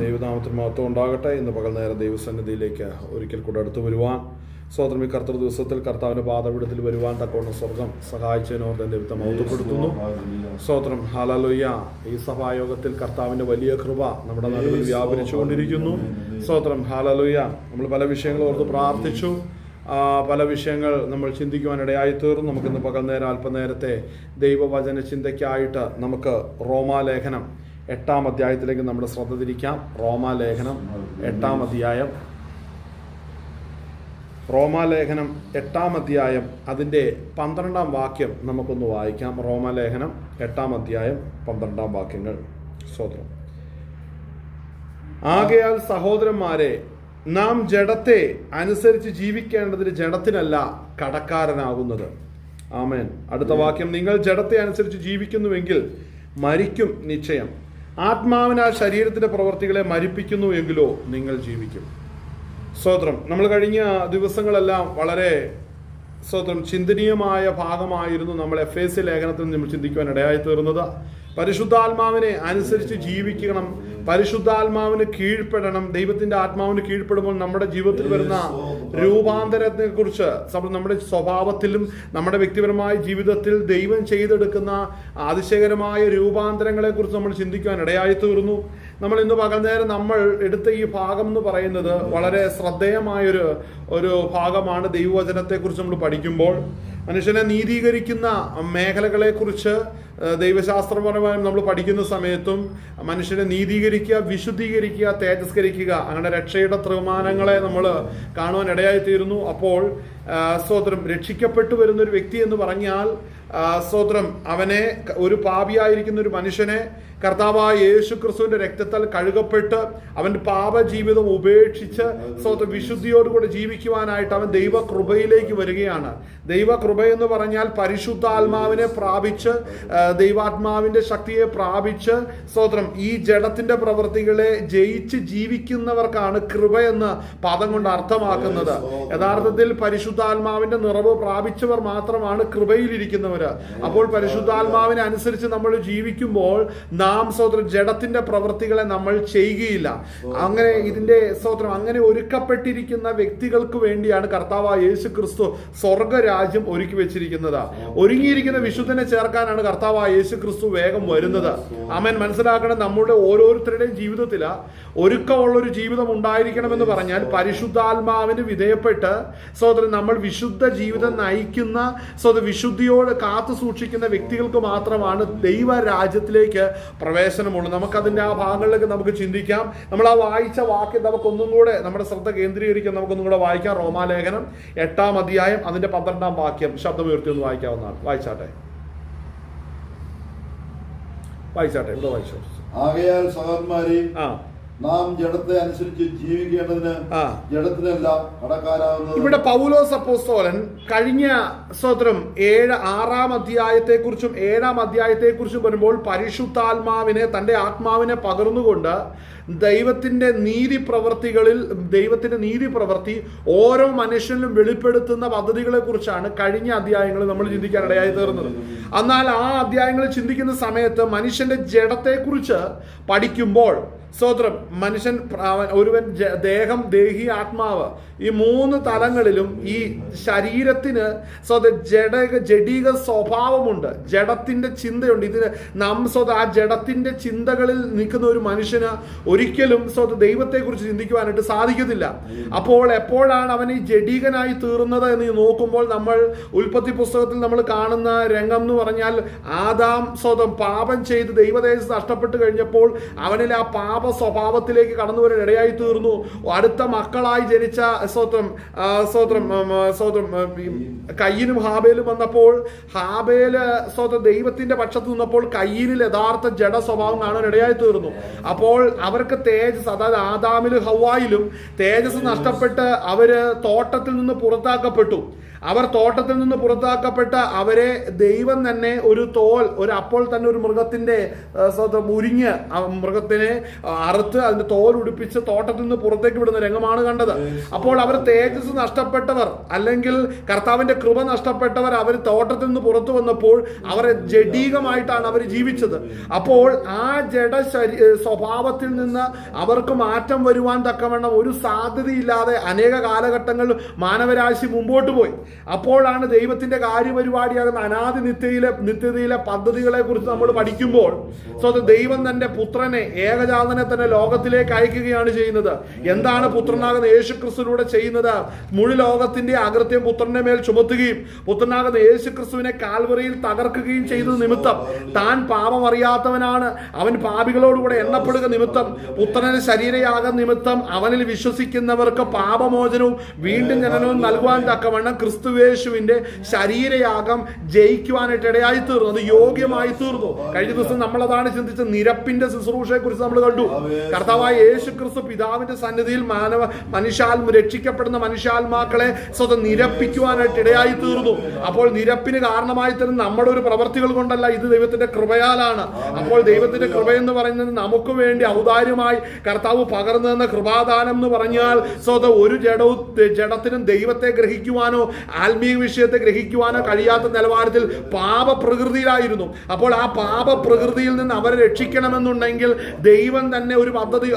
ദൈവനാമത്തിന് മഹത്വം ഉണ്ടാകട്ടെ. ഇന്ന് പകൽ നേരം ദൈവസന്നിധിയിലേക്ക് ഒരിക്കൽ കൂടെ അടുത്ത് വരുവാൻ സ്വതന്ത്രം ഈ കർത്തൃ ദിവസത്തിൽ കർത്താവിൻ്റെ പാദപീഠത്തിൽ വരുവാൻ തക്കവണ്ണം സ്വർഗം സഹായിച്ചതിനോർത്ത് ദൈവത്തെ മഹത്വപ്പെടുത്തുന്നു. സ്തോത്രം. ഹല്ലേലൂയ. ഈ സഭായോഗത്തിൽ കർത്താവിൻ്റെ വലിയ കൃപ നമ്മുടെ നടുവിൽ വ്യാപരിച്ചുകൊണ്ടിരിക്കുന്നു. സ്തോത്രം. ഹല്ലേലൂയ. നമ്മൾ പല വിഷയങ്ങൾ ഓർത്ത് പ്രാർത്ഥിച്ചു. പല വിഷയങ്ങൾ നമ്മൾ ചിന്തിക്കുവാനിടയായി തീർന്നു. നമുക്കിന്ന് പകൽ നേരം അല്പനേരത്തെ ദൈവവചന ചിന്തയ്ക്കായിട്ട് നമുക്ക് റോമാലേഖനം 8-ാം അധ്യായത്തിലേക്ക് നമ്മുടെ ശ്രദ്ധ തിരിക്കാം. റോമാലേഖനം 8-ാം അധ്യായം. റോമാലേഖനം 8-ാം അധ്യായം അതിൻ്റെ 12-ാം വാക്യം നമുക്കൊന്ന് വായിക്കാം. റോമാലേഖനം 8-ാം അധ്യായം 12-ാം വാക്യങ്ങൾ. സ്തോത്രം. ആകയാൽ സഹോദരന്മാരെ, നാം ജഡത്തെ അനുസരിച്ച് ജീവിക്കേണ്ടതിന് ജഡത്തിനല്ല കടക്കാരനാകുന്നത്. ആമേൻ. അടുത്ത വാക്യം, നിങ്ങൾ ജഡത്തെ അനുസരിച്ച് ജീവിക്കുന്നുവെങ്കിൽ മരിക്കും നിശ്ചയം. ആത്മാവിനാൽ ശരീരത്തിന്റെ പ്രവർത്തികളെ മരിപ്പിക്കുന്നു എങ്കിലോ നിങ്ങൾ ജീവിക്കും. സ്തോത്രം. നമ്മൾ കഴിഞ്ഞ ദിവസങ്ങളെല്ലാം വളരെ ചിന്തനീയമായ ഭാഗമായിരുന്നു നമ്മൾ എഫേസ്യ ലേഖനത്തിൽ നമ്മൾ ചിന്തിക്കുവാൻ ഇടയായി തീർന്നത്. പരിശുദ്ധാത്മാവിനെ അനുസരിച്ച് ജീവിക്കണം, പരിശുദ്ധാത്മാവിന് കീഴ്പ്പെടണം. ദൈവത്തിന്റെ ആത്മാവിന് കീഴ്പ്പെടുമ്പോൾ നമ്മുടെ ജീവിതത്തിൽ വരുന്ന രൂപാന്തരത്തെ കുറിച്ച്, നമ്മുടെ സ്വഭാവത്തിലും നമ്മുടെ വ്യക്തിപരമായ ജീവിതത്തിൽ ദൈവം ചെയ്തെടുക്കുന്ന അതിശയകരമായ രൂപാന്തരങ്ങളെ കുറിച്ച് നമ്മൾ ചിന്തിക്കുവാൻ ഇടയായി തീർന്നു. നമ്മൾ ഇന്ന് പകൽ നേരം നമ്മൾ എടുത്ത ഈ ഭാഗം എന്ന് പറയുന്നത് വളരെ ശ്രദ്ധേയമായൊരു ഭാഗമാണ്. ദൈവവചനത്തെക്കുറിച്ച് നമ്മൾ പഠിക്കുമ്പോൾ മനുഷ്യനെ നീതീകരിക്കുന്ന മേഖലകളെക്കുറിച്ച് ദൈവശാസ്ത്രപരമായും നമ്മൾ പഠിക്കുന്ന സമയത്തും മനുഷ്യനെ നീതീകരിക്കുക, വിശുദ്ധീകരിക്കുക, തേജസ്കരിക്കുക, അങ്ങനെ രക്ഷയുടെ ത്രിമാനങ്ങളെ നമ്മൾ കാണുവാൻ ഇടയായി തീരുന്നു. അപ്പോൾ സ്തോത്രം, രക്ഷിക്കപ്പെട്ടു വരുന്ന ഒരു വ്യക്തി എന്ന് പറഞ്ഞാൽ സ്തോത്രം, അവനെ, ഒരു പാപിയായിരിക്കുന്ന ഒരു മനുഷ്യനെ കർത്താവായ യേശു ക്രിസ്തുവിന്റെ രക്തത്താൽ കഴുകപ്പെട്ട് അവന്റെ പാപജീവിതം ഉപേക്ഷിച്ച് സ്തോത്രം വിശുദ്ധിയോടുകൂടി ജീവിക്കുവാനായിട്ട് അവൻ ദൈവകൃപയിലേക്ക് വരികയാണ്. ദൈവകൃപ എന്ന് പറഞ്ഞാൽ പരിശുദ്ധാത്മാവിനെ പ്രാപിച്ച്, ദൈവാത്മാവിന്റെ ശക്തിയെ പ്രാപിച്ച് സ്തോത്രം ഈ ജഡത്തിന്റെ പ്രവൃത്തികളെ ജയിച്ച് ജീവിക്കുന്നവർക്കാണ് കൃപയെന്ന് പദം കൊണ്ട് അർത്ഥമാക്കുന്നത്. യഥാർത്ഥത്തിൽ പരിശുദ്ധാത്മാവിന്റെ നിറവ് പ്രാപിച്ചവർ മാത്രമാണ് കൃപയിലിരിക്കുന്നവര്. അപ്പോൾ പരിശുദ്ധാത്മാവിനെ അനുസരിച്ച് നമ്മൾ ജീവിക്കുമ്പോൾ നാം സ്തോത്രം ജഡത്തിന്റെ പ്രവൃത്തികളെ നമ്മൾ ചെയ്യുകയില്ല. അങ്ങനെ ഇതിന്റെ സ്തോത്രം അങ്ങനെ ഒരുക്കപ്പെട്ടിരിക്കുന്ന വ്യക്തികൾക്ക് വേണ്ടിയാണ് കർത്താവായ യേശു ക്രിസ്തു സ്വർഗരാജ്യം ഒരുക്കി വെച്ചിരിക്കുന്നത്. ഒരുങ്ങിയിരിക്കുന്ന വിശുദ്ധനെ ചേർക്കാനാണ് കർത്താവായ യേശു ക്രിസ്തു വേഗം വരുന്നത്. ആമേൻ. മനസ്സിലാക്കണം, നമ്മുടെ ഓരോരുത്തരുടെയും ജീവിതത്തിൽ ഒരുക്കമുള്ളൊരു ജീവിതം ഉണ്ടായിരിക്കണമെന്ന് പറഞ്ഞാൽ പരിശുദ്ധാത്മാവിന് വിധേയപ്പെട്ട് സ്തോത്രം നമ്മൾ വിശുദ്ധ ജീവിതം നയിക്കുന്ന വിശുദ്ധിയോട് കാത്തു സൂക്ഷിക്കുന്ന വ്യക്തികൾക്ക് മാത്രമാണ് ദൈവരാജ്യത്തിലേക്ക് പ്രവേശനമുള്ളൂ. നമുക്കതിൻ്റെ ആ ഭാഗങ്ങളിലേക്ക് നമുക്ക് ചിന്തിക്കാം. നമ്മൾ ആ വായിച്ച വാക്യം നമുക്കൊന്നും കൂടെ നമ്മുടെ ശ്രദ്ധ കേന്ദ്രീകരിക്കാൻ നമുക്കൊന്നും കൂടെ വായിക്കാം. റോമാലേഖനം 8-ാം അധ്യായം അതിന്റെ 12-ാം വാക്യം ശബ്ദമുയർത്തി ഒന്ന് വായിക്കാവുന്നതാണ്. വായിച്ചാട്ടെ. ഇവിടെ വായിച്ചോ. ആകയാൽ സഹോദരന്മാരെ, നാം ജഡത്തെ അനുസരിച്ച് ജീവിക്കേണ്ടതിന് ജഡത്തിനല്ല കടക്കാരാകുന്നത്. ഇവിടെ പൗലോസ് അപ്പോസ്തലൻ കഴിഞ്ഞ സ്തോത്രം 6-ാം അധ്യായത്തെക്കുറിച്ചും 7-ാം അധ്യായത്തെക്കുറിച്ചും വരുമ്പോൾ പരിശുദ്ധാത്മാവിനെ, തന്റെ ആത്മാവിനെ പകർന്നുകൊണ്ട് ദൈവത്തിന്റെ നീതി പ്രവൃത്തി ഓരോ മനുഷ്യനിലും വെളിപ്പെടുത്തുന്ന പദ്ധതികളെ കുറിച്ചാണ് കഴിഞ്ഞ അധ്യായങ്ങളിൽ നമ്മൾ ചിന്തിക്കാനിടയായി തീർന്നത്. എന്നാൽ ആ അധ്യായങ്ങളിൽ ചിന്തിക്കുന്ന സമയത്ത് മനുഷ്യന്റെ ജഡത്തെക്കുറിച്ച് പഠിക്കുമ്പോൾ സ്തോത്രം ഒരുവൻ ദേഹം, ദേഹി, ആത്മാവ്, ഈ 3 തലങ്ങളിലും ഈ ശരീരത്തിന് ജഡീക സ്വഭാവമുണ്ട്, ജഡത്തിന്റെ ചിന്തയുണ്ട്. ഇതിന് ആ ജഡത്തിന്റെ ചിന്തകളിൽ നിൽക്കുന്ന ഒരു മനുഷ്യന് ഒരിക്കലും ദൈവത്തെക്കുറിച്ച് ചിന്തിക്കുവാനായിട്ട് സാധിക്കത്തില്ല. അപ്പോൾ എപ്പോഴാണ് അവൻ ഈ ജഡീകനായി തീർന്നത് എന്ന് നോക്കുമ്പോൾ നമ്മൾ ഉൽപ്പത്തി പുസ്തകത്തിൽ നമ്മൾ കാണുന്ന രംഗം എന്ന് പറഞ്ഞാൽ ആദാം പാപം ചെയ്ത് ദൈവദേശത്ത് നഷ്ടപ്പെട്ടു കഴിഞ്ഞപ്പോൾ അവനിൽ ആ പാപ സ്വഭാവത്തിലേക്ക് കടന്നു വരാൻ ഇടയായി തീർന്നു. അടുത്ത മക്കളായി ജനിച്ച കയ്യിനും ഹാബേലും വന്നപ്പോൾ ഹാബേല് ദൈവത്തിന്റെ പക്ഷത്ത് നിന്നപ്പോൾ കയ്യിനിൽ യഥാർത്ഥ ജഡ സ്വഭാവം കാണാൻ ഇടയായി തീർന്നു. അപ്പോൾ അവർക്ക് തേജസ്, അതായത് ആദാമിലും ഹവ്വായിലും തേജസ് നഷ്ടപ്പെട്ട് അവര് തോട്ടത്തിൽ നിന്ന് പുറത്താക്കപ്പെട്ടു. അവർ തോട്ടത്തിൽ നിന്ന് പുറത്താക്കപ്പെട്ട അവരെ ദൈവം തന്നെ അപ്പോൾ തന്നെ ഒരു മൃഗത്തിന്റെ മുരിഞ്ഞ് മൃഗത്തിനെ അറുത്ത് അതിന്റെ തോൽ ഉടുപ്പിച്ച് തോട്ടത്തിൽ നിന്ന് പുറത്തേക്ക് വിടുന്ന രംഗമാണ് കണ്ടത്. അപ്പോൾ അവർ തേജസ് നഷ്ടപ്പെട്ടവർ, അല്ലെങ്കിൽ കർത്താവിന്റെ കൃപ നഷ്ടപ്പെട്ടവർ, അവർ തോട്ടത്തിൽ നിന്ന് പുറത്തു വന്നപ്പോൾ അവർ ജഡീകമായിട്ടാണ് അവർ ജീവിച്ചത്. അപ്പോൾ ആ ജഡ സ്വഭാവത്തിൽ നിന്ന് അവർക്ക് മാറ്റം വരുവാൻ തക്കവണ്ണം ഒരു സാധ്യതയില്ലാതെ അനേക കാലഘട്ടങ്ങൾ മാനവരാശി മുമ്പോട്ട് പോയി. അപ്പോഴാണ് ദൈവത്തിന്റെ കാര്യപരിപാടിയാകുന്ന അനാദി നിത്യതയിലെ പദ്ധതികളെ കുറിച്ച് നമ്മൾ പഠിക്കുമ്പോൾ ദൈവം തന്റെ പുത്രനെ, ഏകജാതനെ തന്നെ ലോകത്തിലേക്ക് അയക്കുകയാണ് ചെയ്യുന്നത്. എന്താണ് പുത്രനാകുന്ന യേശു ക്രിസ്തുവിലൂടെ ചെയ്യുന്നത്? മുഴു ലോകത്തിന്റെ അകൃത്യം പുത്രന്റെ മേൽ ചുമത്തുകയും പുത്രനാകുന്ന യേശു ക്രിസ്തുവിനെ കാൽവറിയിൽ തകർക്കുകയും ചെയ്തത് നിമിത്തം, താൻ പാപം അറിയാത്തവനാണ്, അവൻ പാപികളോടുകൂടെ എണ്ണപ്പെടുക നിമിത്തം, പുത്രന്റെ ശരീരയാകുന്ന നിമിത്തം അവനിൽ വിശ്വസിക്കുന്നവർക്ക് പാപമോചനവും വീണ്ടും ജനനവും നൽകുവാൻ തക്കവണ്ണം ക്രിസ്തുയേശുവിന്റെ ശരീരയാഗം ജയിക്കുവാനായിട്ട് ഇടയായി തീർന്നു. അത് യോഗ്യമായി തീർന്നു. കഴിഞ്ഞ ദിവസം നമ്മളതാണ് ചിന്തിച്ച നിരപ്പിന്റെ ശുശ്രൂഷയെ കുറിച്ച് നമ്മൾ കണ്ടു. കർത്താവായ യേശു ക്രിസ്തു പിതാവിന്റെ സന്നിധിയിൽ രക്ഷിക്കപ്പെടുന്ന മനുഷ്യാത്മാക്കളെ സ്വതം നിരപ്പിക്കുവാനായിട്ട് ഇടയായി തീർന്നു. അപ്പോൾ നിരപ്പിന് കാരണമായി തരുന്ന നമ്മുടെ ഒരു പ്രവർത്തികൾ കൊണ്ടല്ല, ഇത് ദൈവത്തിന്റെ കൃപയാലാണ്. അപ്പോൾ ദൈവത്തിന്റെ കൃപ എന്ന് പറയുന്നത് നമുക്ക് വേണ്ടി ഔദാര്യമായി കർത്താവ് പകർന്നു തന്ന കൃപാദാനം എന്ന് പറഞ്ഞാൽ ഒരു ജഡത്തിനും ദൈവത്തെ ഗ്രഹിക്കുവാനോ ആത്മീയ വിഷയത്തെ ഗ്രഹിക്കുവാനോ കഴിയാത്ത നിലവാരത്തിൽ പാപപ്രകൃതിയിലായിരുന്നു. അപ്പോൾ ആ പാപപ്രകൃതിയിൽ നിന്ന് അവരെ രക്ഷിക്കണമെന്നുണ്ടെങ്കിൽ ദൈവം തന്നെ ഒരു പദ്ധതി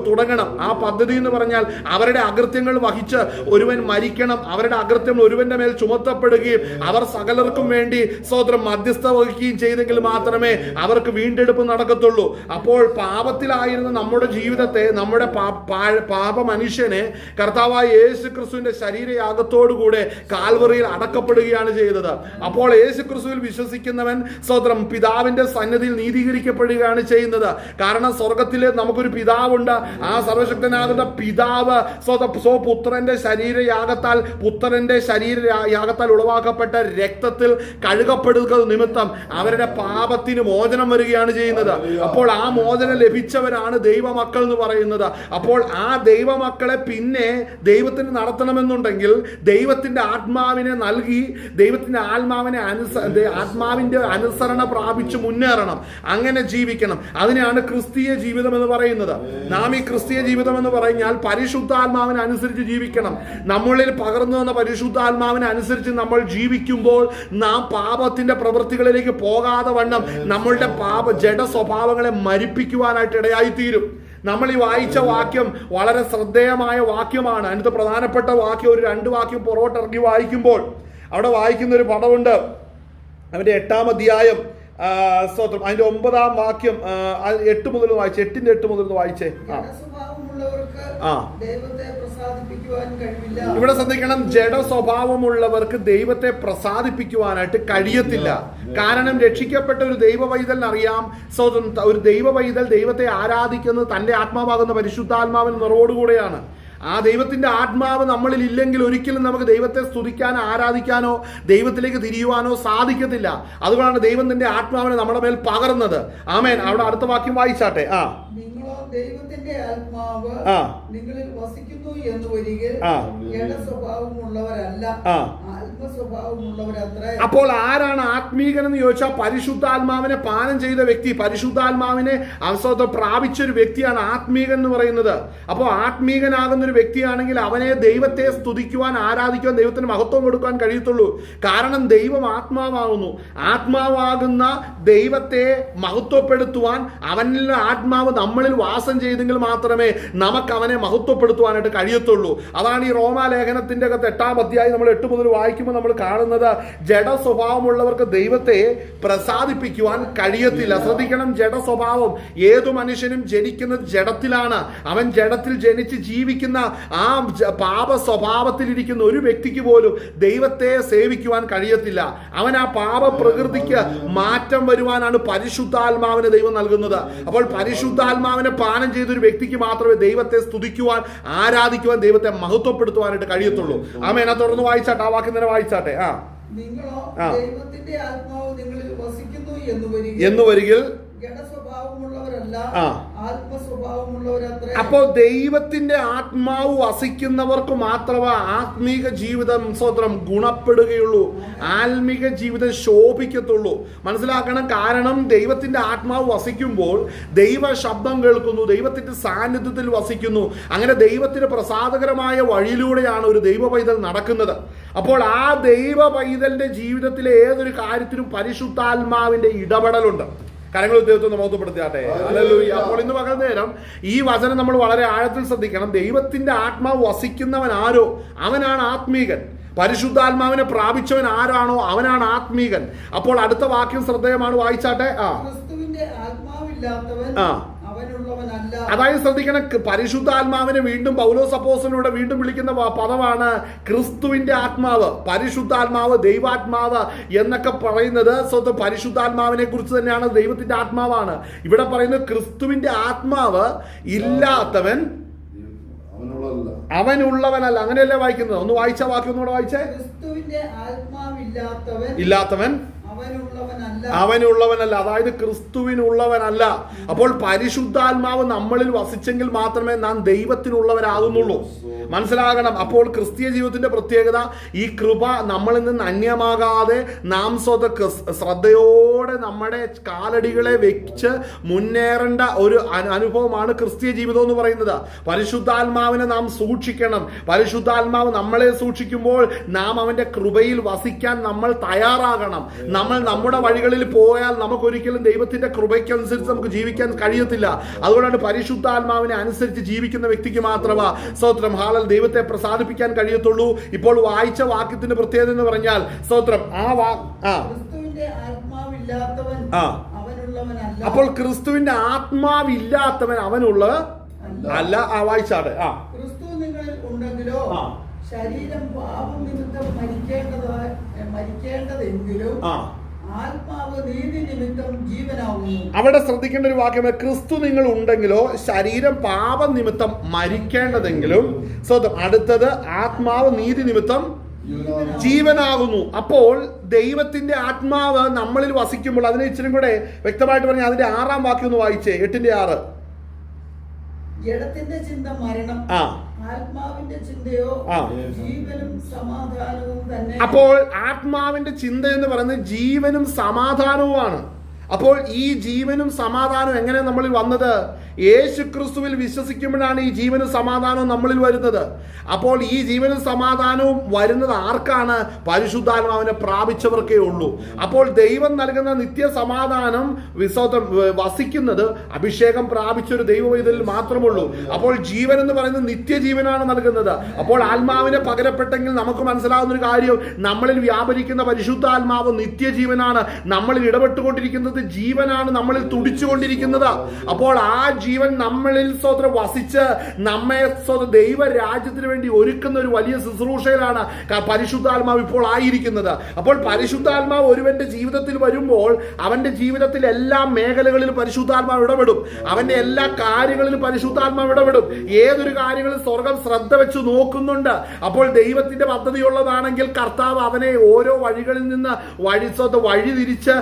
തുടങ്ങണം. ആ പദ്ധതി എന്ന് പറഞ്ഞാൽ അവരുടെ അകൃത്യങ്ങൾ വഹിച്ച് ഒരുവൻ മരിക്കണം, അവരുടെ അകൃത്യങ്ങൾ ഒരുവന്റെ മേൽ ചുമത്തപ്പെടുകയും അവർ സകലർക്കും വേണ്ടി മധ്യസ്ഥ വഹിക്കുകയും ചെയ്തെങ്കിൽ മാത്രമേ അവർക്ക് വീണ്ടെടുപ്പ് നടക്കത്തുള്ളൂ. അപ്പോൾ പാപത്തിലായിരുന്ന നമ്മുടെ ജീവിതത്തെ, നമ്മുടെ പാപ മനുഷ്യനെ കർത്താവായ യേശു ക്രിസ്തുവിന്റെ ശരീരയാഗത്തോടുകൂടെ കാൽവറിയിൽ അടക്കപ്പെടുകയാണ് ചെയ്തത്. അപ്പോൾ യേശു ക്രിസ്തുവിൽ വിശ്വസിക്കുന്നവൻ പിതാവിന്റെ സന്നിധിയിൽ നീതീകരിക്കപ്പെടുകയാണ് ചെയ്യുന്നത്. കാരണം സ്വർഗത്തിലെ നമുക്കൊരു പിതാവുണ്ട്. ആ സർവശക്തനാകുന്ന പിതാവ് പുത്രന്റെ ശരീരയാഗത്താൽ ഉളവാക്കപ്പെട്ട രക്തത്തിൽ കഴുകപ്പെടുക നിമിത്തം അവരുടെ പാപത്തിന് മോചനം വരികയാണ് ചെയ്യുന്നത്. അപ്പോൾ ആ മോചനം ലഭിച്ചവരാണ് ദൈവമക്കൾ എന്ന് പറയുന്നത്. അപ്പോൾ ആ ദൈവമക്കളെ പിന്നെ ദൈവത്തിന് നടത്തണമെന്നുണ്ടെങ്കിൽ ദൈവത്തിന്റെ ആത്മാവിനെ നൽകി, ദൈവത്തിന്റെ ആത്മാവിന്റെ അനുസരണ പ്രാപിച്ച് മുന്നേറണം, അങ്ങനെ ജീവിക്കണം. അതിനെയാണ് ക്രിസ്തീയ ജീവിതം എന്ന് പറയുന്നത്. നാം ഈ ക്രിസ്തീയ ജീവിതം എന്ന് പറഞ്ഞാൽ പരിശുദ്ധാത്മാവിനെ അനുസരിച്ച് ജീവിക്കണം. നമ്മളിൽ പകർന്നു വന്ന പരിശുദ്ധാത്മാവിനെ അനുസരിച്ച് നമ്മൾ ജീവിക്കുമ്പോൾ നാം പാപത്തിന്റെ പ്രവൃത്തികളിലേക്ക് പോകാതെ വണ്ണം നമ്മളുടെ ജഡ സ്വഭാവങ്ങളെ മരിപ്പിക്കുവാനായിട്ട് ഇടയായിത്തീരും. നമ്മൾ ഈ വായിച്ച വാക്യം വളരെ ശ്രദ്ധേയമായ വാക്യമാണ്. അതിനകത്ത് പ്രധാനപ്പെട്ട വാക്യം, ഒരു 2 വാക്യം പുറകോട്ടിറങ്ങി വായിക്കുമ്പോൾ അവിടെ വായിക്കുന്ന ഒരു പദമുണ്ട്. അവന്റെ 8-ാം അധ്യായം അതിന്റെ 9-ാം വാക്യം 8 മുതൽ വായിച്ചേ. 8-ന്റെ 8 മുതൽ വായിച്ചേ. ഇവിടെ ശ്രദ്ധിക്കണം, ജഡ സ്വഭാവമുള്ളവർക്ക് ദൈവത്തെ പ്രസാദിപ്പിക്കുവാനായിട്ട് കഴിയത്തില്ല. കാരണം രക്ഷിക്കപ്പെട്ട ഒരു ദൈവവൈതലിന് അറിയാം, ഒരു ദൈവവൈതൽ ദൈവത്തെ ആരാധിക്കുന്നത് തന്റെ ആത്മാവാകുന്ന പരിശുദ്ധാത്മാവിന് നിറവോടുകൂടെയാണ്. ആ ദൈവത്തിന്റെ ആത്മാവ് നമ്മളിൽ ഇല്ലെങ്കിൽ ഒരിക്കലും നമുക്ക് ദൈവത്തെ സ്തുതിക്കാനോ ആരാധിക്കാനോ ദൈവത്തിലേക്ക് തിരിയുവാനോ സാധിക്കത്തില്ല. അതുകൊണ്ടാണ് ദൈവം തന്റെ ആത്മാവിനെ നമ്മുടെ മേൽ പകർന്നത്. ആമേൻ. അവിടെ അടുത്ത വാക്യം വായിച്ചാട്ടെ. ദൈവത്തിന്റെ ആത്മാവ് നിങ്ങളിൽ വസിക്കുന്നു എന്ന് വരികിൽ സ്വഭാവമുള്ളവരല്ല, ആത്മസ്വഭാവമുള്ളവരത്രേ. അപ്പോൾ ആരാണ് ആത്മീകൻ എന്ന് ചോദിച്ചാൽ പരിശുദ്ധാത്മാവിനെ പാനം ചെയ്ത വ്യക്തി, പരിശുദ്ധാത്മാവിനെ പ്രാപിച്ച ഒരു വ്യക്തിയാണ് ആത്മീകൻ എന്ന് പറയുന്നത്. അപ്പോൾ ആത്മീകനാകുന്ന ഒരു വ്യക്തിയാണെങ്കിൽ അവനെ ദൈവത്തെ സ്തുതിക്കുവാൻ, ആരാധിക്കുവാൻ, ദൈവത്തിന് മഹത്വം കൊടുക്കാൻ കഴിയത്തുള്ളൂ. കാരണം ദൈവം ആത്മാവാകുന്നു. ആത്മാവാകുന്ന ദൈവത്തെ മഹത്വപ്പെടുത്തുവാൻ അവനിലെ ആത്മാവ് നമ്മളിൽ വാസം ചെയ്തെങ്കിൽ മാത്രമേ നമുക്ക് അവനെ മഹത്വപ്പെടുത്തുവാനായിട്ട് കഴിയത്തുള്ളൂ. അതാണ് ഈ റോമാലേഖനത്തിന്റെ 8-ാം അധ്യായം നമ്മൾ 8 മുതൽ വായിക്കുമ്പോൾ നമ്മൾ കാണുന്നത്. ജഡ സ്വഭാവമുള്ളവർക്ക് ദൈവത്തെ പ്രസാദിപ്പിക്കുവാൻ കഴിയത്തില്ല. ശ്രദ്ധിക്കണം, ജഡ സ്വഭാവം, ഏതു മനുഷ്യനും ജനിക്കുന്നത് ജഡത്തിലാണ്. അവൻ ജഡത്തിൽ ജനിച്ച് ജീവിക്കുന്ന ആ പാപ സ്വഭാവത്തിലിരിക്കുന്ന ഒരു വ്യക്തിക്ക് പോലും ദൈവത്തെ സേവിക്കുവാൻ കഴിയത്തില്ല. അവൻ ആ പാപ പ്രകൃതിക്ക് മാറ്റം വരുവാനാണ് പരിശുദ്ധാത്മാവിനെ ദൈവം നൽകുന്നത്. അപ്പോൾ പരിശുദ്ധാത്മാവിനെ പാനം ചെയ്തൊരു വ്യക്തിക്ക് മാത്രമേ ദൈവത്തെ സ്തുതിക്കുവാൻ, ആരാധിക്കുവാൻ, ദൈവത്തെ മഹത്വപ്പെടുത്തുവാനായിട്ട് കഴിയത്തുള്ളൂ. ആമേൻ. തുടർന്ന് വായിച്ചാട്ടെ, ആ വാക്യം തന്നെ വായിച്ചാട്ടെ. നിങ്ങളോ ദൈവത്തിന്റെ ആത്മാവ് നിങ്ങളിൽ വസിക്കുന്നു എന്ന് വരികിൽ ജഡസ്വഭാവമുള്ളവരല്ല, ആ. ആത്മസ്വഭാവമുള്ളവരത്രേ. അപ്പോൾ ദൈവത്തിന്റെ ആത്മാവ് വസിക്കുന്നവർക്ക് മാത്രമേ ആത്മീക ജീവിതം സ്വതന്ത്രം ഗുണപ്പെടുകയുള്ളൂ, ആത്മീക ജീവിതം ശോഭിക്കത്തുള്ളൂ. മനസ്സിലാക്കണം. കാരണം ദൈവത്തിന്റെ ആത്മാവ് വസിക്കുമ്പോൾ ദൈവ ശബ്ദം കേൾക്കുന്നു, ദൈവത്തിന്റെ സാന്നിധ്യത്തിൽ വസിക്കുന്നു. അങ്ങനെ ദൈവത്തിന് പ്രസാദകരമായ വഴിയിലൂടെയാണ് ഒരു ദൈവ പൈതൽ നടക്കുന്നത്. അപ്പോൾ ആ ദൈവ പൈതലിന്റെ ജീവിതത്തിലെ ഏതൊരു കാര്യത്തിനും പരിശുദ്ധാത്മാവിന്റെ ഇടപെടലുണ്ട്. കാര്യങ്ങൾ ദൈവത്തെ മഹത്വപ്പെടുത്തിയാട്ടെ. ഹല്ലേലൂയ. അപ്പോൾ ഇന്ന് പകൽ നേരം ഈ വചനം നമ്മൾ വളരെ ആഴത്തിൽ ശ്രദ്ധിക്കണം. ദൈവത്തിന്റെ ആത്മാവ് വസിക്കുന്നവൻ ആരോ അവനാണ് ആത്മീകൻ. പരിശുദ്ധാത്മാവിനെ പ്രാപിച്ചവൻ ആരാണോ അവനാണ് ആത്മീകൻ. അപ്പോൾ അടുത്ത വാക്യം ശ്രദ്ധേയമാണ്, വായിച്ചാട്ടെ. ക്രിസ്തുവിന്റെ ആത്മാവില്ലാത്തവൻ അവനുള്ളവനല്ല. അതായത് ശ്രദ്ധിക്കണം, പരിശുദ്ധാത്മാവിനെ വീണ്ടും പൗലോസ് അപ്പോസ്തലനിലൂടെ വീണ്ടും വിളിക്കുന്ന പദമാണ് ക്രിസ്തുവിന്റെ ആത്മാവ്. പരിശുദ്ധാത്മാവ്, ദൈവാത്മാവ് എന്നൊക്കെ പറയുന്നത് സ്വന്തം പരിശുദ്ധാത്മാവിനെ കുറിച്ച് തന്നെയാണ്. ദൈവത്തിന്റെ ആത്മാവാണ്. ഇവിടെ പറയുന്നത് ക്രിസ്തുവിന്റെ ആത്മാവ് ഇല്ലാത്തവൻ അവനുള്ളവനല്ല. അങ്ങനെയല്ലേ വായിക്കുന്നത്? ഒന്ന് വായിച്ച വാക്യം ഒന്നുകൂടെ വായിച്ചേ. ക്രിസ്തുവിന്റെ ഇല്ലാത്തവൻ അവനുള്ളവനല്ല. അതായത് ക്രിസ്തുവിനുള്ളവനല്ല. അപ്പോൾ പരിശുദ്ധാത്മാവ് നമ്മളിൽ വസിച്ചെങ്കിൽ മാത്രമേ നാം ദൈവത്തിനുള്ളവരാകുന്നുള്ളൂ. മനസ്സിലാകണം. അപ്പോൾ ക്രിസ്തീയ ജീവിതത്തിന്റെ പ്രത്യേകത ഈ കൃപ നമ്മളിൽ നിന്ന് അന്യമാകാതെ നാം ശ്രദ്ധയോടെ നമ്മുടെ കാലടികളെ വെച്ച് മുന്നേറേണ്ട ഒരു അനുഭവമാണ് ക്രിസ്തീയ ജീവിതം എന്ന് പറയുന്നത്. പരിശുദ്ധാത്മാവിനെ നാം സൂക്ഷിക്കണം. പരിശുദ്ധാത്മാവ് നമ്മളെ സൂക്ഷിക്കുമ്പോൾ നാം അവന്റെ കൃപയിൽ വസിക്കാൻ നമ്മൾ തയ്യാറാകണം. നമ്മൾ നമ്മുടെ വഴികളിൽ പോയാൽ നമുക്കൊരിക്കലും ദൈവത്തിന്റെ കൃപയ്ക്കനുസരിച്ച് നമുക്ക് ജീവിക്കാൻ കഴിയത്തില്ല. അതുകൊണ്ടാണ് പരിശുദ്ധാത്മാവിനെ അനുസരിച്ച് ജീവിക്കുന്ന വ്യക്തിക്ക് മാത്രമേ സ്തോത്രം ദൈവത്തെ പ്രസാദിപ്പിക്കാൻ കഴിയത്തുള്ളൂ. ഇപ്പോൾ വായിച്ച വാക്യത്തിന്റെ പ്രത്യേകത എന്ന് പറഞ്ഞാൽ സ്തോത്രം അപ്പോൾ ക്രിസ്തുവിന്റെ ആത്മാവില്ലാത്തവൻ അവനുള്ള അല്ല. വായിച്ചാട്. ക്രിസ്തു നിങ്ങളിൽ ഉണ്ടെങ്കിലോ ശരീരം പാപം നിമിത്തം മരിക്കേണ്ടതെങ്കിലും ആത്മാവ് നീതി നിമിത്തം ജീവനാവുന്നു. അവിടെ ശ്രദ്ധിക്കേണ്ട ഒരു വാക്യം, ക്രിസ്തു നിങ്ങൾ ഉണ്ടെങ്കിലോ ശരീരം പാപം നിമിത്തം മരിക്കേണ്ടതെങ്കിലും അടുത്തത് ആത്മാവ് നീതി നിമിത്തം ജീവനാകുന്നു. അപ്പോൾ ദൈവത്തിന്റെ ആത്മാവ് നമ്മളിൽ വസിക്കുമ്പോൾ അതിനെ ഇച്ചിരി കൂടെ വ്യക്തമായിട്ട് പറഞ്ഞാൽ അതിന്റെ 6-ാം വാക്യം ഒന്ന് വായിച്ചേ. 8:6. ജഡത്തിന്റെ ചിന്ത മരണം, ആത്മാവിന്റെ ചിന്തയോ ജീവനും സമാധാനവും തന്നെ. അപ്പോൾ ആത്മാവിന്റെ ചിന്ത എന്ന് പറയുന്നത് ജീവനും സമാധാനവുമാണ്. അപ്പോൾ ഈ ജീവനും സമാധാനവും എങ്ങനെ നമ്മളിൽ വന്നത്? യേശു ക്രിസ്തുവിൽ വിശ്വസിക്കുമ്പോഴാണ് ഈ ജീവനും സമാധാനവും നമ്മളിൽ വരുന്നത്. അപ്പോൾ ഈ ജീവനും സമാധാനവും വരുന്നത് ആർക്കാണ്? പരിശുദ്ധാത്മാവിനെ പ്രാപിച്ചവർക്കേ ഉള്ളൂ. അപ്പോൾ ദൈവം നൽകുന്ന നിത്യ സമാധാനം വസിക്കുന്നത് അഭിഷേകം പ്രാപിച്ചൊരു ദൈവവൈതലിൽ മാത്രമുള്ളൂ. അപ്പോൾ ജീവൻ എന്ന് പറയുന്നത് നിത്യജീവനാണ് നൽകുന്നത്. അപ്പോൾ ആത്മാവിനെ പകരപ്പെട്ടെങ്കിൽ നമുക്ക് മനസ്സിലാവുന്ന ഒരു കാര്യം, നമ്മളിൽ വ്യാപരിക്കുന്ന പരിശുദ്ധാത്മാവ് നിത്യജീവനാണ്. നമ്മളിൽ ഇടപെട്ടുകൊണ്ടിരിക്കുന്നത് ജീവനാണ്, നമ്മളിൽ തുടിച്ചുകൊണ്ടിരിക്കുന്നത്. അപ്പോൾ ആ ജീവൻ നമ്മളിൽ വസിച്ച് നമ്മെ ദൈവരാജ്യത്തിന് വേണ്ടി ഒരുക്കുന്ന ഒരു വലിയ ശുശ്രൂഷയിലാണ് പരിശുദ്ധാത്മാവ് ഇപ്പോൾ ആയിരിക്കുന്നത്. അപ്പോൾ പരിശുദ്ധാത്മാവ് ഒരുവന്റെ ജീവിതത്തിൽ വരുമ്പോൾ അവന്റെ ജീവിതത്തിൽ എല്ലാ മേഖലകളിലും പരിശുദ്ധാത്മാവ് ഇടപെടും. അവന്റെ എല്ലാ കാര്യങ്ങളിലും പരിശുദ്ധാത്മാവ് ഇടപെടും. ഏതൊരു കാര്യങ്ങളും സ്വർഗം ശ്രദ്ധ വെച്ച് നോക്കുന്നുണ്ട്. അപ്പോൾ ദൈവത്തിന്റെ പദ്ധതിയുള്ളതാണെങ്കിൽ കർത്താവ് അവനെ ഓരോ വഴികളിൽ നിന്ന് വഴി തിരിച്ച്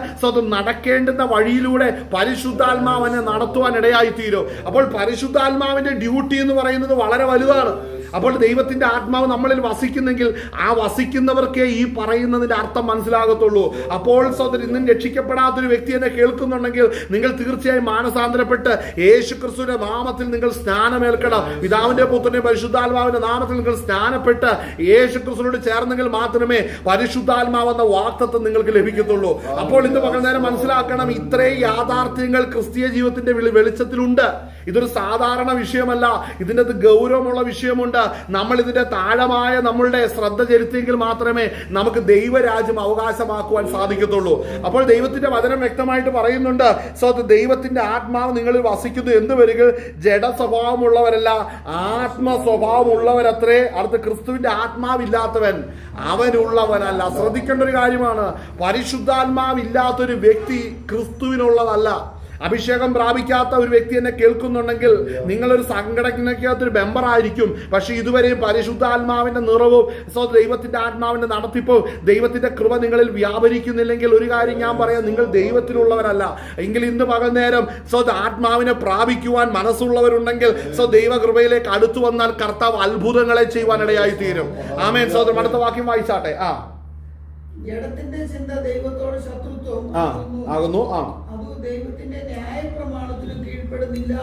നടക്കേണ്ടുന്ന വഴിയിലൂടെ പരിശുദ്ധാത്മാവിനെ നടത്തുവാൻ ഇടയായി തീരും. അപ്പോൾ പരിശുദ്ധാത്മാവിന്റെ ഡ്യൂട്ടി എന്ന് പറയുന്നത് വളരെ വലുതാണ്. അപ്പോൾ ദൈവത്തിന്റെ ആത്മാവ് നമ്മളിൽ വസിക്കുന്നെങ്കിൽ ആ വസിക്കുന്നവർക്കേ ഈ പറയുന്നതിന്റെ അർത്ഥം മനസ്സിലാകത്തുള്ളൂ. അപ്പോൾ ഇന്നും രക്ഷിക്കപ്പെടാത്തൊരു വ്യക്തി എന്നെ കേൾക്കുന്നുണ്ടെങ്കിൽ നിങ്ങൾ തീർച്ചയായും മാനസാന്തരപ്പെട്ട് യേശു ക്രിസ്തുവിന്റെ നാമത്തിൽ നിങ്ങൾ സ്നാനമേൽക്കണം. പിതാവിന്റെ പുത്രന്റെ പരിശുദ്ധാത്മാവിന്റെ നാമത്തിൽ നിങ്ങൾ സ്നാനപ്പെട്ട് യേശു ക്രിസ്തുവിനോട് ചേർന്നെങ്കിൽ മാത്രമേ പരിശുദ്ധാത്മാവ് എന്ന വാഗ്ദത്തം നിങ്ങൾക്ക് ലഭിക്കത്തുള്ളൂ. അപ്പോൾ ഇന്ന് പകൽനേരം മനസ്സിലാക്കണം, ഇത്രയും യാഥാർത്ഥ്യങ്ങൾ ക്രിസ്തീയ ജീവിതത്തിന്റെ വെളിച്ചത്തിലുണ്ട്. ഇതൊരു സാധാരണ വിഷയമല്ല, ഇതിൻ്റെ ഗൗരവമുള്ള വിഷയമുണ്ട്. നമ്മൾ ഇതിന്റെ താഴമായ നമ്മളുടെ ശ്രദ്ധ ചെലുത്തിയെങ്കിൽ മാത്രമേ നമുക്ക് ദൈവരാജ്യം അവകാശമാക്കുവാൻ സാധിക്കത്തുള്ളൂ. അപ്പോൾ ദൈവത്തിന്റെ വചനം വ്യക്തമായിട്ട് പറയുന്നുണ്ട്, ദൈവത്തിന്റെ ആത്മാവ് നിങ്ങളിൽ വസിക്കുന്നു എന്ന് വരിക ജഡ സ്വഭാവമുള്ളവരല്ല ആത്മസ്വഭാവമുള്ളവരത്രേ. അടുത്ത ക്രിസ്തുവിന്റെ ആത്മാവില്ലാത്തവൻ അവനുള്ളവനല്ല. ശ്രദ്ധിക്കേണ്ട ഒരു കാര്യമാണ്, പരിശുദ്ധാത്മാവില്ലാത്തൊരു വ്യക്തി ക്രിസ്തുവിനുള്ളതല്ല. അഭിഷേകം പ്രാപിക്കാത്ത ഒരു വ്യക്തി എന്നെ കേൾക്കുന്നുണ്ടെങ്കിൽ നിങ്ങളൊരു സംഘടനയ്ക്കകത്തൊരു മെമ്പർ ആയിരിക്കും, പക്ഷെ ഇതുവരെയും പരിശുദ്ധാത്മാവിന്റെ നിറവും ദൈവത്തിന്റെ ആത്മാവിന്റെ നടത്തിപ്പോ ദൈവത്തിന്റെ കൃപ നിങ്ങളിൽ വ്യാപരിക്കുന്നില്ലെങ്കിൽ ഒരു കാര്യം ഞാൻ പറയാം, നിങ്ങൾ ദൈവത്തിലുള്ളവരല്ല. എങ്കിൽ ഇന്ന് പകൽനേരം ആത്മാവിനെ പ്രാപിക്കുവാൻ മനസ്സുള്ളവരുണ്ടെങ്കിൽ ദൈവകൃപയിലേക്ക് അടുത്തു വന്നാൽ കർത്താവ് അത്ഭുതങ്ങളെ ചെയ്യുവാൻ ഇടയായി തീരും. ആമേൻ. സഹോദരൻ, അടുത്ത വാക്യം വായിച്ചാട്ടെ. ജഡത്തിന്റെ ചിന്ത ദൈവത്തോട് ശത്രുത്വം ആകുന്നു. അത് ദൈവത്തിന്റെ ന്യായപ്രമാണത്തിനും കീഴ്പ്പെടുന്നില്ല,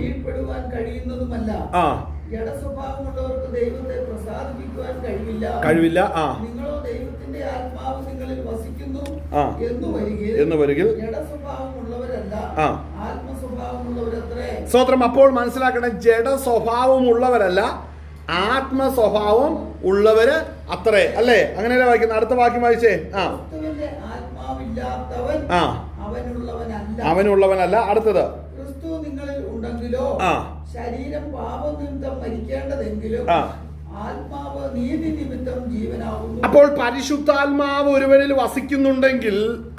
കീഴ്പ്പെടുവാൻ കഴിയുന്നതുമല്ല. ജഡസ്വഭാവമുള്ളവർക്ക് ദൈവത്തെ പ്രസാദിപ്പിക്കുവാൻ കഴിവില്ല. നിങ്ങളോ ദൈവത്തിന്റെ ആത്മാവ് നിങ്ങളിൽ വസിക്കുന്നു എന്ന് വരികിൽ ജഡസ്വഭാവമുള്ളവരല്ല, ആത്മസ്വഭാവമുള്ളവരത്രേ. സ്തോത്രം. അപ്പോൾ മനസ്സിലാക്കണം, ജഡ സ്വഭാവമുള്ളവരല്ല, ആത്മസ്വഭാവം ഉള്ളവര് അത്രേ, അല്ലേ? അങ്ങനെയല്ലേ വായിക്കുന്നത്? അടുത്ത വാക്യം വായിച്ചേ. ആത്മാവില്ലാത്തവൻ അവനുള്ളവനല്ല. അടുത്തത്, ക്രിസ്തു നിങ്ങളിൽ ഉണ്ടെങ്കിലോ ശരീരം പാപനിമിത്തം മരിക്കേണ്ടതെങ്കിലും ആത്മാവ് നീതി നിമിത്തം ജീവനാകുന്നു. അപ്പോൾ പരിശുദ്ധാത്മാവ് ഒരുവനിൽ വസിക്കുന്നുണ്ടെങ്കിൽ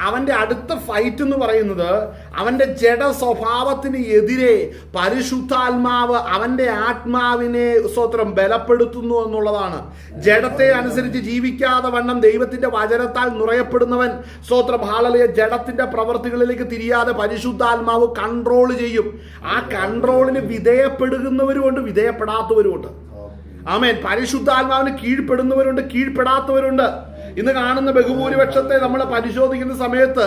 അവന്റെ അടുത്ത ഫൈറ്റ് എന്ന് പറയുന്നത് അവന്റെ ജഡ സ്വഭാവത്തിന് എതിരെ പരിശുദ്ധാത്മാവ് അവന്റെ ആത്മാവിനെ സ്തോത്രം ബലപ്പെടുത്തുന്നു എന്നുള്ളതാണ്. ജഡത്തെ അനുസരിച്ച് ജീവിക്കാതെ വണ്ണം ദൈവത്തിന്റെ വചനത്താൽ നിറയപ്പെടുന്നവൻ സ്തോത്രം ഹാലലുയ ജഡത്തിന്റെ പ്രവർത്തികളിലേക്ക് തിരിയാതെ പരിശുദ്ധാത്മാവ് കൺട്രോൾ ചെയ്യും. ആ കൺട്രോളിന് വിധേയപ്പെടുന്നവരുമുണ്ട്, വിധേയപ്പെടാത്തവരുമുണ്ട്. ആമേൻ. പരിശുദ്ധാത്മാവിന് കീഴ്പ്പെടുന്നവരുണ്ട്, കീഴ്പ്പെടാത്തവരുണ്ട്. ഇന്ന് കാണുന്ന ബഹുഭൂരിപക്ഷത്തെ നമ്മൾ പരിശോധിക്കുന്ന സമയത്ത്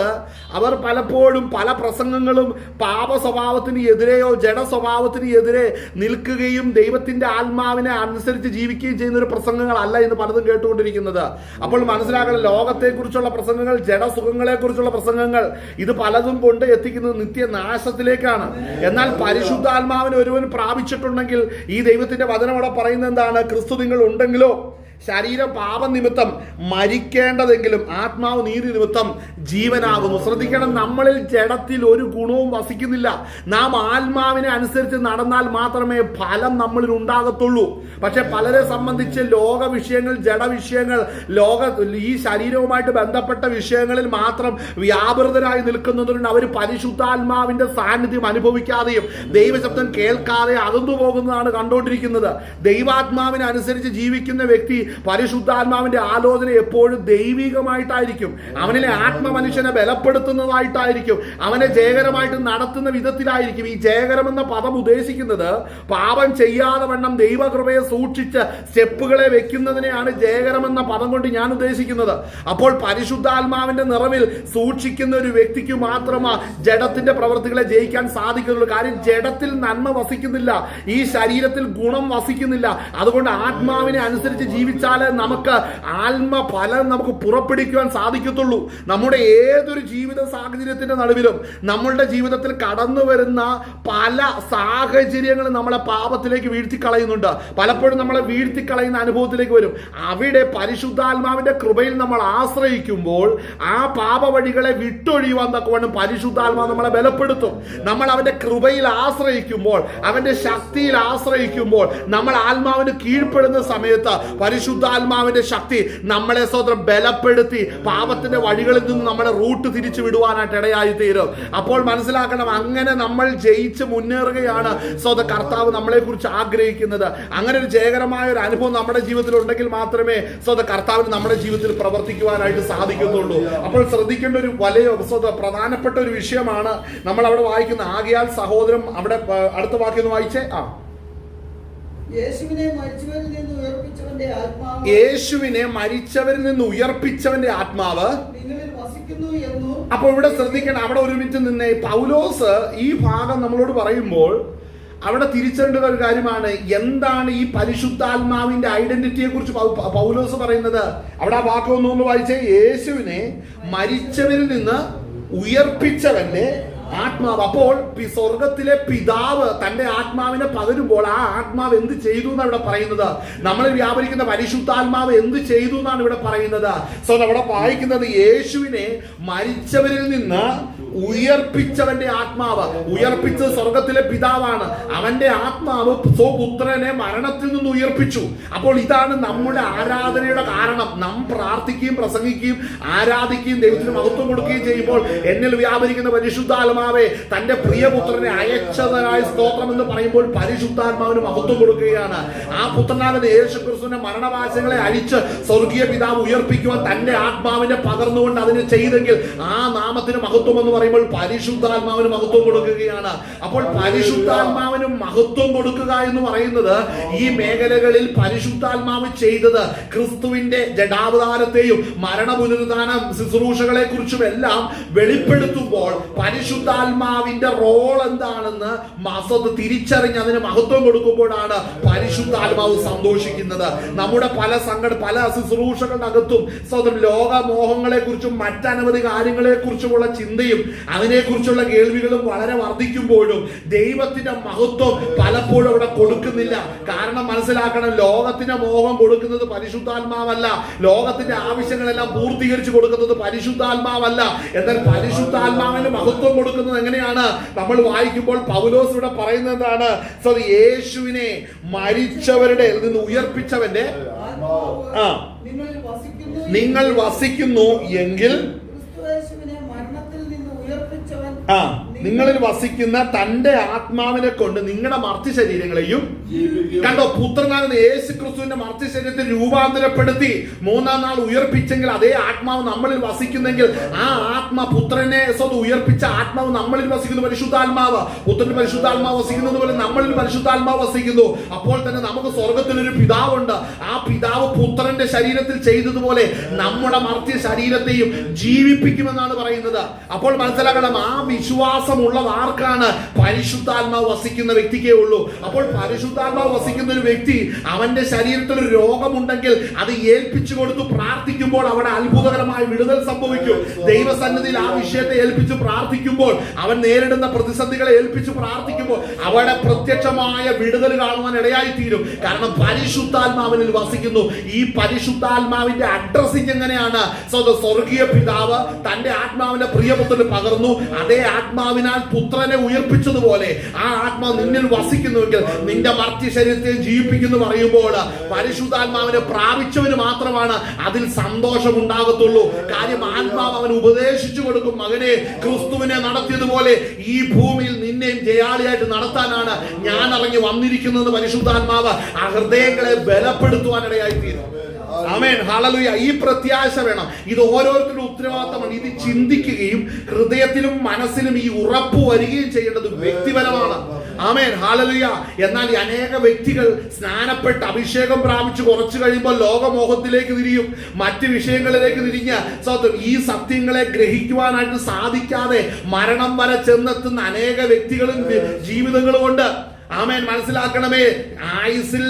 അവർ പലപ്പോഴും പല പ്രസംഗങ്ങളും പാപ സ്വഭാവത്തിന് എതിരെയോ ജഡ സ്വഭാവത്തിന് എതിരെ നിൽക്കുകയും ദൈവത്തിന്റെ ആത്മാവിനെ അനുസരിച്ച് ജീവിക്കുകയും ചെയ്യുന്ന ഒരു പ്രസംഗങ്ങളല്ല ഇന്ന് പലതും കേട്ടുകൊണ്ടിരിക്കുന്നത്. അപ്പോൾ മനസ്സിലാക്കണം, ലോകത്തെക്കുറിച്ചുള്ള പ്രസംഗങ്ങൾ, ജഡസുഖങ്ങളെ കുറിച്ചുള്ള പ്രസംഗങ്ങൾ, ഇത് പലതും കൊണ്ട് എത്തിക്കുന്നത് നിത്യനാശത്തിലേക്കാണ്. എന്നാൽ പരിശുദ്ധാത്മാവിനെ ഒരുവൻ പ്രാപിച്ചിട്ടുണ്ടെങ്കിൽ ഈ ദൈവത്തിന്റെ വചനം അവിടെ പറയുന്നത് എന്താണ്? ക്രിസ്തു നിങ്ങൾ ഉണ്ടെങ്കിലോ ശരീരം പാപനിമിത്തം മരിക്കേണ്ടതെങ്കിലും ആത്മാവ് നീതി നിമിത്തം ജീവനാകുന്നു. ശ്രദ്ധിക്കണം, നമ്മളിൽ ജഡത്തിൽ ഒരു ഗുണവും വസിക്കുന്നില്ല. നാം ആത്മാവിനെ അനുസരിച്ച് നടന്നാൽ മാത്രമേ ഫലം നമ്മളിൽ ഉണ്ടാകത്തുള്ളൂ. പക്ഷെ പലരെ സംബന്ധിച്ച് ലോക വിഷയങ്ങൾ, ജഡവിഷയങ്ങൾ, ഈ ശരീരവുമായിട്ട് ബന്ധപ്പെട്ട വിഷയങ്ങളിൽ മാത്രം വ്യാപൃതരായി നിൽക്കുന്നതുകൊണ്ട് അവർ പരിശുദ്ധാത്മാവിന്റെ സാന്നിധ്യം അനുഭവിക്കാതെയും ദൈവശബ്ദം കേൾക്കാതെ അകന്നു പോകുന്നതാണ് കണ്ടുകൊണ്ടിരിക്കുന്നത്. ദൈവാത്മാവിനെ അനുസരിച്ച് ജീവിക്കുന്ന വ്യക്തി പരിശുദ്ധാത്മാവിന്റെ ആലോചന എപ്പോഴും ദൈവികമായിട്ടായിരിക്കും. അവനിലെ ആത്മമനുഷ്യനെ ബലപ്പെടുത്തുന്നതായിട്ടായിരിക്കും, അവനെ ജയകരമായിട്ട് നടത്തുന്ന വിധത്തിലായിരിക്കും. ഈ ജയകരം എന്ന പദം ഉദ്ദേശിക്കുന്നത് പാപം ചെയ്യാതെ വണ്ണം ദൈവകൃപയെ സൂക്ഷിച്ച് സ്റ്റെപ്പുകളെ വെക്കുന്നതിനെയാണ് ജയകരം എന്ന പദം കൊണ്ട് ഞാൻ ഉദ്ദേശിക്കുന്നത്. അപ്പോൾ പരിശുദ്ധാത്മാവിന്റെ നിറവിൽ സൂക്ഷിക്കുന്ന ഒരു വ്യക്തിക്ക് മാത്രമാ ജഡത്തിന്റെ പ്രവൃത്തികളെ ജയിക്കാൻ സാധിക്കുന്നുള്ളൂ. കാര്യം ജഡത്തിൽ നന്മ വസിക്കുന്നില്ല, ഈ ശരീരത്തിൽ ഗുണം വസിക്കുന്നില്ല. അതുകൊണ്ട് ആത്മാവിനെ അനുസരിച്ച് ജീവിച്ചാലേ നമുക്ക് ആത്മഫലം നമുക്ക് പുറപ്പെടുവിക്കുവാൻ സാധിക്കത്തുള്ളൂ. നമ്മുടെ ഏതൊരു ജീവിത സാഹചര്യത്തിന്റെ നടുവിലും നമ്മളുടെ ജീവിതത്തിൽ കടന്നു വരുന്ന പല സാഹചര്യങ്ങളും നമ്മളെ പാപത്തിലേക്ക് വീഴ്ത്തിക്കളയുന്നുണ്ട്. പലപ്പോഴും നമ്മളെ വീഴ്ത്തിക്കളയുന്ന അനുഭവത്തിലേക്ക് വരും. അവിടെ പരിശുദ്ധാത്മാവിന്റെ കൃപയിൽ നമ്മൾ ആശ്രയിക്കുമ്പോൾ ആ പാപ വഴികളെ വിട്ടൊഴിയുവാൻ തക്കവണ്ണം പരിശുദ്ധാത്മാവ് നമ്മളെ ബലപ്പെടുത്തും. നമ്മൾ അവന്റെ കൃപയിൽ ആശ്രയിക്കുമ്പോൾ, അവന്റെ ശക്തിയിൽ ആശ്രയിക്കുമ്പോൾ, നമ്മൾ ആത്മാവിന് കീഴ്പ്പെടുന്ന സമയത്ത് പരിശുദ്ധാത്മാവിന്റെ ശക്തി നമ്മളെ സ്വതന്ത്രം ബലപ്പെടുത്തി പാപത്തിന്റെ വഴികളിൽ നിന്ന് നമ്മളെ റൂട്ട് തിരിച്ചു വിടുവാനായിട്ട് ഇടയായി തീരും. അപ്പോൾ മനസ്സിലാക്കണം, അങ്ങനെ നമ്മൾ ജയിച്ച് മുന്നേറുകയാണ് സ്വതന്ത്ര കർത്താവ് നമ്മളെ കുറിച്ച് ആഗ്രഹിക്കുന്നത്. അങ്ങനെ ഒരു ജയകരമായ ഒരു അനുഭവം നമ്മുടെ ജീവിതത്തിൽ ഉണ്ടെങ്കിൽ മാത്രമേ സ്വതന്ത്ര കർത്താവിന് നമ്മുടെ ജീവിതത്തിൽ പ്രവർത്തിക്കുവാനായിട്ട് സാധിക്കുന്നുള്ളൂ. അപ്പോൾ ശ്രദ്ധിക്കേണ്ട ഒരു വലിയ പ്രധാനപ്പെട്ട ഒരു വിഷയമാണ് നമ്മൾ അവിടെ വായിക്കുന്ന. ആകയാൽ സഹോദരൻ, അവിടെ അടുത്ത വാക്യം ഒന്ന് വായിച്ചേ. യേശുവിനെ മരിച്ചവരിൽ നിന്ന് ഉയർപ്പിച്ചവന്റെ ആത്മാവ് നിങ്ങളിൽ വസിക്കുന്നു എന്നു. അപ്പോൾ ഇവിടെ ശ്രദ്ധിക്കണം, അവിടെ ഒരു മിനിറ്റ് നിന്നേ. പൗലോസ് ഈ ഭാഗം നമ്മളോട് പറയുമ്പോൾ അവിടെ തിരിച്ചറിയേണ്ട ഒരു കാര്യമാണ്, എന്താണ് ഈ പരിശുദ്ധാത്മാവിന്റെ ഐഡന്റിറ്റിയെ കുറിച്ച് പൗലോസ് പറയുന്നത്. അവിടെ ആ വാക്ക് ഒന്നുകൊണ്ട് വായിച്ചേ. യേശുവിനെ മരിച്ചവരിൽ നിന്ന് ഉയർപ്പിച്ചവന്റെ ആത്മാവ്. അപ്പോൾ സ്വർഗത്തിലെ പിതാവ് തന്റെ ആത്മാവിനെ പകരുമ്പോൾ ആ ആത്മാവ് എന്ത് ചെയ്തു എന്നാണ് ഇവിടെ പറയുന്നത്. നമ്മൾ വ്യാപരിക്കുന്ന പരിശുദ്ധാത്മാവ് എന്ത് ചെയ്തു എന്നാണ് ഇവിടെ പറയുന്നത്. സോ അവിടെ വായിക്കുന്നത് യേശുവിനെ മരിച്ചവരിൽ നിന്ന് ഉയർപ്പിച്ചവന്റെ ആത്മാവ്. ഉയർപ്പിച്ചത് സ്വർഗത്തിലെ പിതാവാണ്. അവന്റെ ആത്മാവ് സ്വപുത്രനെ മരണത്തിൽ നിന്ന് ഉയർപ്പിച്ചു. അപ്പോൾ ഇതാണ് നമ്മുടെ ആരാധനയുടെ കാരണം. നാം പ്രാർത്ഥിക്കുകയും പ്രസംഗിക്കുകയും ആരാധിക്കുകയും ദൈവത്തിന് മഹത്വം കൊടുക്കുകയും ചെയ്യുമ്പോൾ എന്നിൽ വ്യാപരിക്കുന്ന പരിശുദ്ധാത്മാവ് പിതാവേ തന്റെ പ്രിയപുത്രനെ അയച്ചതായ സ്തോത്രം എന്ന് പറയുമ്പോൾ പരിശുദ്ധാത്മാവിന് മഹത്വം കൊടുക്കുകയാണ്. ആ പുത്രനാകുന്ന യേശു ക്രിസ്തുവിന്റെ മരണവാസങ്ങളെ അഴിച്ച് സ്വർഗീയ പിതാവ് ഉയർപ്പിക്കുവാൻ തന്റെ ആത്മാവിനെ പകർന്നുകൊണ്ട് അതിന് ചെയ്തെങ്കിൽ ആ നാമത്തിന് മഹത്വം എന്ന് പറയുമ്പോൾ പരിശുദ്ധാത്മാവിന് മഹത്വം കൊടുക്കുകയാണ്. അപ്പോൾ പരിശുദ്ധാത്മാവിന് മഹത്വം കൊടുക്കുക എന്ന് പറയുന്നത് ഈ മേഖലകളിൽ പരിശുദ്ധാത്മാവ് ചെയ്തത് ക്രിസ്തുവിന്റെ ജഡാവതാരത്തെയും മരണപുനരുദ്ധാന ശുശ്രൂഷകളെ കുറിച്ചും എല്ലാം വെളിപ്പെടുത്തുമ്പോൾ പരിശുദ്ധാത്മാവിന്റെ റോൾ എന്താണെന്ന് തിരിച്ചറിഞ്ഞ് അതിന് മഹത്വം കൊടുക്കുമ്പോഴാണ് പരിശുദ്ധാത്മാവ് സന്തോഷിക്കുന്നത്. നമ്മുടെ പല ശുശ്രൂഷകളുടെ അകത്തും സ്വന്തം ലോകമോഹങ്ങളെ കുറിച്ചും മറ്റനവധി കാര്യങ്ങളെ കുറിച്ചുമുള്ള ചിന്തയും അതിനെക്കുറിച്ചുള്ള കേൾവികളും വളരെ വർദ്ധിക്കുമ്പോഴും ദൈവത്തിന്റെ മഹത്വം പലപ്പോഴും അവിടെ കൊടുക്കുന്നില്ല. കാരണം മനസ്സിലാക്കണം, ലോകത്തിന്റെ മോഹം കൊടുക്കുന്നത് പരിശുദ്ധാത്മാവല്ല, ലോകത്തിന്റെ ആവശ്യങ്ങളെല്ലാം പൂർത്തീകരിച്ചു കൊടുക്കുന്നത് പരിശുദ്ധാത്മാവല്ല. എന്നാൽ പരിശുദ്ധാത്മാവിന് മഹത്വം കൊടുക്കുന്നത് എങ്ങനെയാണ്? നമ്മൾ വായിക്കുമ്പോൾ പൗലോസ് ഇവിടെ പറയുന്നത് എന്താണ്? യേശുവിനെ മരിച്ചവരുടെ നിന്ന് ഉയർപ്പിച്ചവന്റെ നിങ്ങൾ വസിക്കുന്നു എങ്കിൽ നിങ്ങളിൽ വസിക്കുന്ന തന്റെ ആത്മാവിനെ കൊണ്ട് നിങ്ങളുടെ മർത്തി ശരീരങ്ങളെയും കണ്ടോ, പുത്രനാകുന്ന യേശു ക്രിസ്തുവിന്റെ മർത്തി ശരീരത്തെ രൂപാന്തരപ്പെടുത്തി മൂന്നാം നാൾ ഉയർപ്പിച്ചെങ്കിൽ അതേ ആത്മാവ് നമ്മളിൽ വസിക്കുന്നെങ്കിൽ ആ പുത്രനെ ഉയർപ്പിച്ച ആത്മാവ് നമ്മളിൽ വസിക്കുന്നു. പരിശുദ്ധാത്മാവ് പുത്രന് പരിശുദ്ധാത്മാവ് വസിക്കുന്നത് പോലെ നമ്മളിൽ പരിശുദ്ധാത്മാവ് വസിക്കുന്നു. അപ്പോൾ തന്നെ നമുക്ക് സ്വർഗത്തിലൊരു പിതാവുണ്ട്. ആ പിതാവ് പുത്രന്റെ ശരീരത്തിൽ ചെയ്തതുപോലെ നമ്മുടെ മർത്തി ശരീരത്തെയും ജീവിപ്പിക്കുമെന്നാണ് പറയുന്നത്. അപ്പോൾ മനസ്സിലാക്കണം, ആ വിശ്വാസമുള്ളത് ആർക്കാണ്? പരിശുദ്ധാത്മാവ് വസിക്കുന്ന വ്യക്തിക്കേ ഉള്ളൂ. അപ്പോൾ പരിശുദ്ധാത്മാവ് വസിക്കുന്ന ഒരു വ്യക്തി അവന്റെ ശരീരത്തിൽ ഒരു രോഗമുണ്ടെങ്കിൽ അത് ഏൽപ്പിച്ചു കൊടുത്ത് പ്രാർത്ഥിക്കുമ്പോൾ അവിടെ അത്ഭുതകരമായ വിടുതൽ സംഭവിക്കും. ദൈവസന്നിധിയിൽ ആ വിഷയത്തെ ഏൽപ്പിച്ച് പ്രാർത്ഥിക്കുമ്പോൾ, അവൻ നേരിടുന്ന പ്രതിസന്ധികളെ ഏൽപ്പിച്ച് പ്രാർത്ഥിക്കുമ്പോൾ അവിടെ പ്രത്യക്ഷമായ വിടുതൽ കാണുവാൻ ഇടയായി തീരും. കാരണം പരിശുദ്ധാത്മാവിനിൽ വസിക്കുന്നു. ഈ പരിശുദ്ധാത്മാവിന്റെ അഡ്രസ്സിംഗ് എങ്ങനെയാണ്? സ്വർഗീയ പിതാവ് തന്റെ ആത്മാവിന്റെ പ്രിയപുത്രന് പകർന്നു. അതേ ആത്മാവിനാൽ പുത്രനെ ഉയർപ്പിച്ചതുപോലെ ആ ആത്മാവ് നിന്നിൽ വസിക്കുന്നുവെങ്കിൽ നിന്റെ മർത്തി ശരീരത്തെ ജീവിപ്പിക്കുന്നു പറയുമ്പോൾ പരിശുദ്ധാത്മാവിനെ പ്രാപിച്ചവന് മാത്രമാണ് അതിൽ സന്തോഷം ഉണ്ടാകത്തുള്ളൂ. കാര്യം ആത്മാവ് അവൻ ഉപദേശിച്ചു കൊടുക്കും, മകനെ ക്രിസ്തുവിനെ നടത്തിയതുപോലെ ഈ ഭൂമിയിൽ നിന്നെയും ജയാളിയായിട്ട് നടത്താനാണ് ഞാൻ ഇറങ്ങി വന്നിരിക്കുന്നത്. പരിശുദ്ധാത്മാവ് ആ ഹൃദയങ്ങളെ ബലപ്പെടുത്തുവാനിടയായി തീരും. ആമേൻ, ഹല്ലേലൂയ. ഈ പ്രത്യാശ വേണം. ഇത് ഓരോരുത്തരുടെ ഉത്തരവാദിത്തമാണ്. ഇത് ചിന്തിക്കുകയും ഹൃദയത്തിലും മനസ്സിലും ഈ ഉറപ്പ് വരികയും ചെയ്യേണ്ടത് വ്യക്തിപരമാണ്. ആമേൻ, ഹല്ലേലൂയ. എന്നാൽ ഈ അനേക വ്യക്തികൾ സ്നാനപ്പെട്ട് അഭിഷേകം പ്രാപിച്ച് കുറച്ചു കഴിയുമ്പോൾ ലോകമോഹത്തിലേക്ക് തിരിയും, മറ്റ് വിഷയങ്ങളിലേക്ക് തിരിഞ്ഞ് ഈ സത്യങ്ങളെ ഗ്രഹിക്കുവാനായിട്ട് സാധിക്കാതെ മരണം വരെ ചെന്നെത്തുന്ന അനേക വ്യക്തികളും ജീവിതങ്ങളും ഉണ്ട്. ആമേൻ, മനസ്സിലാക്കണമേ, ആയുസിൽ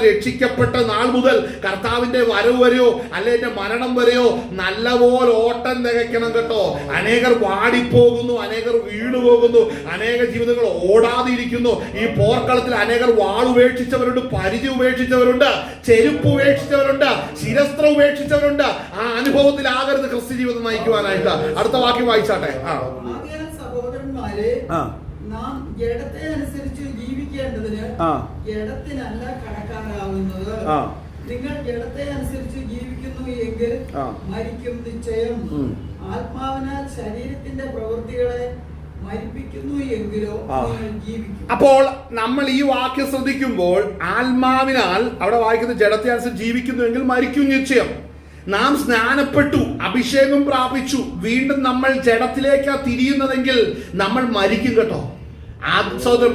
രക്ഷിക്കപ്പെട്ട നാൾ മുതൽ കർത്താവിന്റെ വരവ് വരെയോ അല്ലെ എന്റെ മരണം വരെയോ നല്ലപോലെ ഓട്ടം തികയ്ക്കണം കേട്ടോ. അനേകർ വാടിപ്പോകുന്നു, അനേകർ വീണുപോകുന്നു, അനേക ജീവിതങ്ങൾ ഓടാതെ ഇരിക്കുന്നു. ഈ പോർക്കളത്തിൽ അനേകർ വാളുപേക്ഷിച്ചവരുണ്ട്, പരിധി ഉപേക്ഷിച്ചവരുണ്ട്, ചെരുപ്പ് ഉപേക്ഷിച്ചവരുണ്ട്, ശിരസ്ത്രം ഉപേക്ഷിച്ചവരുണ്ട്. ആ അനുഭവത്തിലാകരുത് ക്രിസ്തു ജീവിതം നയിക്കുവാനായിട്ട്. അടുത്ത വാക്യം വായിച്ചാട്ടെ. സഹോദരന്മാരെ, നാം ജഡത്തെ അനുസരിച്ച് ജീവിക്കേണ്ടതിന് ജഡത്തിനല്ല കണക്കാനാവുന്നത്. നിങ്ങൾ ജഡത്തെ അനുസരിച്ച് ജീവിക്കുന്നു എങ്കിൽ മരിക്കും നിശ്ചയം. ആത്മാവിനാൽ ശരീരത്തിന്റെ പ്രവൃത്തികളെ മരിപ്പിക്കുന്നു എങ്കിലോ ജീവിക്കും. അപ്പോൾ നമ്മൾ ഈ വാക്യം ശ്രദ്ധിക്കുമ്പോൾ ആത്മാവിനാൽ അവിടെ വായിക്കുന്നത് ജഡത്തെ അനുസരിച്ച് ജീവിക്കുന്നുവെങ്കിൽ മരിക്കും നിശ്ചയം. നാം സ്നാനപ്പെട്ടു, അഭിഷേകം പ്രാപിച്ചു, വീണ്ടും നമ്മൾ ജഡത്തിലേക്കാ തിരിയുന്നതെങ്കിൽ നമ്മൾ മരിക്കും കേട്ടോ.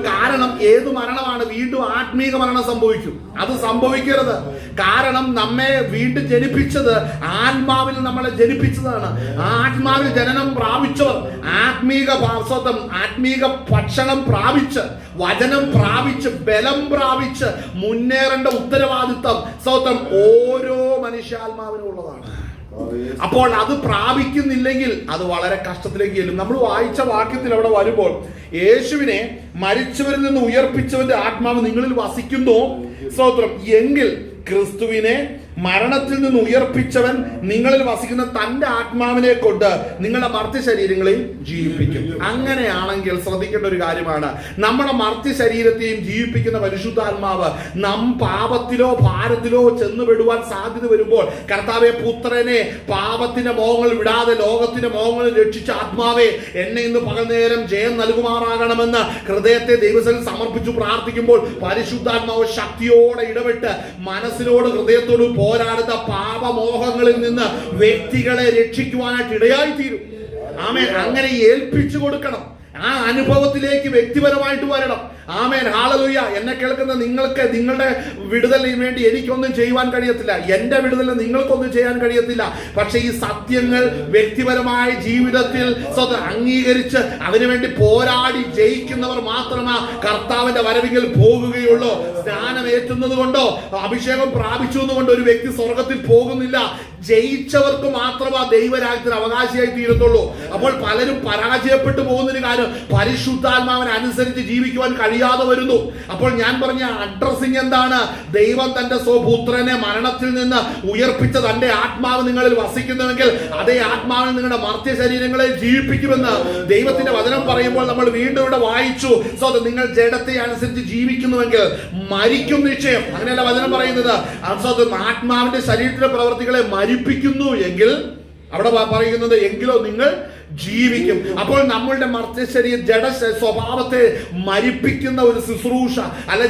കാരണം ഏത് മരണമാണ്? വീണ്ടും ആത്മീക മരണം സംഭവിക്കും. അത് സംഭവിക്കരുത്. കാരണം നമ്മെ വീണ്ടും ജനിപ്പിച്ചത് ആത്മാവിൽ നമ്മളെ ജനിപ്പിച്ചതാണ്. ആത്മാവിൽ ജനനം പ്രാപിച്ചവർ ആത്മീക ഭക്ഷണം പ്രാപിച്ച്, വചനം പ്രാപിച്ച്, ബലം പ്രാപിച്ച് മുന്നേറേണ്ട ഉത്തരവാദിത്വം ഓരോ മനുഷ്യാത്മാവിനും ഉള്ളതാണ്. അപ്പോൾ അത് പ്രാപിക്കുന്നില്ലെങ്കിൽ അത് വളരെ കഷ്ടത്തിലേക്ക് ചെല്ലും. നമ്മൾ വായിച്ച വാക്യത്തിൽ അവിടെ വരുമ്പോൾ യേശുവിനെ മരിച്ചവരിൽ നിന്ന് ഉയർപ്പിച്ചവന്റെ ആത്മാവ് നിങ്ങളിൽ വസിക്കുന്നു എങ്കിൽ ക്രിസ്തുവിനെ മരണത്തിൽ നിന്ന് ഉയർപ്പിച്ചവൻ നിങ്ങളിൽ വസിക്കുന്ന തന്റെ ആത്മാവിനെ കൊണ്ട് നിങ്ങളുടെ മർത്യ ശരീരങ്ങളെയും ജീവിപ്പിക്കും. അങ്ങനെയാണെങ്കിൽ ശ്രദ്ധിക്കേണ്ട ഒരു കാര്യമാണ്, നമ്മുടെ മർത്യ ശരീരത്തെയും ജീവിപ്പിക്കുന്ന പരിശുദ്ധാത്മാവ് പാപത്തിലോ ഭാരത്തിലോ ചെന്നുപെടുവാൻ സാധ്യത വരുമ്പോൾ, കർത്താവെ പുത്രനെ പാപത്തിന്റെ മോഹങ്ങൾ വിടാതെ ലോകത്തിന്റെ മോഹങ്ങൾ രക്ഷിച്ച ആത്മാവെ എന്നെ ഇന്ന് പകൽ നേരം ജയം നൽകുമാറാകണമെന്ന് ഹൃദയത്തെ ദൈവസന്നിധിയിൽ സമർപ്പിച്ചു പ്രാർത്ഥിക്കുമ്പോൾ പരിശുദ്ധാത്മാവ് ശക്തിയോടെ ഇടപെട്ട് മനസ്സിനോട് ഹൃദയത്തോട് പോരാടുന്ന പാപമോഹങ്ങളിൽ നിന്ന് വ്യക്തികളെ രക്ഷിക്കുവാനായിട്ട് ഇടയായി തീരും. ആമേൻ. അങ്ങനെ ഏൽപ്പിച്ചു കൊടുക്കണം. ആ അനുഭവത്തിലേക്ക് വ്യക്തിപരമായിട്ട് വരണം. ആമേൻ. ഹല്ലേലൂയ. എന്നെ കേൾക്കുന്ന നിങ്ങൾക്ക് നിങ്ങളുടെ വിടുതലിന് വേണ്ടി എനിക്കൊന്നും ചെയ്യുവാൻ കഴിയത്തില്ല, എന്റെ വിടുതലിന് നിങ്ങൾക്കൊന്നും ചെയ്യാൻ കഴിയത്തില്ല. പക്ഷെ ഈ സത്യങ്ങൾ വ്യക്തിപരമായ ജീവിതത്തിൽ അംഗീകരിച്ച് അതിനുവേണ്ടി പോരാടി ജയിക്കുന്നവർ മാത്രമേ കർത്താവിന്റെ വരവിൽ പോകുകയുള്ളൂ. സ്നാനമേറ്റുന്നത് കൊണ്ടോ അഭിഷേകം പ്രാപിച്ചു എന്നുകൊണ്ട് ഒരു വ്യക്തി സ്വർഗത്തിൽ പോകുന്നില്ല. ജയിച്ചവർക്ക് മാത്രമേ ദൈവരാജ്യത്തിന് അവകാശിയായി തീരത്തുള്ളൂ. അപ്പോൾ പലരും പരാജയപ്പെട്ടു പോകുന്നൊരു കാര്യം പരിശുദ്ധാത്മാവിനെ അനുസരിച്ച് ജീവിക്കുവാൻ കഴിയാതെ വരുന്നു. അപ്പോൾ ഞാൻ പറഞ്ഞ അഡ്രസ്സിംഗ് എന്താണ്? ദൈവം തന്റെ സ്വപുത്രനെ മരണത്തിൽ നിന്ന് ഉയർപ്പിച്ച തന്റെ ആത്മാവ് നിങ്ങളിൽ വസിക്കുന്നുവെങ്കിൽ അതേ ആത്മാവിൽ നിങ്ങളുടെ മർത്യ ശരീരങ്ങളെ ജീവിപ്പിക്കുമെന്ന് ദൈവത്തിന്റെ വചനം പറയുമ്പോൾ നമ്മൾ വീണ്ടും ഇവിടെ വായിച്ചു. നിങ്ങൾ ജഡത്തെ അനുസരിച്ച് ജീവിക്കുന്നുവെങ്കിൽ മരിക്കും നിശ്ചയം. അങ്ങനെയല്ല വചനം പറയുന്നത്. ആത്മാവിന്റെ ശരീരത്തിലെ പ്രവർത്തികളെ മരിപ്പിക്കുന്നു എങ്കിൽ അവിടെ പറയുന്നത് എങ്കിലോ നിങ്ങൾ ജീവിക്കും. അപ്പോൾ നമ്മളുടെ മർത്യശരീര ജഡ സ്വഭാവത്തെ മരിപ്പിക്കുന്ന ഒരു ശുശ്രൂഷ അല്ല,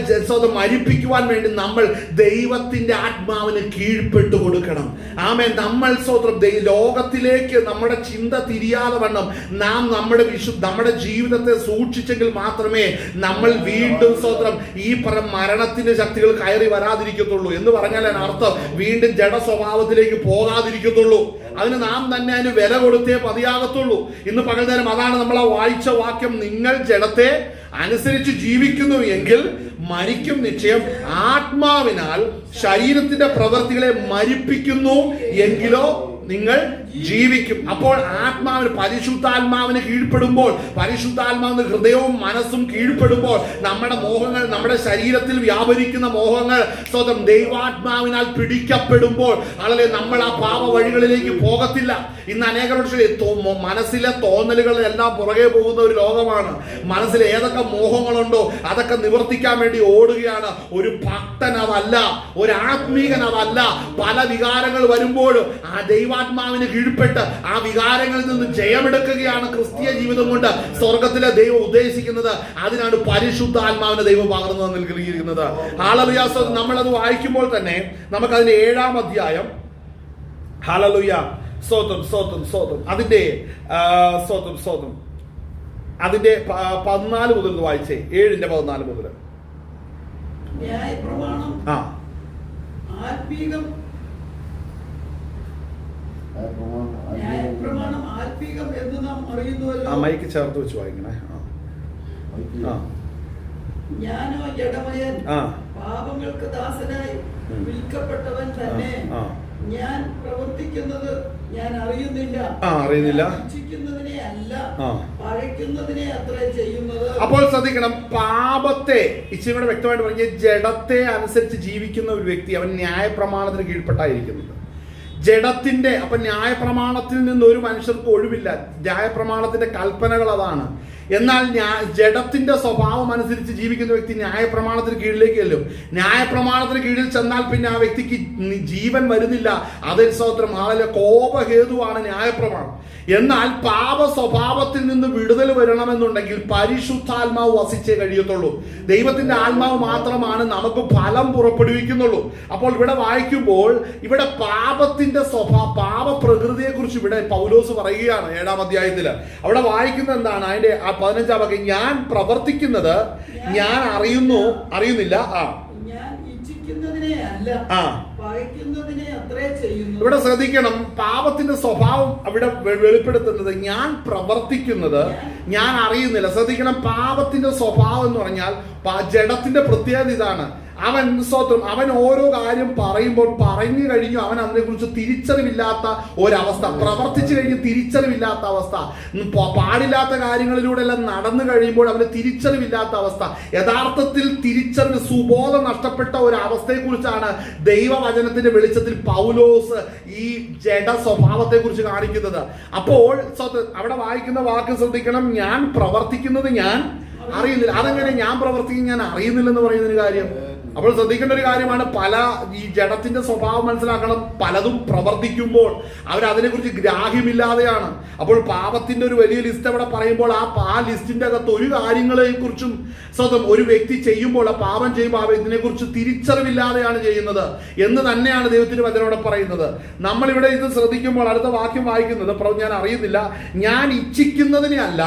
മരിപ്പിക്കുവാൻ വേണ്ടി നമ്മൾ ദൈവത്തിന്റെ ആത്മാവിന് കീഴ്പ്പെട്ടു കൊടുക്കണം. ആമേൻ. നമ്മൾ ലോകത്തിലേക്ക് നമ്മുടെ ചിന്ത തിരിയാതെ വണ്ണം നാം നമ്മുടെ ജീവിതത്തെ സൂക്ഷിച്ചെങ്കിൽ മാത്രമേ നമ്മൾ വീണ്ടും ഈ മരണത്തിന്റെ ശക്തികൾ കയറി വരാതിരിക്കത്തുള്ളൂ. എന്ന് പറഞ്ഞാൽ അർത്ഥം വീണ്ടും ജഡ സ്വഭാവത്തിലേക്ക് പോകാതിരിക്കത്തുള്ളൂ. അതിന് നാം തന്നെ അതിന് വില കൊടുത്തേ പതിയാകത്തുള്ളൂ. ഇന്ന് പകൽ നേരം അതാണ് നമ്മൾ ആ വായിച്ച വാക്യം. നിങ്ങൾ ജഡത്തെ അനുസരിച്ച് ജീവിക്കുന്നു എങ്കിൽ മരിക്കും നിശ്ചയം. ആത്മാവിനാൽ ശരീരത്തിന്റെ പ്രവൃത്തികളെ മരിപ്പിക്കുന്നു എങ്കിലോ നിങ്ങൾ ജീവിക്കും. അപ്പോൾ ആത്മാവിന് പരിശുദ്ധാത്മാവിന് കീഴ്പ്പെടുമ്പോൾ, പരിശുദ്ധാത്മാവിന് ഹൃദയവും മനസ്സും കീഴ്പ്പെടുമ്പോൾ നമ്മുടെ മോഹങ്ങൾ, നമ്മുടെ ശരീരത്തിൽ വ്യാപരിക്കുന്ന മോഹങ്ങൾ ദൈവാത്മാവിനാൽ പിടിക്കപ്പെടുമ്പോൾ അല്ലെങ്കിൽ നമ്മൾ ആ പാപ വഴികളിലേക്ക് പോകത്തില്ല. ഇന്ന് അനേകരുടെ മനസ്സിലെ തോന്നലുകളെല്ലാം പുറകെ പോകുന്ന ഒരു ലോകമാണ്. മനസ്സിൽ ഏതൊക്കെ മോഹങ്ങളുണ്ടോ അതൊക്കെ നിവർത്തിക്കാൻ വേണ്ടി ഓടുകയാണ്. ഒരു ഭക്തൻ അതല്ല, ഒരു ആത്മീകൻ അതല്ല. പല വികാരങ്ങൾ വരുമ്പോഴും ആ ദൈവാത്മാവിന് കീഴ്പ്പെട്ട് ആ വികാരങ്ങളിൽ നിന്ന് ജയമെടുക്കുകയാണ് ക്രിസ്തീയ ജീവിതം കൊണ്ട് സ്വർഗത്തിലെ ദൈവം ഉദ്ദേശിക്കുന്നത്. അതിനാണ് പരിശുദ്ധാത്മാവിനെ ദൈവം പകർന്നു നൽകിയിരിക്കുന്നത്. ഹല്ലേലൂയ. നമ്മളത് വായിക്കുമ്പോൾ തന്നെ നമുക്കതിന്റെ 7-ാം അധ്യായം, ഹല്ലേലൂയ, സ്തോത്രം സ്തോത്രം സ്തോത്രം, അതിന്റെ സ്തോത്രം സ്തോത്രം, അതിന്റെ 14 മുതൽ വായിച്ചേ. 7-ന്റെ 14 മുതൽ. ന്യായപ്രമാണം ആത്മീകം എന്ന് നാം അറിയുന്നുവല്ലോ. മൈക്ക് ചേർത്ത് വെച്ച് വായിക്കണേ. ഞാനോ ജഡമയൻ, പാപങ്ങൾക്ക് ദാസനായി വിൽക്കപ്പെട്ടവൻ തന്നെ. ഞാൻ പ്രവർത്തിക്കുന്നത് ഞാൻ അറിയുന്നില്ല. ഇച്ഛിക്കുന്നതിനെ അല്ല, പഴയ്ക്കുന്നതിനെ അത്രേ ചെയ്യുന്നത്. അപ്പോൾ ശ്രദ്ധിക്കണം, പാപത്തെ ഇച്ചിരി കൂടെ വ്യക്തമായിട്ട് പറഞ്ഞ ജഡത്തെ അനുസരിച്ച് ജീവിക്കുന്ന ഒരു വ്യക്തി അവൻ ന്യായപ്രമാണത്തിന് കീഴ്പ്പെട്ടായിരിക്കുന്നത്. ജഡത്തിന്റെ അപ്പൊ ന്യായപ്രമാണത്തിൽ നിന്ന് ഒരു മനുഷ്യർക്ക് ഒഴിവില്ല. ന്യായപ്രമാണത്തിന്റെ കൽപ്പനകൾ അതാണ്. എന്നാൽ ജഡത്തിന്റെ സ്വഭാവം അനുസരിച്ച് ജീവിക്കുന്ന വ്യക്തി ന്യായപ്രമാണത്തിന് കീഴിലേക്ക് ചെല്ലും. ന്യായപ്രമാണത്തിന് കീഴിൽ ചെന്നാൽ പിന്നെ ആ വ്യക്തിക്ക് ജീവൻ വരുന്നില്ല. അതിൽ സ്തോത്രം, ആളെ കോപഹേതുവാണ് ന്യായപ്രമാണം. എന്നാൽ പാപ സ്വഭാവത്തിൽ നിന്ന് വിടുതൽ വരണമെന്നുണ്ടെങ്കിൽ പരിശുദ്ധാത്മാവ് വസിച്ചേ കഴിയത്തുള്ളൂ. ദൈവത്തിന്റെ ആത്മാവ് മാത്രമാണ് നമുക്ക് ഫലം പുറപ്പെടുവിക്കുന്നുള്ളൂ. അപ്പോൾ ഇവിടെ വായിക്കുമ്പോൾ ഇവിടെ പാപത്തിന്റെ പാപ പ്രകൃതിയെ കുറിച്ച് ഇവിടെ പൗലോസ് പറയുകയാണ് 7-ാം അധ്യായത്തിൽ. അവിടെ വായിക്കുന്നത് എന്താണ്? അതിന്റെ 15-ാം വാക്യം, ഞാൻ പ്രവർത്തിക്കുന്നത് ഞാൻ അറിയുന്നില്ല. ഇവിടെ ശ്രദ്ധിക്കണം, പാപത്തിന്റെ സ്വഭാവം അവിടെ വെളിപ്പെടുത്തുന്നത് ഞാൻ പ്രവർത്തിക്കുന്നത് ഞാൻ അറിയുന്നില്ല. ശ്രദ്ധിക്കണം, പാപത്തിന്റെ സ്വഭാവം എന്ന് പറഞ്ഞാൽ ജഡത്തിന്റെ പ്രത്യേകത ഇതാണ്. അവൻ സ്വന്തം അവൻ ഓരോ കാര്യം പറയുമ്പോൾ പറഞ്ഞു കഴിഞ്ഞു അവൻ അതിനെക്കുറിച്ച് തിരിച്ചറിവില്ലാത്ത ഒരവസ്ഥ, പ്രവർത്തിച്ചു കഴിഞ്ഞ് തിരിച്ചറിവില്ലാത്ത അവസ്ഥ, പാടില്ലാത്ത കാര്യങ്ങളിലൂടെ എല്ലാം നടന്നു കഴിയുമ്പോൾ അവന് തിരിച്ചറിവില്ലാത്ത അവസ്ഥ, യഥാർത്ഥത്തിൽ തിരിച്ചറിവ് സുബോധം നഷ്ടപ്പെട്ട ഒരു അവസ്ഥയെക്കുറിച്ചാണ് ദൈവവചനത്തിന്റെ വെളിച്ചത്തിൽ പൗലോസ് ഈ ജഡ സ്വഭാവത്തെ കുറിച്ച് കാണിക്കുന്നത്. അപ്പോൾ അവിടെ വായിക്കുന്ന വാക്ക് ശ്രദ്ധിക്കണം, ഞാൻ പ്രവർത്തിക്കുന്നത് ഞാൻ അറിയുന്നില്ല. അതെങ്ങനെ ഞാൻ പ്രവർത്തിക്കും ഞാൻ അറിയുന്നില്ലെന്ന് പറയുന്നൊരു കാര്യം? അപ്പോൾ ശ്രദ്ധിക്കേണ്ട ഒരു കാര്യമാണ്, പല ഈ ജഡത്തിന്റെ സ്വഭാവം മനസ്സിലാക്കണം. പലതും പ്രവർത്തിക്കുമ്പോൾ അവരതിനെക്കുറിച്ച് ഗ്രാഹ്യമില്ലാതെയാണ്. അപ്പോൾ പാപത്തിന്റെ ഒരു വലിയ ലിസ്റ്റ് അവിടെ പറയുമ്പോൾ ആ ലിസ്റ്റിന്റെ അകത്ത് ഒരു കാര്യങ്ങളെ കുറിച്ചും സ്വന്തം ഒരു വ്യക്തി ചെയ്യുമ്പോൾ, ആ പാപം ചെയ്യുമ്പോൾ ഇതിനെക്കുറിച്ച് തിരിച്ചറിവില്ലാതെയാണ് ചെയ്യുന്നത് എന്ന് തന്നെയാണ് ദൈവത്തിന്റെ വചനം ഇവിടെ പറയുന്നത്. നമ്മളിവിടെ ഇത് ശ്രദ്ധിക്കുമ്പോൾ അടുത്ത വാക്യം വായിക്കുന്നത്, ഞാൻ അറിയുന്നില്ല, ഞാൻ ഇച്ഛിക്കുന്നതിനെ അല്ല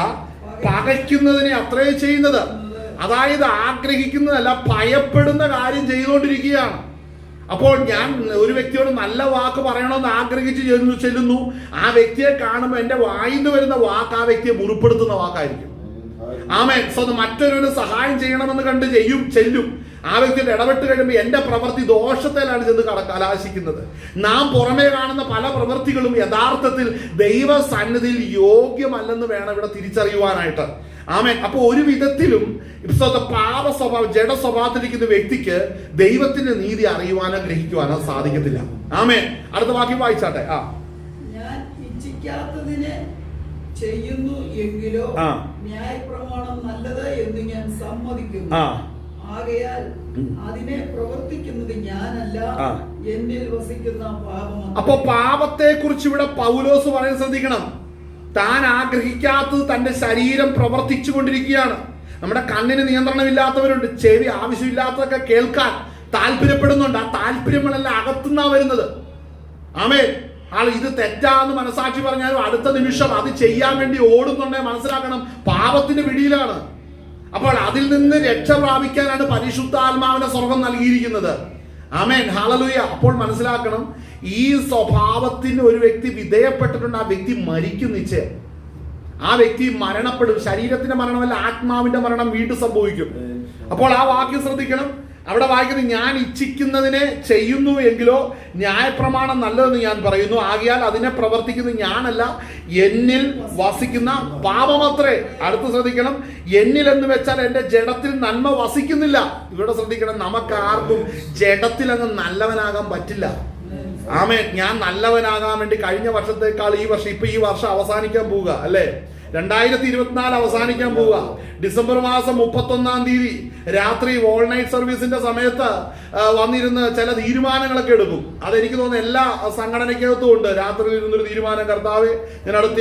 പകയ്ക്കുന്നതിനെ അത്രേ ചെയ്യുന്നത്. അതായത് ആഗ്രഹിക്കുന്നതല്ല, ഭയപ്പെടുന്ന കാര്യം ചെയ്തുകൊണ്ടിരിക്കുകയാണ്. അപ്പോൾ ഞാൻ ഒരു വ്യക്തിയോട് നല്ല വാക്ക് പറയണമെന്ന് ആഗ്രഹിച്ച് ചെല്ലുന്നു. ആ വ്യക്തിയെ കാണുമ്പോൾ എൻ്റെ വായിന്ന് വരുന്ന വാക്ക് ആ വ്യക്തിയെ മുറിപ്പെടുത്തുന്ന വാക്കായിരിക്കും. ആമേൻ. മറ്റൊരു സഹായം ചെയ്യണമെന്ന് കണ്ട് ചെല്ലും. ആ വ്യക്തിയുടെ ഇടപെട്ട് കഴിയുമ്പോൾ എൻ്റെ പ്രവൃത്തി ദോഷത്തിലാണ് ചെന്ന് കലാശിക്കുന്നത്. നാം പുറമേ കാണുന്ന പല പ്രവൃത്തികളും യഥാർത്ഥത്തിൽ ദൈവസന്നിധിയിൽ യോഗ്യമല്ലെന്ന് വേണം ഇവിടെ തിരിച്ചറിയുവാനായിട്ട്. ആമേൻ. അപ്പൊ ഒരു വിധത്തിലും പാപ സ്വഭാവം ജഡ സ്വഭാവത്തിലിരിക്കുന്ന വ്യക്തിക്ക് ദൈവത്തിന്റെ നീതി അറിയുവാനോ ഗ്രഹിക്കുവാനോ സാധിക്കത്തില്ല. ആമേൻ. അടുത്ത വാക്യം വായിച്ചാട്ടെ. ഞാൻ ഇച്ഛിക്കാത്തതിനെ ചെയ്യുന്നു എങ്കിലോ ന്യായപ്രമാണം നല്ലത് എന്ന് ഞാൻ സമ്മതിക്കുന്നു. ആകയാൽ അതിനെ പ്രവർത്തിക്കുന്നത് ഞാനല്ല, എന്നിൽ വസിക്കുന്ന പാപം. അപ്പൊ പാപത്തെ കുറിച്ച് ഇവിടെ പൗലോസ് പറയാൻ ശ്രദ്ധിക്കണം. താൻ ആഗ്രഹിക്കാത്തത് തന്റെ ശരീരം പ്രവർത്തിച്ചു കൊണ്ടിരിക്കുകയാണ്. നമ്മുടെ കണ്ണിന് നിയന്ത്രണമില്ലാത്തവരുണ്ട്. ചെവി ആവശ്യമില്ലാത്തതൊക്കെ കേൾക്കാൻ താല്പര്യപ്പെടുന്നുണ്ട്. ആ താല്പര്യങ്ങളെല്ലാം അകത്തുനിന്നാ വരുന്നത്. ആമേൻ. ഇത് തെറ്റാന്ന് മനസാക്ഷി പറഞ്ഞാലും അടുത്ത നിമിഷം അത് ചെയ്യാൻ വേണ്ടി ഓടുന്നുണ്ടെങ്കിൽ മനസ്സിലാക്കണം, പാപത്തിന്റെ പിടിയിലാണ്. അപ്പോൾ അതിൽ നിന്ന് രക്ഷ പ്രാപിക്കാനാണ് പരിശുദ്ധാത്മാവിനെ സ്വർഗം നൽകിയിരിക്കുന്നത്. ആമേൻ. ഹല്ലേലൂയ. അപ്പോൾ മനസ്സിലാക്കണം, ഈ സ്വഭാവത്തിന് ഒരു വ്യക്തി വിധേയപ്പെട്ടിട്ടുണ്ട്, ആ വ്യക്തി മരിക്കും നിശ്ചയം. ആ വ്യക്തി മരണപ്പെടും. ശരീരത്തിന്റെ മരണമല്ല, ആത്മാവിന്റെ മരണം വീണ്ടും സംഭവിക്കും. അപ്പോൾ ആ വാക്യം ശ്രദ്ധിക്കണം. അവിടെ വായിക്കുന്നത്, ഞാൻ ഇച്ഛിക്കുന്നതിനെ ചെയ്യുന്നു എങ്കിലോ ന്യായപ്രമാണം നല്ലതെന്ന് ഞാൻ പറയുന്നു. ആകയാൽ അതിനെ പ്രവർത്തിക്കുന്നത് ഞാനല്ല, എന്നിൽ വസിക്കുന്ന പാപമത്രേ. അടുത്ത് ശ്രദ്ധിക്കണം, എന്നിൽ എന്ന് വെച്ചാൽ എന്റെ ജഡത്തിൽ നന്മ വസിക്കുന്നില്ല. ഇവിടെ ശ്രദ്ധിക്കണം, നമുക്ക് ആർക്കും ജഡത്തിൽ അങ്ങ് നല്ലവനാകാൻ പറ്റില്ല. ആമേൻ. ഞാൻ നല്ലവനാകാൻ വേണ്ടി കഴിഞ്ഞ വർഷത്തേക്കാൾ ഈ വർഷം അവസാനിക്കാൻ പോവുക അല്ലേ, 2024 അവസാനിക്കാൻ പോവുക. ഡിസംബർ മാസം 31-ാം തീയതി രാത്രി ഓൾ നൈറ്റ് സർവീസിന്റെ സമയത്ത് വന്നിരുന്ന് ചില തീരുമാനങ്ങളൊക്കെ എടുക്കും. അതെനിക്ക് തോന്നുന്നു എല്ലാ സംഘടനയ്ക്കകത്തും ഉണ്ട്. രാത്രിയിൽ ഇരുന്നൊരു തീരുമാനം, കർത്താവേ ഞാൻ അടുത്ത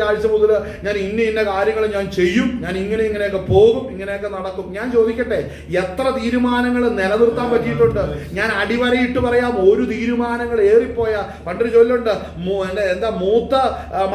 ആഴ്ച മുതൽ ഞാൻ ഇന്ന കാര്യങ്ങൾ ഞാൻ ചെയ്യും, ഞാൻ ഇങ്ങനെയൊക്കെ പോകും, ഇങ്ങനെയൊക്കെ നടക്കും. ഞാൻ ചോദിക്കട്ടെ, എത്ര തീരുമാനങ്ങൾ നിലനിർത്താൻ പറ്റിയിട്ടുണ്ട്? ഞാൻ അടിവരയിട്ട് പറയാം, ഒരു തീരുമാനങ്ങൾ ഏറിപ്പോയ പണ്ടൊരു ചൊല്ലുണ്ട്, മൂത്ത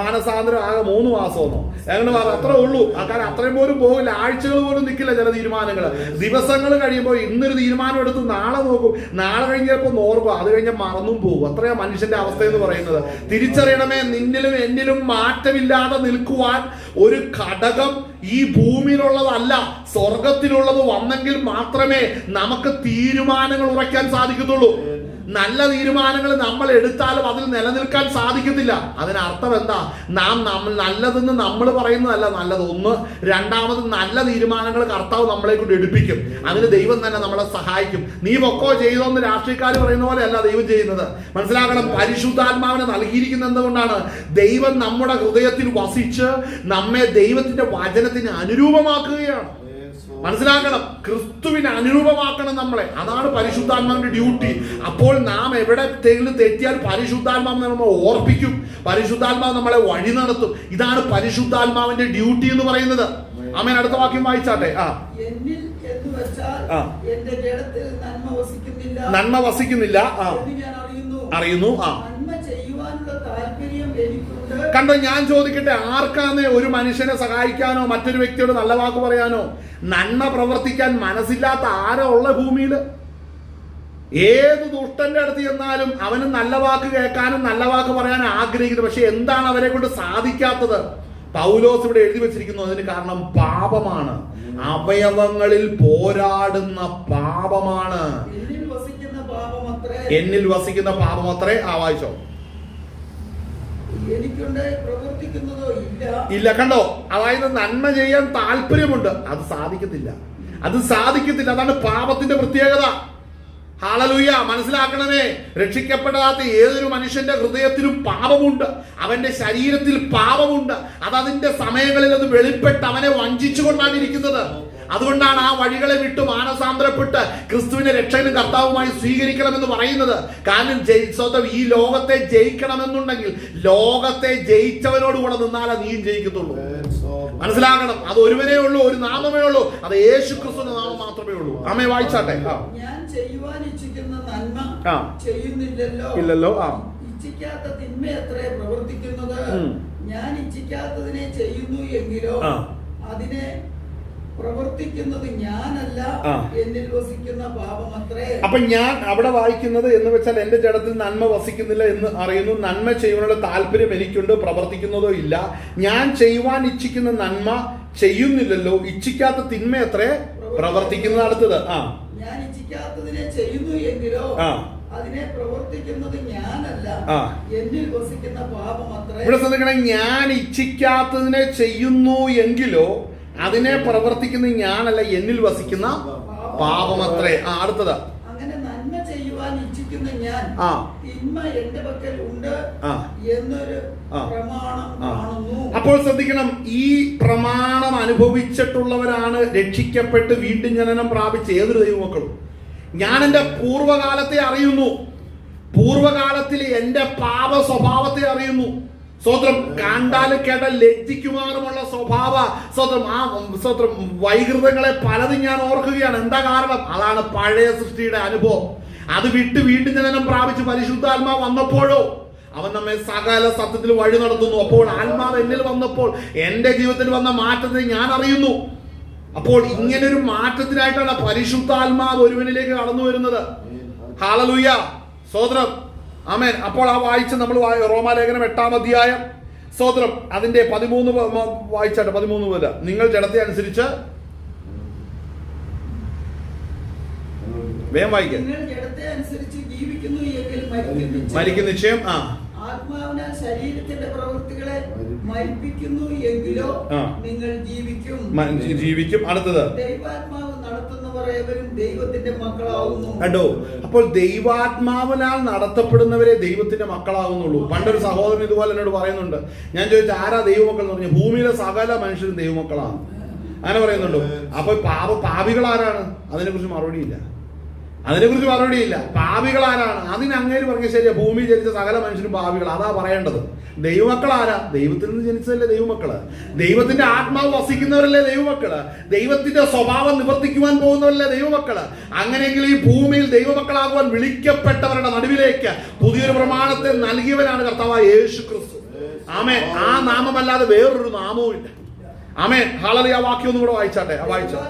മാനസാന്തരം ആകെ 3 മാസമൊന്നോ അങ്ങനെ അത്രേ ഉള്ളൂ. ആ കാര്യം അത്രയും പോലും പോകില്ല, ആഴ്ചകൾ പോലും നിൽക്കില്ല ചില തീരുമാനങ്ങൾ. ദിവസങ്ങൾ കഴിയുമ്പോൾ ഇന്നൊരു തീരുമാനം എടുത്ത് നാളെ നോക്കും, നാളെ കഴിഞ്ഞപ്പോൾ ഓർക്കും, അത് കഴിഞ്ഞാൽ മറന്നും പോകും. അത്രയാ മനുഷ്യന്റെ അവസ്ഥ എന്ന് പറയുന്നത്. തിരിച്ചറിയണമേ, നിന്നിലും എന്നിലും മാറ്റമില്ലാതെ നിൽക്കുവാൻ ഒരു ഘടകം ഈ ഭൂമിയിലുള്ളതല്ല, സ്വർഗത്തിലുള്ളത് വന്നെങ്കിൽ മാത്രമേ നമുക്ക് തീരുമാനങ്ങൾ ഉറയ്ക്കാൻ സാധിക്കത്തുള്ളൂ. നല്ല തീരുമാനങ്ങൾ നമ്മൾ എടുത്താലും അതിൽ നിലനിൽക്കാൻ സാധിക്കത്തില്ല. അതിനർത്ഥം എന്താ? നാം നല്ലതെന്ന് നമ്മൾ പറയുന്നതല്ല നല്ലത്. ഒന്ന്, രണ്ടാമത് നല്ല തീരുമാനങ്ങൾ കർത്താവ് നമ്മളെ കൊണ്ട് എടുപ്പിക്കും. അതിന് ദൈവം തന്നെ നമ്മളെ സഹായിക്കും. നീ പൊക്കോ ചെയ്തോന്ന് രാഷ്ട്രീയക്കാർ പറയുന്ന പോലെ അല്ല ദൈവം ചെയ്യുന്നത്. മനസ്സിലാക്കണം, പരിശുദ്ധാത്മാവിനെ നൽകിയിരിക്കുന്നത് എന്തുകൊണ്ടാണ്? ദൈവം നമ്മുടെ ഹൃദയത്തിൽ വസിച്ച് നമ്മെ ദൈവത്തിന്റെ വചനത്തിന് അനുരൂപമാക്കുകയാണ്. മനസ്സിലാക്കണം, ക്രിസ്തുവിനെ അനുരൂപമാക്കണം നമ്മളെ. അതാണ് പരിശുദ്ധാത്മാവിന്റെ ഡ്യൂട്ടി. അപ്പോൾ നാം എവിടെയെങ്കിലും തെറ്റിയാൽ പരിശുദ്ധാത്മാവ് നമ്മളെ ഓർപ്പിക്കും, പരിശുദ്ധാത്മാവ് നമ്മളെ വഴി നടത്തും. ഇതാണ് പരിശുദ്ധാത്മാവിന്റെ ഡ്യൂട്ടി എന്ന് പറയുന്നത്. ആമേൻ. അടുത്ത വാക്യം വായിച്ചാട്ടെ. നന്മ വസിക്കുന്നില്ല അറിയുന്നു. കണ്ടോ, ഞാൻ ചോദിക്കട്ടെ, ആർക്കാണ് ഒരു മനുഷ്യനെ സഹായിക്കാനോ മറ്റൊരു വ്യക്തിയോട് നല്ല വാക്ക് പറയാനോ നന്മ പ്രവർത്തിക്കാൻ മനസ്സില്ലാത്ത ആരോ ഉള്ള ഭൂമിയിൽ? ഏത് ദുഷ്ടന്റെ അടുത്ത് ചെന്നാലും അവന് നല്ല വാക്ക് കേൾക്കാനും നല്ല വാക്ക് പറയാനും ആഗ്രഹിക്കുന്നു. പക്ഷെ എന്താണ് അവരെ കൊണ്ട് സാധിക്കാത്തത്? പൗലോസ് ഇവിടെ എഴുതി വെച്ചിരിക്കുന്നു, അതിന് കാരണം പാപമാണ്. അവയവങ്ങളിൽ പോരാടുന്ന പാപമാണ്. എന്നിൽ വസിക്കുന്ന പാപമത്രേ. എന്നിൽ വസിക്കുന്ന പാപമത്രേ. വായിച്ചോ. എനിക്കൊണ്ട് പ്രവർത്തിക്കുന്നതോ ഇല്ല. കണ്ടോ? അതായത് നന്മ ചെയ്യാൻ താല്പര്യമുണ്ട്, അത് സാധിക്കത്തില്ല. അതാണ് പാപത്തിന്റെ പ്രത്യേകത. ഹല്ലേലൂയ. മനസ്സിലാക്കണമേ, രക്ഷിക്കപ്പെടാത്ത ഏതൊരു മനുഷ്യന്റെ ഹൃദയത്തിലും പാപമുണ്ട്, അവന്റെ ശരീരത്തിൽ പാപമുണ്ട്. അതിന്റെ സമയങ്ങളിൽ അത് വെളിപ്പെട്ട് അവനെ വഞ്ചിച്ചുകൊണ്ടാണ് ഇരിക്കുന്നത്. അതുകൊണ്ടാണ് ആ വഴികളെ വിട്ട് മാനസാന്തരപ്പെട്ട് ക്രിസ്തുവിനെ രക്ഷകനും കർത്താവുമായി സ്വീകരിക്കണമെന്ന് പറയുന്നത്. കാരണം സ്വന്തം ഈ ലോകത്തെ ജയിക്കണമെന്നുണ്ടെങ്കിൽ ലോകത്തെ ജയിച്ചവനോട് കൂടെ നിന്നാലേ നീയും ജയിക്കത്തുള്ളൂ. മനസ്സിലാക്കണം, അത് ഒരുവനേ ഉള്ളൂ, ഒരു നാമമേ ഉള്ളൂ, അത് യേശു ക്രിസ്തുവിന്റെ നാമം മാത്രമേ ഉള്ളൂ. അമ്മേ വായിച്ചാട്ടെ. ഞാൻ ചെയ്യുവാൻ ഇച്ഛിക്കുന്ന നന്മ ചെയ്യുന്നില്ലല്ലോ. ഇല്ലല്ലോ. ഇച്ഛിക്കാത്ത തിന്മ എത്രേ പ്രവർത്തിക്കുന്നത്. ഞാൻ ഇച്ഛിക്കാത്തതിനെ ചെയ്യുന്നു എങ്കിലോ അതിനെ പ്രവർത്തിക്കുന്നത് ഞാനല്ല, എന്നിൽ വസിക്കുന്ന പാപമത്രേ. അപ്പൊ ഞാൻ അവിടെ വായിക്കുന്നത് എന്ന് വെച്ചാൽ എന്റെ ജഡത്തിൽ നന്മ വസിക്കുന്നില്ല എന്ന് അറിയുന്നു. നന്മ ചെയ്യുവാനുള്ള താല്പര്യം എനിക്കുണ്ട്, പ്രവർത്തിക്കുന്നതോ ഇല്ല. ഞാൻ ചെയ്യുവാൻ ഇച്ഛിക്കുന്ന നന്മ ചെയ്യുന്നില്ലല്ലോ. ഇച്ഛിക്കാത്ത തിന്മ എത്രേ പ്രവർത്തിക്കുന്നത്. അടുത്തത് ഞാൻ ഇച്ഛിക്കാത്തതിനെ ചെയ്യുന്നു എങ്കിലോ അതിനെ പ്രവർത്തിക്കുന്നത് ഞാനല്ല, എന്നിൽ വസിക്കുന്ന പാപമത്രേ. ഇവിടെ ശ്രദ്ധിക്കണം, ഞാൻ ഇച്ഛിക്കാത്തതിനെ ചെയ്യുന്നു എങ്കിലോ അതിനെ പ്രവർത്തിക്കുന്ന ഞാനല്ല, എന്നിൽ വസിക്കുന്ന പാപമത്രേ. അടുത്തത്. അങ്ങനെ നന്മ ചെയ്യുവാൻ ഇച്ഛിക്കുന്ന ഞാൻ തിന്മ എന്റെ പക്കൽ ഉണ്ട് എന്നൊരു പ്രമാണം കാണുന്നു. അപ്പോൾ ശ്രദ്ധിക്കണം, ഈ പ്രമാണം അനുഭവിച്ചിട്ടുള്ളവരാണ് രക്ഷിക്കപ്പെട്ട് വീണ്ടും ജനനം പ്രാപിച്ച ഏതൊരു ദൈവമക്കളും. ഞാൻ എന്റെ പൂർവ്വകാലത്തെ അറിയുന്നു, പൂർവ്വകാലത്തിൽ എന്റെ പാപ സ്വഭാവത്തെ അറിയുന്നു. സ്വത്രം കണ്ടാലും കേട്ടാൽ ലജ്ജിക്കുമാറുമുള്ള സ്വഭാവ സ്വത്രം വൈകൃതങ്ങളെ പലതും ഞാൻ ഓർക്കുകയാണ്. എന്താ കാരണം? അതാണ് പഴയ സൃഷ്ടിയുടെ അനുഭവം. അത് വിട്ട് വീണ്ടും ജനനം പ്രാപിച്ച് പരിശുദ്ധാത്മാവ് വന്നപ്പോഴോ അവൻ നമ്മെ സകല സത്യത്തിൽ വഴി നടത്തുന്നു. അപ്പോൾ ആത്മാവ് എന്നിൽ വന്നപ്പോൾ എന്റെ ജീവിതത്തിൽ വന്ന മാറ്റത്തെ ഞാൻ അറിയുന്നു. അപ്പോൾ ഇങ്ങനൊരു മാറ്റത്തിനായിട്ടാണ് പരിശുദ്ധാത്മാവ് ഒരുവനിലേക്ക് കടന്നു വരുന്നത്. ഹല്ലേലൂയ, സ്തോത്രം, ആമേൻ. അപ്പോൾ വായിച്ച് നമ്മൾ റോമാലേഖനം 8-ാം അധ്യായം സ്തോത്രം അതിന്റെ 13 വായിച്ചാട്ടെ. 13 മുതൽ നിങ്ങൾ ജഡത്തെ അനുസരിച്ച് വേഗം വായിക്കാം. മരിക്കുന്ന നിശ്ചയം ആത്മാവിനാൽ ശരീരത്തിന്റെ പ്രവൃത്തികളെ മരിപ്പിക്കുന്നു എങ്കിലോ നിങ്ങൾ ജീവിക്കും. അടുത്തത്. ദൈവാത്മാവ് നടത്തുന്നവർ ഏവരും ദൈവത്തിന്റെ മക്കളാവുന്നു. കണ്ടോ? അപ്പോൾ ദൈവാത്മാവിനാൽ നടത്തപ്പെടുന്നവരെ ദൈവത്തിന്റെ മക്കളാവുന്നുള്ളൂ. പണ്ടൊരു സഹോദരൻ ഇതുപോലെ എന്നോട് പറയുന്നുണ്ട്. ഞാൻ ചോദിച്ചു ആരാ ദൈവമക്കൾ എന്ന് പറഞ്ഞു. ഭൂമിയിലെ സകല മനുഷ്യരും ദൈവമക്കളാണ് അങ്ങനെ പറയുന്നുണ്ടോ? അപ്പൊ പാപികൾ ആരാണ്? അതിനെക്കുറിച്ച് മറുപടിയില്ല. പാപികൾ ആരാണ്? അങ്ങേര് പറഞ്ഞ ശരിയാ, ഭൂമിയിൽ ജനിച്ച സകല മനുഷ്യരും പാപികൾ, അതാ പറയേണ്ടത്. ദൈവമക്കൾ ആരാ? ദൈവത്തിൽ നിന്ന് ജനിച്ചതല്ലേ ദൈവമക്കള്. ദൈവത്തിന്റെ ആത്മാവ് വസിക്കുന്നവരല്ലേ ദൈവമക്കള്. ദൈവത്തിന്റെ സ്വഭാവം നിവർത്തിക്കുവാൻ പോകുന്നവരല്ലേ ദൈവമക്കള്. അങ്ങനെയെങ്കിൽ ഈ ഭൂമിയിൽ ദൈവമക്കളാകുവാൻ വിളിക്കപ്പെട്ടവരുടെ നടുവിലേക്ക് പുതിയൊരു പ്രമാണത്തെ നൽകിയവനാണ് കർത്താവായ യേശു ക്രിസ്തു. ആമേൻ. ആ നാമമല്ലാതെ വേറൊരു നാമവും ഇല്ല. ആമേൻ. ഹല്ലേലൂയ. വാക്യം ഒന്നും കൂടെ വായിച്ചാട്ടെ. വായിച്ചോ.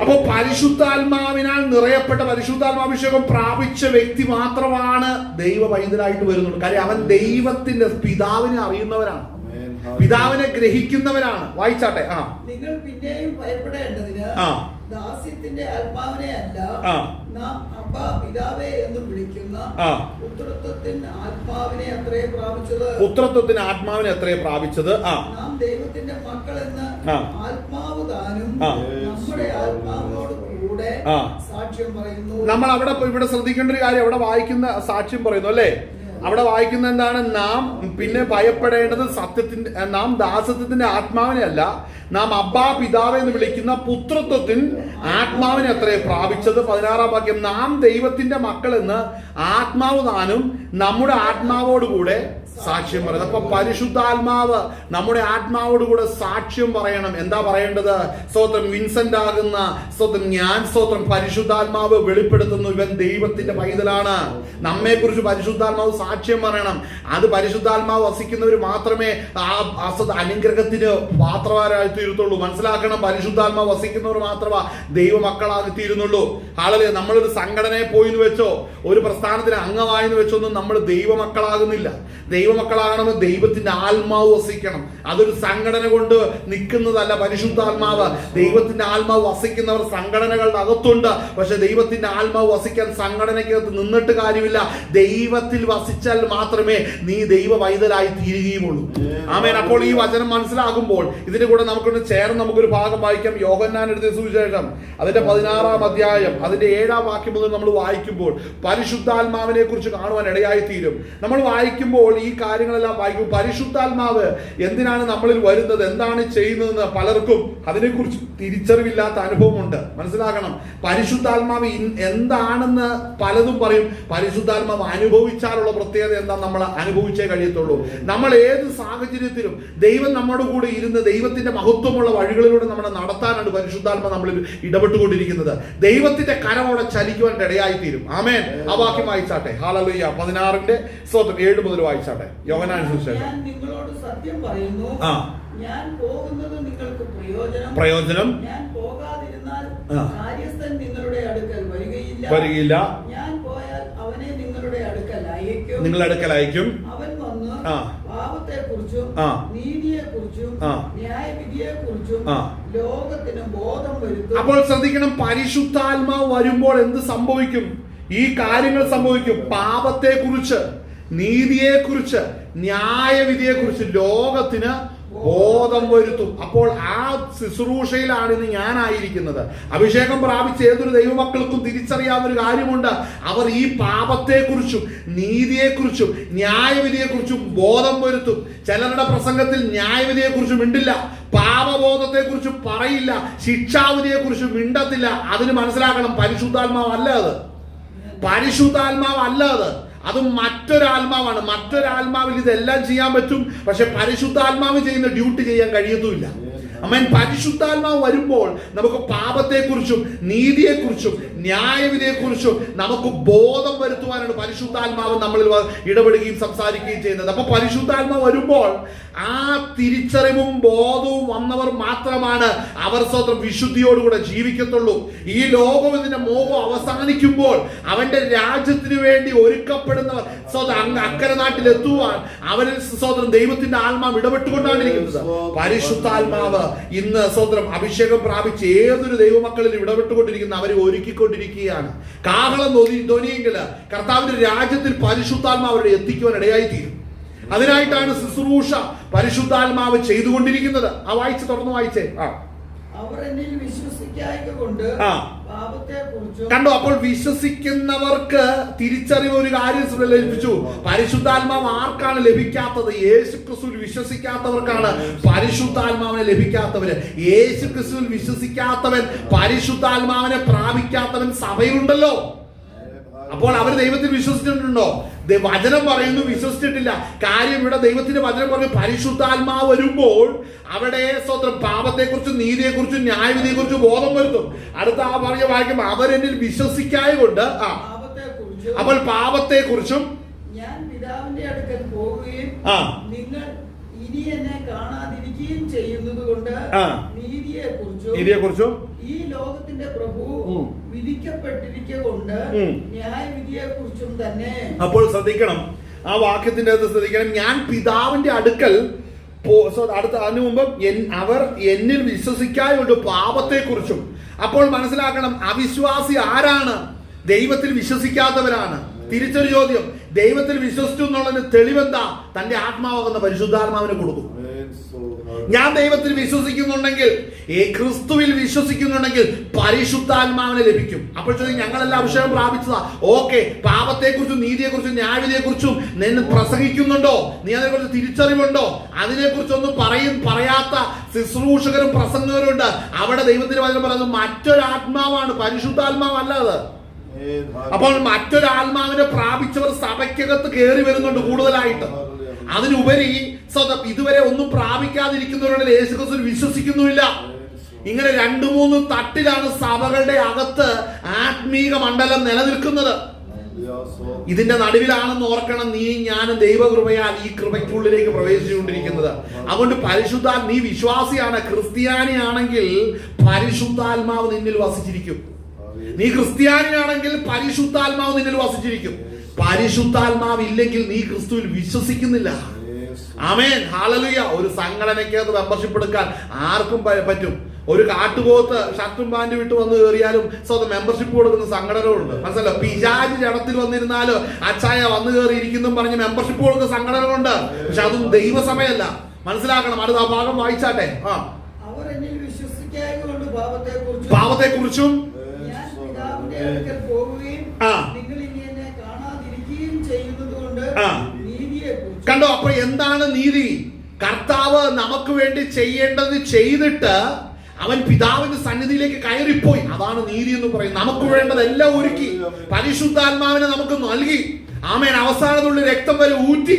അപ്പൊ പരിശുദ്ധാത്മാവിനാൽ നിറയപ്പെട്ട പരിശുദ്ധാത്മാഭിഷേകം പ്രാപിച്ച വ്യക്തി മാത്രമാണ് ദൈവ പൈതലായിട്ട് വരുന്നുള്ളൂ. കാര്യം അവൻ ദൈവത്തിന്റെ പിതാവിനെ അറിയുന്നവരാണ്, പിതാവിനെ ഗ്രഹിക്കുന്നവരാണ്. വായിച്ചാട്ടെ. നിങ്ങൾ പിന്നെയും ഭയപ്പെടേണ്ടതിന് ദാസ്യത്തിന്റെ ആത്മാവിനെ അല്ല, നാം അബ്ബാ പിതാവേ എന്ന് വിളിക്കുന്ന പുത്രത്വത്തിന്റെ ആത്മാവിനെ അത്രേ പ്രാപിച്ചത്. നാം ദൈവത്തിന്റെ മക്കളെന്ന് ആത്മാവ് താനും നമ്മുടെ ആത്മാവിനോട് കൂടെ സാക്ഷ്യം പറയുന്നു. നമ്മൾ അവിടെ ഇവിടെ ശ്രദ്ധിക്കേണ്ട ഒരു കാര്യം, അവിടെ വായിക്കുന്ന സാക്ഷ്യം പറയുന്നു അല്ലേ. അവിടെ വായിക്കുന്ന എന്താണ്? നാം പിന്നെ ഭയപ്പെടേണ്ടത് നാം ദാസത്വത്തിന്റെ ആത്മാവിനെ അല്ല, നാം അബ്ബാ പിതാവെ എന്ന് വിളിക്കുന്ന പുത്രത്വത്തിൻ ആത്മാവിനെ അത്രേ പ്രാപിച്ചത്. 16-ാം വാക്യം. നാം ദൈവത്തിന്റെ മക്കളെന്ന് ആത്മാവ് താനും നമ്മുടെ ആത്മാവോടുകൂടെ സാക്ഷ്യം പറയുന്നത്. അപ്പൊ പരിശുദ്ധാത്മാവ് നമ്മുടെ ആത്മാവോടുകൂടെ സാക്ഷ്യം പറയണം. എന്താ പറയേണ്ടത്? സ്തോത്രം വിൻസെന്റ് ആകുന്ന ഞാൻ പരിശുദ്ധാത്മാവ് വെളിപ്പെടുത്തുന്നു, ഇവൻ ദൈവത്തിന്റെ പൈതലാണ്. നമ്മെ കുറിച്ച് പരിശുദ്ധാത്മാവ് സാക്ഷ്യം പറയണം. അത് പരിശുദ്ധാത്മാവ് വസിക്കുന്നവർ മാത്രമേ ആ അനുഗ്രഹത്തിന് പാത്രവാരായി തീരത്തുള്ളൂ. മനസ്സിലാക്കണം, പരിശുദ്ധാത്മാവ് വസിക്കുന്നവർ മാത്രമേ ദൈവമക്കളാകി തീരുന്നുള്ളൂ. ആളുകൾ നമ്മളൊരു സംഘടനയെ പോയിന്ന് വെച്ചോ, ഒരു പ്രസ്ഥാനത്തിന് അംഗമായെന്ന് വെച്ചൊന്നും നമ്മൾ ദൈവമക്കളാകുന്നില്ല. ദൈവമക്കളാകണമെങ്കിൽ ദൈവത്തിന്റെ ആത്മാവ് വസിക്കണം. അതൊരു സംഘടന കൊണ്ട് നിൽക്കുന്നതല്ല. പരിശുദ്ധാത്മാവ്, ദൈവത്തിന്റെ ആത്മാവ് വസിക്കുന്നവർ സംഘടനകളുടെ അകത്തുണ്ട്. പക്ഷെ ദൈവത്തിന്റെ ആത്മാവ് വസിക്കാൻ സംഘടനയ്ക്കകത്ത് നിന്നിട്ട് കാര്യമില്ല. ദൈവത്തിൽ വസിച്ചാൽ മാത്രമേ നീ ദൈവ വൈതലായി തീരുകയുമുള്ളൂ. ആമേൻ. അപ്പോൾ ഈ വചനം മനസ്സിലാകുമ്പോൾ ഇതിന്റെ കൂടെ നമുക്കൊന്ന് ചേർന്ന് നമുക്കൊരു ഭാഗം വായിക്കാം. യോഹന്നാൻ എഴുതിയ സുവിശേഷം അതിന്റെ 16-ാം അധ്യായം അതിന്റെ 7-ാം വാക്യം മുതൽ നമ്മൾ വായിക്കുമ്പോൾ പരിശുദ്ധാത്മാവിനെ കുറിച്ച് കാണുവാൻ ഇടയായി തീരും. നമ്മൾ വായിക്കുമ്പോൾ ഈ കാര്യങ്ങളെല്ലാം വായിക്കും. പരിശുദ്ധാത്മാവ് എന്തിനാണ് നമ്മളിൽ വരുന്നത്, എന്താണ് ചെയ്യുന്നതെന്ന് പലർക്കും അതിനെക്കുറിച്ച് തിരിച്ചറിവില്ലാത്ത അനുഭവമുണ്ട്. മനസ്സിലാക്കണം, പരിശുദ്ധാത്മാവ് എന്താണെന്ന് പലതും പറയും. പരിശുദ്ധാത്മാവ് അനുഭവിച്ചാലുള്ള പ്രത്യേകത എന്താ, നമ്മൾ അനുഭവിച്ചേ കഴിയത്തുള്ളൂ. നമ്മൾ ഏത് സാഹചര്യത്തിലും ദൈവം നമ്മുടെ കൂടെ ഇരുന്ന് ദൈവത്തിന്റെ മഹത്വമുള്ള വഴികളിലൂടെ നമ്മളെ നടത്താനാണ് പരിശുദ്ധാത്മ നമ്മളിൽ ഇടപെട്ടുകൊണ്ടിരിക്കുന്നത്. ദൈവത്തിന്റെ കരമോടെ ചലിക്കുവാൻ ഇടയായി തീരും. ആമേൻ. ആ വാക്യം വായിച്ചാട്ടെ. ഹല്ലേലൂയ. 16-ന്റെ 7 മുതൽ വായിച്ചാട്ടെ. യോഹന്നാൻ സുവിശേഷം. ഞാൻ നിങ്ങളോട് സത്യം പറയുന്നു, ഞാൻ പോകുന്നത് നിങ്ങൾക്ക് പ്രയോജനം. ഞാൻ പോകാതിരുന്നാൽ കാര്യസ്ഥൻ നിങ്ങളുടെ അടുക്കൽ വരികയില്ല. ഞാൻ പോയാൽ അവനെ നിങ്ങളുടെ അടുക്കൽ അയക്കും. അവൻ വന്ന് പാപത്തെക്കുറിച്ചും നീതിയെക്കുറിച്ചും ന്യായവിധിയെക്കുറിച്ചും ലോകത്തിന് ബോധം വരുത്തും. അപ്പോൾ ശ്രദ്ധിക്കണം, പരിശുദ്ധാത്മാവ് വരുമ്പോൾ എന്ത് സംഭവിക്കും? ഈ കാര്യങ്ങൾ സംഭവിക്കും. പാപത്തെക്കുറിച്ച്, നീതിയെക്കുറിച്ച്, ന്യായവിധിയെക്കുറിച്ച് ലോകത്തിന് ബോധം വരുത്തും. അപ്പോൾ ആ ശുശ്രൂഷയിലാണ് ഇന്ന് ഞാനായിരിക്കുന്നത്. അഭിഷേകം പ്രാപിച്ച ഏതൊരു ദൈവമക്കൾക്കും തിരിച്ചറിയാവുന്ന ഒരു കാര്യമുണ്ട്. അവർ ഈ പാപത്തെക്കുറിച്ചും നീതിയെക്കുറിച്ചും ന്യായവിധിയെക്കുറിച്ചും ബോധം വരുത്തും. ചിലരുടെ പ്രസംഗത്തിൽ ന്യായവിധിയെക്കുറിച്ച് മിണ്ടില്ല, പാപബോധത്തെക്കുറിച്ച് പറയില്ല, ശിക്ഷാവിധിയെക്കുറിച്ച് മിണ്ടത്തില്ല. അതിന് മനസ്സിലാക്കണം, പരിശുദ്ധാത്മാവ് അല്ല അത്. പരിശുദ്ധാത്മാവ് അല്ല അത്. അതും മറ്റൊരാത്മാവാണ്. മറ്റൊരാത്മാവിൽ ഇതെല്ലാം ചെയ്യാൻ പറ്റും. പക്ഷെ പരിശുദ്ധാത്മാവ് ചെയ്യുന്ന ഡ്യൂട്ടി ചെയ്യാൻ കഴിയത്തുമില്ല. അമ്മൻ. പരിശുദ്ധാത്മാവ് വരുമ്പോൾ നമുക്ക് പാപത്തെക്കുറിച്ചും നീതിയെക്കുറിച്ചും ന്യായവിധിയെക്കുറിച്ചും നമുക്ക് ബോധം വരുത്തുവാനാണ് പരിശുദ്ധാത്മാവ് നമ്മളിൽ ഇടപെടുകയും സംസാരിക്കുകയും ചെയ്യുന്നത്. അപ്പൊ പരിശുദ്ധാത്മാവ് വരുമ്പോൾ ആ തിരിച്ചറിവും ബോധവും വന്നവർ മാത്രമാണ് അവർ സ്വന്തം വിശുദ്ധിയോടുകൂടെ ജീവിക്കത്തുള്ളൂ. ഈ ലോകം ഇതിന്റെ മോഹം അവസാനിക്കുമ്പോൾ അവന്റെ രാജ്യത്തിന് വേണ്ടി ഒരുക്കപ്പെടുന്നവർ സ്വന്തം അക്കരെ നാട്ടിൽ എത്തുവാൻ അവരിൽ സ്വന്തം ദൈവത്തിന്റെ ആത്മാവ് ഇടപെട്ടുകൊണ്ടാണ് ഇരിക്കുന്നത്. പരിശുദ്ധാത്മാവ് ഇന്ന് സ്വന്തം അഭിഷേകം പ്രാപിച്ച് ഏതൊരു ദൈവമക്കളിലും ഇടപെട്ടുകൊണ്ടിരിക്കുന്ന അവരെ ഒരുക്കിക്കൊണ്ടിരിക്കുകയാണ്. കാഹളം ധ്വനിയെങ്കിൽ കർത്താവിന്റെ രാജ്യത്തിൽ പരിശുദ്ധാത്മാവ് അവരെ എത്തിക്കുവാൻ ഇടയായി തീരും. അതിനായിട്ടാണ് ശുശ്രൂഷ പരിശുദ്ധാത്മാവ് ചെയ്തുകൊണ്ടിരിക്കുന്നത്. ആ വായിച്ച് തുറന്നു വായിച്ചേ. അവർ എന്നിൽ വിശ്വസിക്കായ്കൊണ്ട് കണ്ടോ? അപ്പോൾ വിശ്വസിക്കുന്നവർക്ക് തിരിച്ചറിവ് ഒരു കാര്യം ലഭിച്ചു. പരിശുദ്ധാത്മാവ് ആർക്കാണ് ലഭിക്കാത്തത്? യേശു ക്രിസ്തുവിൽ വിശ്വസിക്കാത്തവർക്കാണ് പരിശുദ്ധാത്മാവിനെ ലഭിക്കാത്തവര്. യേശു ക്രിസ്തുവിൽ വിശ്വസിക്കാത്തവൻ, പരിശുദ്ധാത്മാവിനെ പ്രാപിക്കാത്തവൻ സഭയിലുണ്ടല്ലോ. അപ്പോൾ അവർ ദൈവത്തിൽ വിശ്വസിച്ചിട്ടുണ്ടോ? വചനം പറയുന്നു വിശ്വസിച്ചിട്ടില്ല. കാര്യം ഇവിടെ ദൈവത്തിന്റെ വചനം പറഞ്ഞു പരിശുദ്ധാത്മാവ് വരുമ്പോൾ അവിടെ സ്വന്തം പാപത്തെക്കുറിച്ചും നീതിയെക്കുറിച്ചും ന്യായവിധിയെക്കുറിച്ചും ബോധം വരുത്തും. അടുത്ത ആ പറഞ്ഞ വാക്യം അവരെന്നിൽ വിശ്വസിക്കായകൊണ്ട് അപ്പോൾ പാപത്തെക്കുറിച്ചും ഞാൻ പിതാവിന്റെ അടുക്കൽ പോവുകയും നിങ്ങൾ ഇനി എന്നെ കാണാതിരിക്കുകയും ചെയ്യുന്നത് കൊണ്ട് നീതിയെക്കുറിച്ചും ഈ ലോകത്തിന്റെ പ്രഭു വിധിക്കപ്പെട്ടിരിക്കൊണ്ട് ന്യായവിധിയെക്കുറിച്ചും തന്നെ. അപ്പോൾ ശ്രദ്ധിക്കണം, ആ വാക്യത്തിന്റെ അകത്ത് ശ്രദ്ധിക്കണം. ഞാൻ പിതാവിന്റെ അടുക്കൽ അതിനു മുമ്പ് അവർ എന്നിൽ വിശ്വസിക്കായുണ്ട് പാപത്തെക്കുറിച്ചും. അപ്പോൾ മനസ്സിലാക്കണം, അവിശ്വാസി ആരാണ്? ദൈവത്തിൽ വിശ്വസിക്കാത്തവരാണ്. തിരിച്ചൊരു ചോദ്യം, ദൈവത്തിൽ വിശ്വസിച്ചു എന്നുള്ളതിന് തെളിവെന്താ? തന്റെ ആത്മാവാകുന്ന പരിശുദ്ധാത്മാവിനെ കൊടുക്കും. ഞാൻ ദൈവത്തിൽ വിശ്വസിക്കുന്നുണ്ടെങ്കിൽ, ക്രിസ്തുവിൽ വിശ്വസിക്കുന്നുണ്ടെങ്കിൽ പരിശുദ്ധാത്മാവിനെ ലഭിക്കും. അപ്പോൾ ചോദിക്കും, ഞങ്ങളെല്ലാം അഭിഷേകം പ്രാപിച്ചതാ. ഓക്കെ, പാപത്തെക്കുറിച്ചും നീതിയെക്കുറിച്ചും ന്യായവിധിയെക്കുറിച്ചും നിന്ന് പ്രസംഗിക്കുന്നുണ്ടോ? നീ അതിനെക്കുറിച്ച് തിരിച്ചറിവുണ്ടോ? അതിനെക്കുറിച്ചൊന്നും പറയാത്ത ശുശ്രൂഷകരും പ്രസംഗകരും ഉണ്ട്. അവിടെ ദൈവത്തിന് വചനം പറയുന്നത് മറ്റൊരാത്മാവാണ്, പരിശുദ്ധാത്മാവല്ല അത്. അപ്പോൾ മറ്റൊരാത്മാവിനെ പ്രാപിച്ചവർ സഭയ്ക്കകത്ത് കയറി വരുന്നുണ്ട് കൂടുതലായിട്ട്. അതിനുപരി ഇതുവരെ ഒന്നും പ്രാപിക്കാതിരിക്കുന്നവരുടെ യേശുക്രിസ്തുവിൽ വിശ്വസിക്കുന്നുമില്ല. ഇങ്ങനെ 2-3 തട്ടിലാണ് സഭകളുടെ അകത്ത് ആത്മീക മണ്ഡലം നിലനിൽക്കുന്നത്. ഇതിന്റെ നടുവിലാണെന്ന് ഓർക്കണം, നീ ഞാനും ദൈവകൃപയാൽ ഈ കൃപയ്ക്കുള്ളിലേക്ക് പ്രവേശിച്ചുകൊണ്ടിരിക്കുന്നത്. അതുകൊണ്ട് നീ വിശ്വാസിയാണ്, ക്രിസ്ത്യാനിയാണെങ്കിൽ പരിശുദ്ധാത്മാവ് നിന്നിൽ വസിച്ചിരിക്കും. നീ ക്രിസ്ത്യാനിയാണെങ്കിൽ പരിശുദ്ധാത്മാവ് നിന്നിൽ വസിച്ചിരിക്കും. പരിശുദ്ധാത്മാവ് ഇല്ലെങ്കിൽ നീ ക്രിസ്തുവിൽ വിശ്വസിക്കുന്നില്ല. ആമേൻ, ഹല്ലേലൂയ. ഒരു സംഘടനയ്ക്കകത്ത് മെമ്പർഷിപ്പ് എടുക്കാൻ ആർക്കും പറ്റും. ഒരു കാട്ടുപോത്ത് ഷർട്ടും പാൻറ്റും ഇട്ട് വന്ന് കയറിയാലും സ്വന്തം മെമ്പർഷിപ്പ് കൊടുക്കുന്ന സംഘടനകളുണ്ട്. മനസ്സിലോ? പിശാച് ജഡത്തിൽ വന്നിരുന്നാലോ അച്ചായ വന്നു കയറിയിരിക്കുന്നു പറഞ്ഞ് മെമ്പർഷിപ്പ് കൊടുക്കുന്ന സംഘടനകളുണ്ട്. പക്ഷെ അതും ദൈവസമയമല്ല. മനസ്സിലാക്കണം. അടുത്ത ആ ഭാഗം വായിച്ചാട്ടെ. അവർ എന്നിൽ വിശ്വസിക്കായതുകൊണ്ട് പാപത്തെക്കുറിച്ചും ഞാൻ പിതാവിന്റെ അടുക്കൽ പോവുകയും നിങ്ങൾ ഇനി എന്നെ കാണാതിരിക്കുകയും ചെയ്യുന്നതുകൊണ്ട് നീതിയെക്കുറിച്ച്. കണ്ടോ? അപ്പൊ എന്താണ് നീതി? കർത്താവ് നമുക്ക് വേണ്ടി ചെയ്യേണ്ടത് ചെയ്തിട്ട് അവൻ പിതാവിന്റെ സന്നിധിയിലേക്ക് കയറിപ്പോയി. അതാണ് നീതി എന്ന് പറയുന്നത്. നമുക്ക് വേണ്ടതെല്ലാം ഒരുക്കി, പരിശുദ്ധാത്മാവിനെ നമുക്ക് നൽകി. ആമേൻ. അവസാനത്തുള്ള രക്തം വരെ ഊറ്റി.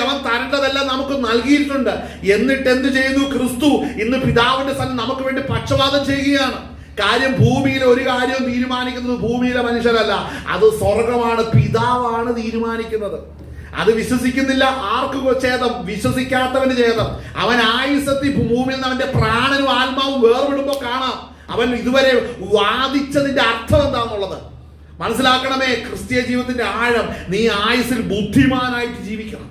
അവൻ തരേണ്ടതെല്ലാം നമുക്ക് നൽകിയിട്ടുണ്ട്. എന്നിട്ട് എന്ത് ചെയ്യുന്നു? ക്രിസ്തു ഇന്ന് പിതാവിന്റെ സന്നിധി നമുക്ക് വേണ്ടി പക്ഷപാതം ചെയ്യുകയാണ്. കാര്യം, ഭൂമിയിലെ ഒരു കാര്യവും തീരുമാനിക്കുന്നത് ഭൂമിയിലെ മനുഷ്യരല്ല, അത് സ്വർഗമാണ്. പിതാവാണ് തീരുമാനിക്കുന്നത്. അത് വിശ്വസിക്കുന്നില്ല ആർക്ക് ഛേദം? വിശ്വസിക്കാത്തവന് ഛേദം. അവൻ ആയുസ്സത്തിൽ ഭൂമിയിൽ നിന്ന് അവന്റെ പ്രാണനും ആത്മാവും വേർവിടുമ്പോ കാണാം അവൻ ഇതുവരെ വാദിച്ചതിന്റെ അർത്ഥം എന്താണെന്നുള്ളത്. മനസ്സിലാക്കണമേ ക്രിസ്തീയ ജീവിതത്തിന്റെ ആഴം. നീ ആയുസ്സിൽ ബുദ്ധിമാനായിട്ട് ജീവിക്കണം.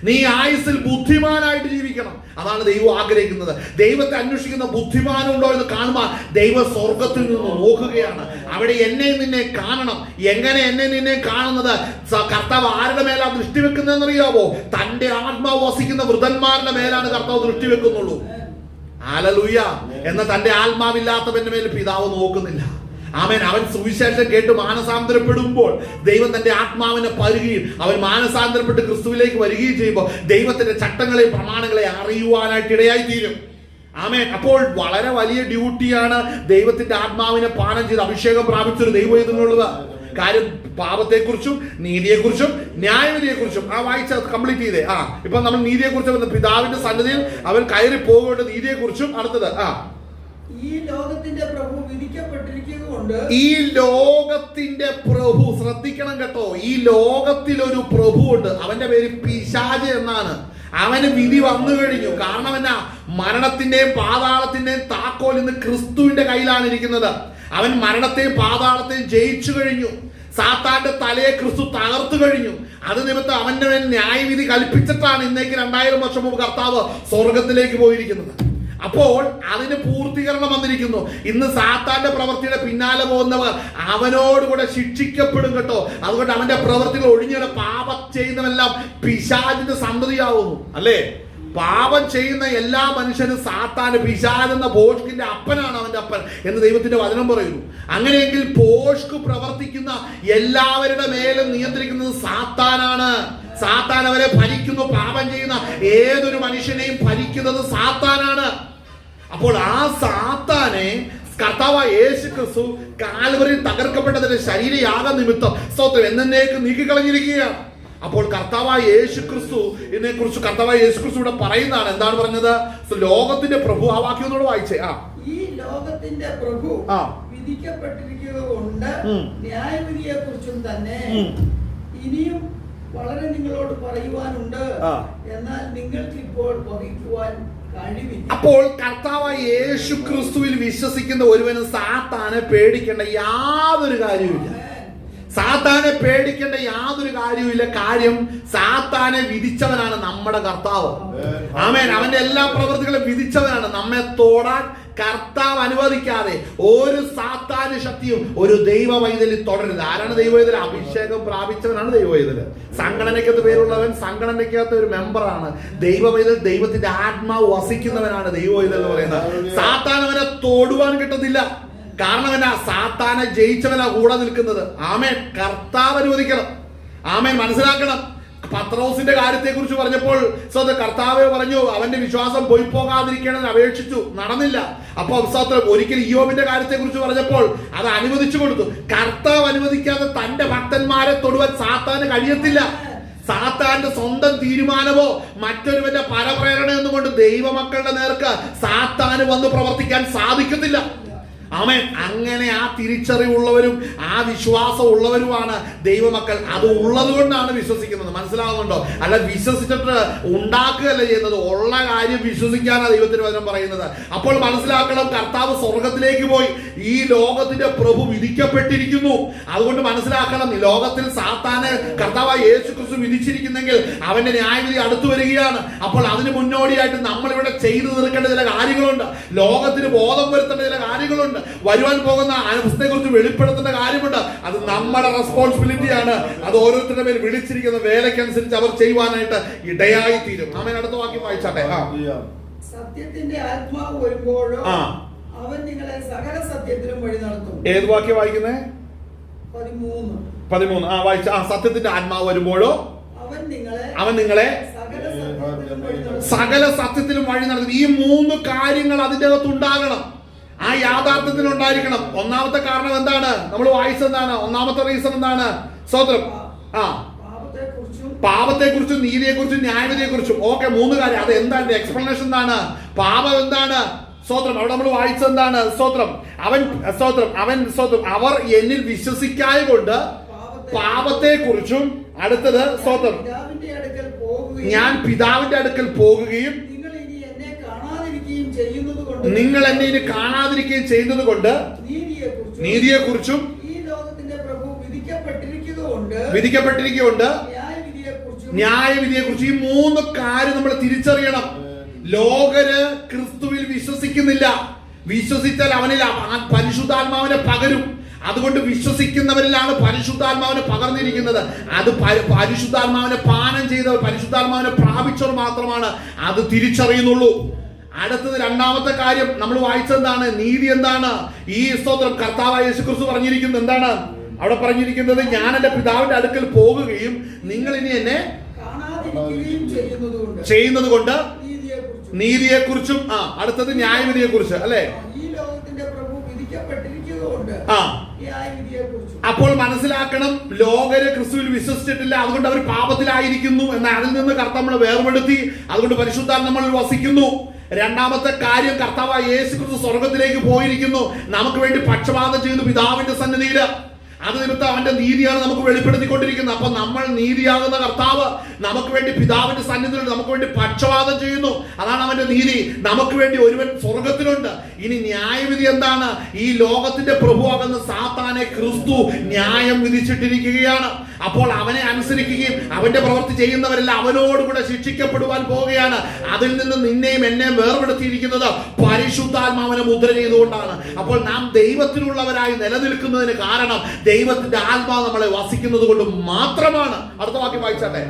നീ ആയുസ്സിൽ ബുദ്ധിമാനായിട്ട് ജീവിക്കണം. അതാണ് ദൈവം ആഗ്രഹിക്കുന്നത്. ദൈവത്തെ അന്വേഷിക്കുന്ന ബുദ്ധിമാനുണ്ടോ എന്ന് കാണുമ്പോൾ ദൈവം സ്വർഗത്തിൽ നിന്ന് നോക്കുകയാണ്. അവിടെ എന്നെ നിന്നെ കാണണം. എങ്ങനെ എന്നെ നിന്നെ കാണുന്നത്? കർത്താവ് ആരുടെ മേലാണ് ദൃഷ്ടി വെക്കുന്നതെന്നറിയാവോ? തന്റെ ആത്മാവ് വസിക്കുന്ന വൃതന്മാരുടെ മേലാണ് കർത്താവ് ദൃഷ്ടി വെക്കുന്നുള്ളൂ. ഹല്ലേലൂയ. എന്നാൽ തന്റെ ആത്മാവില്ലാത്തവന്റെ മേൽ പിതാവ് നോക്കുന്നില്ല. ആമേൻ. അവൻ സുവിശേഷം കേട്ട് മാനസാന്തരപ്പെടുമ്പോൾ ദൈവം തന്റെ ആത്മാവിനെ പരുകയും അവൻ മാനസാന്തരപ്പെട്ട് ക്രിസ്തുവിലേക്ക് വരികയും ചെയ്യുമ്പോൾ ദൈവത്തിന്റെ ചട്ടങ്ങളെയും പ്രമാണങ്ങളെ അറിയുവാനായിട്ട് ഇടയായി തീരും. ആമേൻ. അപ്പോൾ വളരെ വലിയ ഡ്യൂട്ടിയാണ് ദൈവത്തിന്റെ ആത്മാവിനെ പാനം ചെയ്ത് അഭിഷേകം പ്രാപിച്ചൊരു ദൈവം ഇതിനുള്ളത്. കാര്യം, പാപത്തെക്കുറിച്ചും നീതിയെക്കുറിച്ചും ന്യായവിധിയെക്കുറിച്ചും വായിച്ച കംപ്ലീറ്റ് ചെയ്തേ. ഇപ്പൊ നമ്മൾ നീതിയെക്കുറിച്ച് പിതാവിന്റെ സന്നിധിയിൽ അവൻ കയറി പോകേണ്ട നീതിയെക്കുറിച്ചും അടുത്തത് ഈ ലോകത്തിന്റെ പ്രഭു വിധിക്കപ്പെട്ടിരിക്കുന്നതുകൊണ്ട്. ഈ ലോകത്തിന്റെ പ്രഭു, ശ്രദ്ധിക്കണം കേട്ടോ, ഈ ലോകത്തിൽ ഒരു പ്രഭു ഉണ്ട്. അവന്റെ പേര് പിശാച് എന്നാണ്. അവന് വിധി വന്നു കഴിഞ്ഞു. കാരണം എന്നാ? മരണത്തിന്റെയും പാതാളത്തിന്റെയും താക്കോൽ ഇന്ന് ക്രിസ്തുവിന്റെ കയ്യിലാണ് ഇരിക്കുന്നത്. അവൻ മരണത്തെയും പാതാളത്തെയും ജയിച്ചു കഴിഞ്ഞു. സാത്താന്റെ തലയെ ക്രിസ്തു തകർത്തു കഴിഞ്ഞു. അത് നിമിത്തം അവന്റെ മേൽ ന്യായവിധി കൽപ്പിച്ചിട്ടാണ് ഇന്നേക്ക് 2000 വർഷം മുമ്പ് കർത്താവ് സ്വർഗത്തിലേക്ക് പോയിരിക്കുന്നത്. അപ്പോൾ അതിന് പൂർത്തീകരണം വന്നിരിക്കുന്നു. ഇന്ന് സാത്താന്റെ പ്രവൃത്തിയുടെ പിന്നാലെ പോകുന്നവർ അവനോടുകൂടെ ശിക്ഷിക്കപ്പെടും കേട്ടോ. അതുകൊണ്ട് അവന്റെ പ്രവൃത്തികൾ ഒഴിഞ്ഞ പാപം ചെയ്യുന്നവെല്ലാം പിശാചിന്റെ സന്തതിയാവുന്നു. അല്ലേ? പാപം ചെയ്യുന്ന എല്ലാ മനുഷ്യനും സാത്താന്, പിശാച് എന്ന ഭോഷ്കിന്റെ അപ്പനാണ് അവന്റെ അപ്പൻ എന്ന് ദൈവത്തിന്റെ വചനം പറയുന്നു. അങ്ങനെയെങ്കിൽ ഭോഷ്ക് പ്രവർത്തിക്കുന്ന എല്ലാവരുടെ മേലും നിയന്ത്രിക്കുന്നത് സാത്താനാണ്. സാത്താൻ അവരെ ഭരിക്കുന്നു. പാപം ചെയ്യുന്ന ഏതൊരു മനുഷ്യനെയും ഭരിക്കുന്നത് സാത്താനാണ്. അപ്പോൾ ആ സാത്താനെ കർത്താവായ യേശു ക്രിസ്തു കാൽവരിയിൽ തകർക്കപ്പെട്ടതിന്റെ ശരീരയാഗ നിമിത്തം സ്തോത്രം എന്നേക്ക് നീക്കിക്കളഞ്ഞിരിക്കുകയാണ്. അപ്പോൾ കർത്താവായ യേശു ക്രിസ്തു ഇതിനെ കുറിച്ച് കർത്താവായ യേശു ക്രിസ്തു ഇവിടെ പറയുന്നതാണ്. എന്താണ് പറഞ്ഞത്? ലോകത്തിന്റെ പ്രഭു. ആ വാക്യം ഒന്നുകൂടെ വായിച്ചേ. ഈ ലോകത്തിന്റെ പ്രഭു വിധിക്കപ്പെട്ടിരിക്കുന്നതുകൊണ്ട് ന്യായവിധിയെ കുറിച്ചും തന്നെ ഇനിയും വളരെ നിങ്ങളോട് പറയുവാനുണ്ട്, എന്നാൽ നിങ്ങൾക്ക് ഇപ്പോൾ വഹിക്കുവാൻ കഴിവില്ല. അപ്പോൾ കർത്താവായ യേശു ക്രിസ്തുവിൽ വിശ്വസിക്കുന്ന ഒരുവന് സാത്താനെ പേടിക്കേണ്ട യാതൊരു കാര്യവുമില്ല. സാത്താനെ പേടിക്കേണ്ട യാതൊരു കാര്യവുമില്ല. കാര്യം, സാത്താനെ വിധിച്ചവനാണ് നമ്മുടെ കർത്താവ്. ആമേൻ. അവന്റെ എല്ലാ പ്രവൃത്തികളും വിധിച്ചവനാണ്. നമ്മെ തോടാൻ കർത്താവ് അനുവദിക്കാതെ ഒരു സാത്താന ശക്തിയും ഒരു ദൈവ വൈതലിൽ തുടരുത്. ആരാണ് ദൈവ വൈതൽ? അഭിഷേകം പ്രാപിച്ചവനാണ് ദൈവ വൈതൽ. സംഘടനയ്ക്കകത്ത് പേരുള്ളവൻ സംഘടനയ്ക്കകത്ത് ഒരു മെമ്പറാണ്. ദൈവ വൈതൽ ദൈവത്തിന്റെ ആത്മാവ് വസിക്കുന്നവനാണ് ദൈവ വൈതൽ എന്ന് പറയുന്നത്. സാത്താൻ അവനെ തോടുവാൻ കിട്ടുന്നില്ല. കാരണം എന്നാ? സാത്താനെ ജയിച്ചവനാ കൂടെ നിൽക്കുന്നത്. ആമേൻ. കർത്താവ് അനുവദിക്കണം. ആമേൻ. മനസ്സിലാക്കണം. പത്രോസിന്റെ കാര്യത്തെ കുറിച്ച് പറഞ്ഞപ്പോൾ കർത്താവ് പറഞ്ഞു അവന്റെ വിശ്വാസം പോയി പോകാതിരിക്കണമെന്ന് അപേക്ഷിച്ചു, നടന്നില്ല. അപ്പൊ ഒരിക്കൽ ഇയ്യോബിന്റെ കാര്യത്തെ കുറിച്ച് പറഞ്ഞപ്പോൾ അത് അനുവദിച്ചു കൊടുത്തു. കർത്താവ് അനുവദിക്കാതെ തന്റെ ഭക്തന്മാരെ തൊടുവാൻ സാത്താന് കഴിയത്തില്ല. സാത്താന്റെ സ്വന്തം തീരുമാനമോ മറ്റൊരുവന്റെ പരപ്രേരണ എന്നുകൊണ്ട് ദൈവമക്കളുടെ നേർക്ക് സാത്താന് വന്ന് പ്രവർത്തിക്കാൻ സാധിക്കത്തില്ല. ആമേൻ. അങ്ങനെ ആ തിരിച്ചറിവുള്ളവരും ആ വിശ്വാസം ഉള്ളവരുമാണ് ദൈവമക്കൾ. അത് ഉള്ളത് കൊണ്ടാണ് വിശ്വസിക്കുന്നത്. മനസ്സിലാവുന്നുണ്ടോ? അല്ല വിശ്വസിച്ചിട്ട് ഉണ്ടാക്കുകയല്ല ചെയ്യുന്നത്. ഉള്ള കാര്യം വിശ്വസിക്കാനാണ് ദൈവത്തിന് വചനം പറയുന്നത്. അപ്പോൾ മനസ്സിലാക്കണം, കർത്താവ് സ്വർഗത്തിലേക്ക് പോയി. ഈ ലോകത്തിന്റെ പ്രഭു വിധിക്കപ്പെട്ടിരിക്കുന്നു. അതുകൊണ്ട് മനസ്സിലാക്കണം, ലോകത്തിൽ സാത്താന് കർത്താവായ യേശുക്രിസ്തു വിധിച്ചിരിക്കുന്നെങ്കിൽ അവന്റെ ന്യായവിധി അടുത്തു വരികയാണ്. അപ്പോൾ അതിന് മുന്നോടിയായിട്ട് നമ്മൾ ഇവിടെ ചെയ്തു തീർക്കേണ്ട ചില കാര്യങ്ങളുണ്ട്. ലോകത്തിന് ബോധം വരുത്തേണ്ട ചില കാര്യങ്ങളുണ്ട്. വരുവാൻ പോകുന്ന അവസ്ഥയെ കുറിച്ച് വെളിപ്പെടുത്തേണ്ട കാര്യമുണ്ട്. അത് നമ്മുടെ റെസ്പോൺസിബിലിറ്റിയാണ്. അത് ഓരോരുത്തരുടെ മേൽ വിളിച്ചിരിക്കുന്ന വേലയ്ക്കനുസരിച്ച് അവർ ചെയ്യുവാനായിട്ട് ഇടയായി തീരും. ആമേൻ. അടുത്ത വാക്യം വായിച്ചാട്ടെ. സത്യത്തിന്റെ ആത്മാവ് വരുമ്പോഴോ അവൻ നിങ്ങളെ സകല സത്യത്തിലും വഴി നടത്തും. ഏത് വാക്യം വായിക്കുന്നേ? 13. വായിച്ച. സത്യത്തിന്റെ ആത്മാവ് വരുമ്പോഴോ അവൻ നിങ്ങളെ സകല സത്യത്തിലും വഴി നടത്തും. ഈ 3 കാര്യങ്ങൾ അതിന്റെ അകത്ത് ഉണ്ടാകണം. ആ യാഥാർത്ഥ്യത്തിൽ ഉണ്ടായിരിക്കണം. ഒന്നാമത്തെ കാരണം എന്താണ്? നമ്മൾ വായിച്ചെന്താണ്? ഒന്നാമത്തെ റീസൺ എന്താണ്? സ്തോത്രം. പാപത്തെ കുറിച്ചും നീതിയെ കുറിച്ചും ന്യായവിധിയെ കുറിച്ചും. ഓക്കെ, 3 കാര്യം. അത് എന്താണ്? എക്സ്പ്ലനേഷൻ എന്താണ്? പാപം എന്താണ്? സ്തോത്രം. അവിടെ നമ്മൾ വായിച്ചെന്താണ്? സ്തോത്രം. അവർ എന്നിൽ വിശ്വസിക്കായ കൊണ്ട് പാപത്തെ കുറിച്ചും. അടുത്തത് സ്തോത്രം, ഞാൻ പിതാവിന്റെ അടുക്കൽ പോകുകയും നിങ്ങൾ എന്നെ ഇനി കാണാതിരിക്കുകയും ചെയ്യുന്നത് കൊണ്ട് നീതിയെ കുറിച്ചും വിധിക്കപ്പെട്ടിരിക്കുന്നുണ്ട് ന്യായവിധിയെ കുറിച്ച്. ഈ 3 കാര്യം നമ്മൾ തിരിച്ചറിയണം. ലോകര് ക്രിസ്തുവിൽ വിശ്വസിക്കുന്നില്ല. വിശ്വസിച്ചാൽ അവനിൽ പരിശുദ്ധാത്മാവിനെ പകരും. അതുകൊണ്ട് വിശ്വസിക്കുന്നവരിലാണ് പരിശുദ്ധാത്മാവിനെ പകർന്നിരിക്കുന്നത്. അത് പരിശുദ്ധാത്മാവിനെ പാനം ചെയ്തവർ, പരിശുദ്ധാത്മാവിനെ പ്രാപിച്ചവർ മാത്രമാണ് അത് തിരിച്ചറിയുന്നുള്ളൂ. അടുത്തത് രണ്ടാമത്തെ കാര്യം നമ്മൾ വായിച്ചെന്താണ്? നീതി എന്താണ്? ഈ സ്തോത്രം കർത്താവായ യേശുക്രിസ്തു പറഞ്ഞിരിക്കുന്നത് എന്താണ്? അവിടെ പറഞ്ഞിരിക്കുന്നത്, ഞാൻ എന്റെ പിതാവിന്റെ അടുക്കൽ പോകുകയും നിങ്ങൾ ഇനി എന്നെ ചെയ്യുന്നത് കൊണ്ട് നീതിയെ കുറിച്ചും. അടുത്തത് ന്യായവിധിയെ കുറിച്ച്, അല്ലെ? അപ്പോൾ മനസ്സിലാക്കണം, ലോകര് ക്രിസ്തുവിൽ വിശ്വസിച്ചിട്ടില്ല, അതുകൊണ്ട് അവർ പാപത്തിലായിരിക്കുന്നു എന്ന അതിൽ നിന്ന് കർത്താവ് നമ്മളെ വേർപെടുത്തി. അതുകൊണ്ട് പരിശുദ്ധാത്മ നമ്മളിൽ വസിക്കുന്നു. രണ്ടാമത്തെ കാര്യം, കർത്താവായ യേശുക്രിസ്തു സ്വർഗത്തിലേക്ക് പോയിരിക്കുന്നു. നമുക്ക് വേണ്ടി പക്ഷപാതം ചെയ്യുന്നു പിതാവിന്റെ സന്നിധിയിൽ. അത് നിമിത്തം അവന്റെ നീതിയാണ് നമുക്ക് വെളിപ്പെടുത്തിക്കൊണ്ടിരിക്കുന്നത്. അപ്പൊ നമ്മൾ നീതിയാകുന്ന കർത്താവ് നമുക്ക് വേണ്ടി പിതാവിന്റെ സന്നിധിയിൽ നമുക്ക് വേണ്ടി പക്ഷപാതം ചെയ്യുന്നു. അതാണ് അവന്റെ നീതി. നമുക്ക് വേണ്ടി ഒരുവൻ സ്വർഗത്തിലുണ്ട്. ഇനി ന്യായവിധി എന്താണ്? ഈ ലോകത്തിന്റെ പ്രഭുവാകുന്ന സാത്താനെ ക്രിസ്തു ന്യായം വിധിച്ചിട്ടിരിക്കുകയാണ്. അപ്പോൾ അവനെ അനുസരിക്കുകയും അവന്റെ പ്രവൃത്തി ചെയ്യുന്നവരെല്ലാം അവനോടുകൂടെ ശിക്ഷിക്കപ്പെടുവാൻ പോവുകയാണ്. അതിൽ നിന്ന് നിന്നെയും എന്നെയും വേർപെടുത്തിയിരിക്കുന്നത് പരിശുദ്ധാത്മാവിനെ മുദ്ര ചെയ്തുകൊണ്ടാണ്. അപ്പോൾ നാം ദൈവത്തിലുള്ളവരായി നിലനിൽക്കുന്നതിന് കാരണം ദൈവത്തിന്റെ ആത്മാവ് നമ്മളെ വസിക്കുന്നത് കൊണ്ട് മാത്രമാണ്. അടുത്ത വാക്യം വായിച്ചാട്ടെ.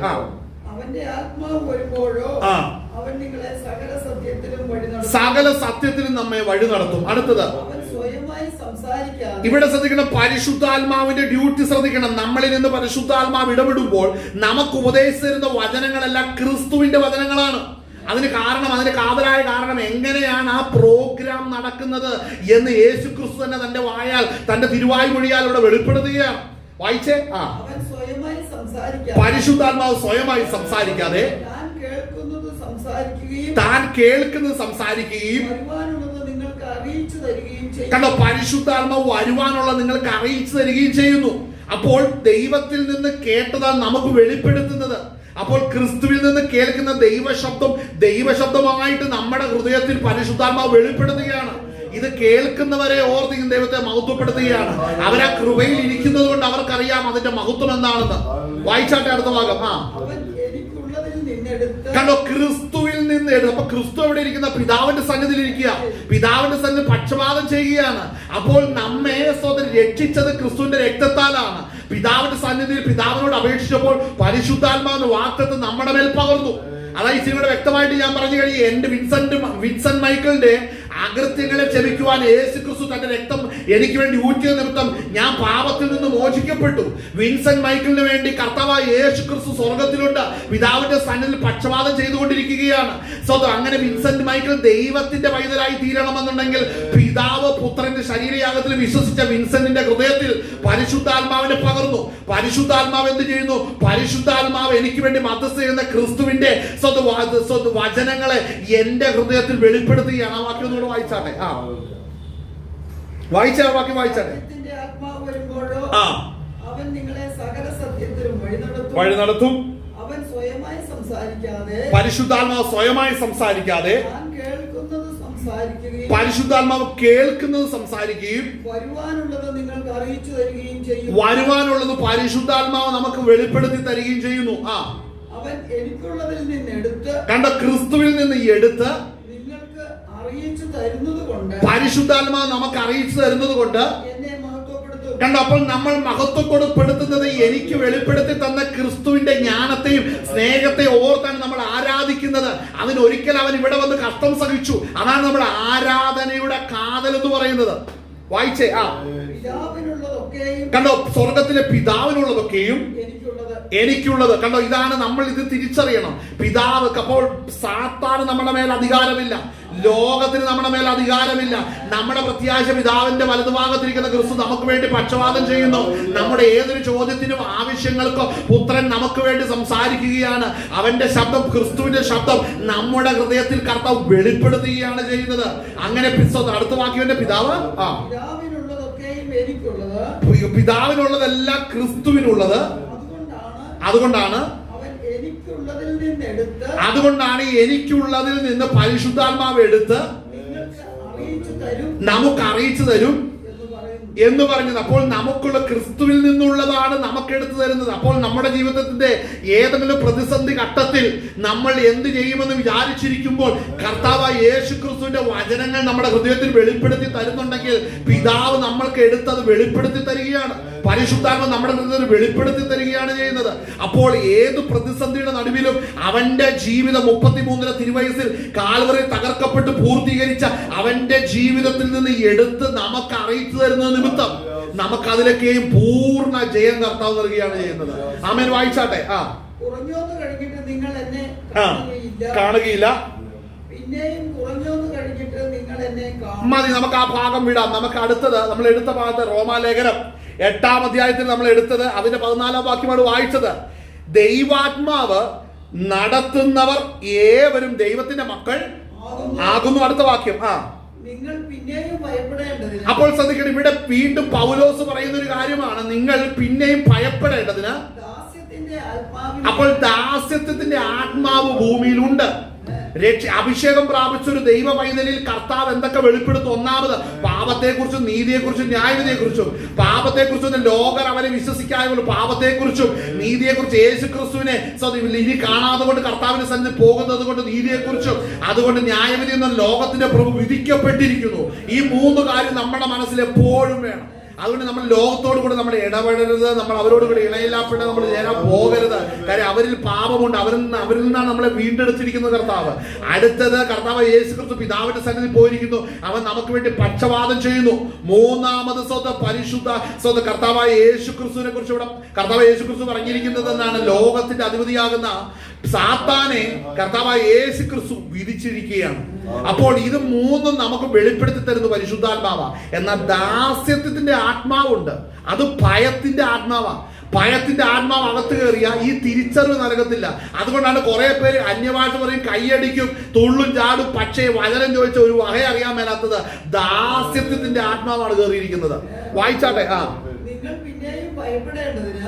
അവന്റെ ആത്മാവ് വരുമ്പോഴോ അവൻ നിങ്ങളെ സകല സത്യത്തിലും നമ്മെ വഴി നടത്തും. അടുത്തത് ഇവിടെ ശ്രദ്ധിക്കണം, പരിശുദ്ധാത്മാവിന്റെ ഡ്യൂട്ടി ശ്രദ്ധിക്കണം. നമ്മളിൽ നിന്ന് പരിശുദ്ധാത്മാവ് ഇടപെടുമ്പോൾ നമുക്ക് ഉപദേശിച്ചു തരുന്ന വചനങ്ങളെല്ലാം ക്രിസ്തുവിന്റെ വചനങ്ങളാണ്. അതിന് കാരണം, അതിന് കാതലായ കാരണം എങ്ങനെയാണ് ആ പ്രോഗ്രാം നടക്കുന്നത് എന്ന് യേശു ക്രിസ്തു തന്നെ തന്റെ വായാൽ, തന്റെ തിരുവായ് മൊഴിയാൽ ഇവിടെ വെളിപ്പെടുത്തുകയാണ്. വായിച്ചേ. പരിശുദ്ധാത്മാവ് സ്വയമായി സംസാരിക്കാതെ താൻ കേൾക്കുന്നത് സംസാരിക്കുകയും കണ്ടോ, പരിശുദ്ധാത്മാവ് വരുവാനുള്ള നിങ്ങൾക്ക് അറിയിച്ചു തരികയും ചെയ്യുന്നു. അപ്പോൾ ദൈവത്തിൽ നിന്ന് കേട്ടതാണ് നമുക്ക് വെളിപ്പെടുത്തുന്നത്. അപ്പോൾ ക്രിസ്തുവിൽ നിന്ന് കേൾക്കുന്ന ദൈവശബ്ദമായിട്ട് നമ്മുടെ ഹൃദയത്തിൽ പരിശുദ്ധാത്മാവ് വെളിപ്പെടുത്തുകയാണ്. ഇത് കേൾക്കുന്നവരെ ഓർത്തിക്കും ദൈവത്തെ മഹത്വപ്പെടുത്തുകയാണ്. അവരാ കൃപയിൽ ഇരിക്കുന്നത് കൊണ്ട് അവർക്കറിയാം അതിന്റെ മഹത്വം എന്താണെന്ന്. വായിച്ചാട്ടെ അടുത്ത ഭാഗം. കണ്ടോ, ക്രിസ്തുവിൽ നിന്ന് എടുത്ത്. അപ്പൊ ക്രിസ്തു എവിടെ ഇരിക്കുന്ന? പിതാവിന്റെ സന്നിധിയിൽ ഇരിക്കുക. പിതാവിന്റെ സന്നിധി പക്ഷപാതം ചെയ്യുകയാണ്. അപ്പോൾ നമ്മെ രക്ഷിച്ചത് ക്രിസ്തുവിന്റെ രക്തത്താലാണ്. പിതാവിന്റെ സന്നിധിയിൽ പിതാവിനോട് അപേക്ഷിച്ചപ്പോൾ പരിശുദ്ധാത്മാവിന്റെ വാഗ്ദത്തം നമ്മുടെ മേൽ പകർന്നു. അതായത് ഇച്ചിരിയുടെ വ്യക്തമായിട്ട് ഞാൻ പറഞ്ഞു കഴിഞ്ഞു. എന്റെ വിൻസെന്റ് മൈക്കിളിന്റെ അകൃത്യങ്ങളെ ക്ഷമിക്കുവാൻ യേശു ക്രിസ്തു തന്റെ രക്തം എനിക്ക് വേണ്ടി ഊറ്റിയ നിമിത്തം ഞാൻ പാപത്തിൽ നിന്ന് മോചിക്കപ്പെട്ടു. വിൻസെന്റ് മൈക്കിളിന് വേണ്ടി കർത്താവായ യേശു ക്രിസ്തു സ്വർഗത്തിലുണ്ട്, പിതാവിന്റെ സന്നിധിയിൽ പക്ഷപാതം ചെയ്തുകൊണ്ടിരിക്കുകയാണ്. അങ്ങനെ വിൻസെന്റ് മൈക്കിൾ ദൈവത്തിന്റെ പൈതലായി തീരണമെന്നുണ്ടെങ്കിൽ പിതാവ് പുത്രന്റെ ശരീരയാഗത്തിൽ വിശ്വസിച്ച വിൻസെന്റിന്റെ ഹൃദയത്തിൽ പരിശുദ്ധാത്മാവിനെ പകർന്നു. പരിശുദ്ധാത്മാവ് എന്ത് ചെയ്യുന്നു? പരിശുദ്ധാത്മാവ് എനിക്ക് വേണ്ടി മധ്യസ്ഥ ചെയ്യുന്ന ക്രിസ്തുവിന്റെ വചനങ്ങളെ എന്റെ ഹൃദയത്തിൽ വെളിപ്പെടുത്തുകയാണ്. ആ വാക്യം ഒന്നുകൂടെ വായിച്ചാട്ടെ. വായിച്ചാ വാക്യം വായിച്ചാട്ടെ. സത്യത്തിന്റെ ആത്മാവ് വരുമ്പോഴോ ആ, അവൻ നിങ്ങളെ സകല സത്യത്തിലും വഴി നടത്തും. അവൻ സ്വയമായി സംസാരിക്കാതെ, പരിശുദ്ധാത്മാവ് സ്വയമായി സംസാരിക്കാതെ, താൻ കേൾക്കുന്നത് സംസാരിക്കുകയും പരിശുദ്ധാത്മാവ് കേൾക്കുന്നത് സംസാരിക്കുകയും വരുവാനുള്ളത് നിങ്ങൾക്ക് അറിയിച്ചു തരികയും ചെയ്യും. വരുവാനുള്ളത് പരിശുദ്ധാത്മാവ് നമുക്ക് വെളിപ്പെടുത്തി തരികയും ചെയ്യുന്നു. ആ, അവൻ എനിക്കുള്ളതിൽ നിന്ന് എടുത്ത്, കണ്ട, ക്രിസ്തുവിൽ നിന്ന് എടുത്ത് നിങ്ങൾക്ക് അറിയിച്ചു തരുന്നത് കൊണ്ട്, പരിശുദ്ധാത്മാവ് നമുക്ക് അറിയിച്ചു തരുന്നത് കൊണ്ട് എന്നെ മഹത്വപ്പെടുത്തും. കണ്ടോ, അപ്പോൾ നമ്മൾ മഹത്വപ്പെടുത്തുന്നത് എനിക്ക് വെളിപ്പെടുത്തി തന്ന ക്രിസ്തുവിന്റെ ജ്ഞാനത്തെയും സ്നേഹത്തെയും ഓർത്താണ് നമ്മൾ ആരാധിക്കുന്നത്. അതിനൊരിക്കൽ അവൻ ഇവിടെ വന്ന് കഷ്ടം സഹിച്ചു. അതാണ് നമ്മുടെ ആരാധനയുടെ കാതൽ എന്ന് പറയുന്നത്. വായിച്ചേ. ആ, പിതാവിനുള്ളതൊക്കെയും, കണ്ടോ, സ്വർഗത്തിലെ പിതാവിനുള്ളതൊക്കെയും എനിക്കുള്ളത്. കണ്ടോ, ഇതാണ് നമ്മൾ ഇത് തിരിച്ചറിയണം. പിതാവ്, അപ്പോൾ സാത്താന് നമ്മുടെ മേൽ അധികാരമില്ല, ലോകത്തിന് നമ്മുടെ മേൽ അധികാരമില്ല. നമ്മുടെ പ്രത്യാശ പിതാവിന്റെ വലതുഭാഗത്തിരിക്കുന്ന ക്രിസ്തു നമുക്ക് വേണ്ടി പക്ഷപാതം ചെയ്യുന്നു. നമ്മുടെ ഏതൊരു ചോദ്യത്തിനും ആവശ്യങ്ങൾക്കോ പുത്രൻ നമുക്ക് വേണ്ടി സംസാരിക്കുകയാണ്. അവന്റെ ശബ്ദം, ക്രിസ്തുവിന്റെ ശബ്ദം നമ്മുടെ ഹൃദയത്തിൽ കർത്താവ് വെളിപ്പെടുത്തുകയാണ് ചെയ്യുന്നത്. അങ്ങനെ അടുത്ത വാക്യവന്റെ പിതാവ്, ആ, പിതാവിനുള്ളതെല്ലാം ക്രിസ്തുവിനുള്ളത്. അതുകൊണ്ടാണ് എനിക്കുള്ളതിൽ നിന്ന് പരിശുദ്ധാത്മാവ് എടുത്ത് നമുക്ക് അറിയിച്ചു തരും എന്ന് പറഞ്ഞത്. അപ്പോൾ നമുക്കുള്ള ക്രിസ്തുവിൽ നിന്നുള്ളതാണ് നമുക്ക് എടുത്തു തരുന്നത്. അപ്പോൾ നമ്മുടെ ജീവിതത്തിന്റെ ഏതെങ്കിലും പ്രതിസന്ധി ഘട്ടത്തിൽ നമ്മൾ എന്ത് ചെയ്യുമെന്ന് വിചാരിച്ചിരിക്കുമ്പോൾ കർത്താവായ യേശു ക്രിസ്തുവിന്റെ വചനങ്ങൾ നമ്മുടെ ഹൃദയത്തിൽ വെളിപ്പെടുത്തി തരുന്നുണ്ടെങ്കിൽ പിതാവ് നമ്മൾക്ക് എടുത്തത് വെളിപ്പെടുത്തി തരികയാണ്. പരിശുദ്ധാത്മ നമ്മുടെ ഹൃദയത്തിൽ വെളിപ്പെടുത്തി തരികയാണ് ചെയ്യുന്നത്. അപ്പോൾ ഏത് പ്രതിസന്ധിയുടെ നടുവിലും അവന്റെ ജീവിതം 33 തിരുവയസ്സിൽ കാൽവറിയിൽ തകർക്കപ്പെട്ട് പൂർത്തീകരിച്ച അവന്റെ ജീവിതത്തിൽ നിന്ന് എടുത്ത് നമുക്ക് അറിയിച്ചു തരുന്നത് നിമിത്തം നമുക്ക് അതിലൊക്കെയും പൂർണ്ണ ജയം കർത്താവ് നൽകുകയാണ് ചെയ്യുന്നത്. ആമേൻ. വായിച്ചാട്ടെ. ആ, കുറഞ്ഞോന്ന് കഴിഞ്ഞിട്ട് നിങ്ങൾ എന്നെ കാണുകയില്ല, പിന്നെയും കുറഞ്ഞോന്ന് കഴിഞ്ഞിട്ട് നിങ്ങൾ എന്നെ മതി. നമുക്ക് ആ ഭാഗം വിടാം. നമുക്ക് അടുത്തത് നമ്മൾ എടുത്ത ഭാഗത്ത് റോമാലേഖനം 8-ാം അധ്യായത്തിൽ നമ്മൾ എടുത്തത് അതിന്റെ 14-ാം വാക്യമാണ് വായിച്ചത്. ദൈവാത്മാവ് നടത്തുന്നവർ ഏവരും ദൈവത്തിന്റെ മക്കൾ ആകുന്നു. അടുത്ത വാക്യം. ആ, നിങ്ങൾ പിന്നെയും ഭയപ്പെടേണ്ടതിന്. അപ്പോൾ ശ്രദ്ധിക്കണം, ഇവിടെ വീണ്ടും പൗലോസ് പറയുന്ന ഒരു കാര്യമാണ്, നിങ്ങൾ പിന്നെയും ഭയപ്പെടേണ്ടതിന്. അപ്പോൾ ദാസ്യത്വത്തിന്റെ ആത്മാവ് ഭൂമിയിലുണ്ട്. അഭിഷേകം പ്രാപിച്ച ഒരു ദൈവ പൈതലിൽ കർത്താവ് എന്തൊക്കെ വെളിപ്പെടുത്തും? ഒന്നാമത് പാപത്തെക്കുറിച്ചും നീതിയെക്കുറിച്ചും ന്യായവിധിയെക്കുറിച്ചും. പാപത്തെക്കുറിച്ചും ലോകർ അവരെ വിശ്വസിക്കാനുള്ള പാപത്തെക്കുറിച്ചും നീതിയെക്കുറിച്ച് യേശു ക്രിസ്തുവിനെ ഇനി കാണാതെ കൊണ്ട് കർത്താവിന്റെ സന്നിധി പോകുന്നത് കൊണ്ട് നീതിയെക്കുറിച്ചും. അതുകൊണ്ട് ന്യായവിധി എന്ന ലോകത്തിന്റെ പ്രഭു വിധിക്കപ്പെട്ടിരിക്കുന്നു. ഈ 3 കാര്യം നമ്മുടെ മനസ്സിൽ എപ്പോഴും വേണം. അതുകൊണ്ട് നമ്മൾ ലോകത്തോട് കൂടെ നമ്മൾ ഇടപെടരുത്, നമ്മൾ അവരോട് കൂടെ ഇണയില്ലാപ്പെട്ട് നമ്മൾ ചേരാൻ പോകരുത്. കാര്യം അവരിൽ പാപമുണ്ട്. അവരിൽ നിന്നാണ് നമ്മളെ വീണ്ടെടുത്തിരിക്കുന്നത് കർത്താവ്. അടുത്തത് കർത്താവ് യേശു ക്രിസ്തു പിതാവിന്റെ സന്നിധി പോയിരിക്കുന്നു. അവൻ നമുക്ക് വേണ്ടി പക്ഷപാതം ചെയ്യുന്നു. മൂന്നാമത് പരിശുദ്ധ കർത്താവായ യേശു ക്രിസ്തുവിനെ കുറിച്ച് ഇവിടെ കർത്താവ് യേശു ക്രിസ്തു പറഞ്ഞിരിക്കുന്നത് എന്നാണ്, ലോകത്തിന്റെ അധിപതിയാകുന്ന സാത്താനെ കർത്താവായ യേശു ക്രിസ്തു വിധിച്ചിരിക്കുകയാണ്. അപ്പോൾ ഇത് 3 നമുക്ക് വെളിപ്പെടുത്തി തരുന്ന പരിശുദ്ധാത്മാവാ. എന്നാൽ ദാസ്യത്വത്തിന്റെ ആത്മാവുണ്ട്, അത് ഭയത്തിന്റെ ആത്മാവാ. ഭയത്തിന്റെ ആത്മാവ് അകത്ത് കയറിയ ഈ തിരിച്ചറിവ് നൽകത്തില്ല. അതുകൊണ്ടാണ് കുറെ പേര് അന്യഭാഷ പറയും, കൈയടിക്കും, തുള്ളും ചാടും, പക്ഷേ വചനം ചോദിച്ച ഒരു വക അറിയാൻ മേലാത്തത് ദാസ്യത്വത്തിന്റെ ആത്മാവാണ് കയറിയിരിക്കുന്നത്. വായിച്ചാട്ടെ. ആ, നിങ്ങൾ പിന്നെയും ഭയപ്പെടേണ്ടതിന്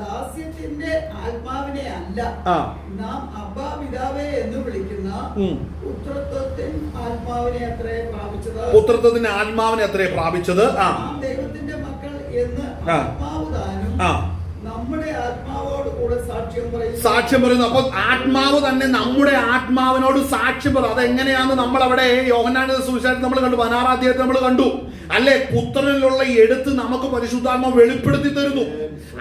ദാസ്യത്തിന്റെ ആത്മാവിനെ അല്ല, നാം അബ്ബാ പിതാവേ എന്ന് വിളിക്കുന്ന പുത്രത്വത്തിന്റെ ആത്മാവിനെ അത്രേ പ്രാപിച്ചത്. പുത്രത്വത്തിന്റെ ആത്മാവിനെ അത്രേ പ്രാപിച്ചത്. ദൈവത്തിന്റെ മക്കൾ എന്ന് ആത്മാവ് താനും നമ്മുടെ ആത്മാവോട് കൂടെ സാക്ഷ്യം പറയുന്നു. അപ്പൊ ആത്മാവ് തന്നെ നമ്മുടെ ആത്മാവിനോട് സാക്ഷ്യം പറയും. അതെങ്ങനെയാന്ന് നമ്മൾ അവിടെ യോഹന്നാന്റെ സുവിശേഷത്തിൽ നമ്മൾ കണ്ടു, 16-ാം അധ്യായത്തിൽ നമ്മൾ കണ്ടു അല്ലെ. പുത്രനിലുള്ള എടുത്ത് നമുക്ക് പരിശുദ്ധാത്മാവ് വെളിപ്പെടുത്തി തരുന്നു.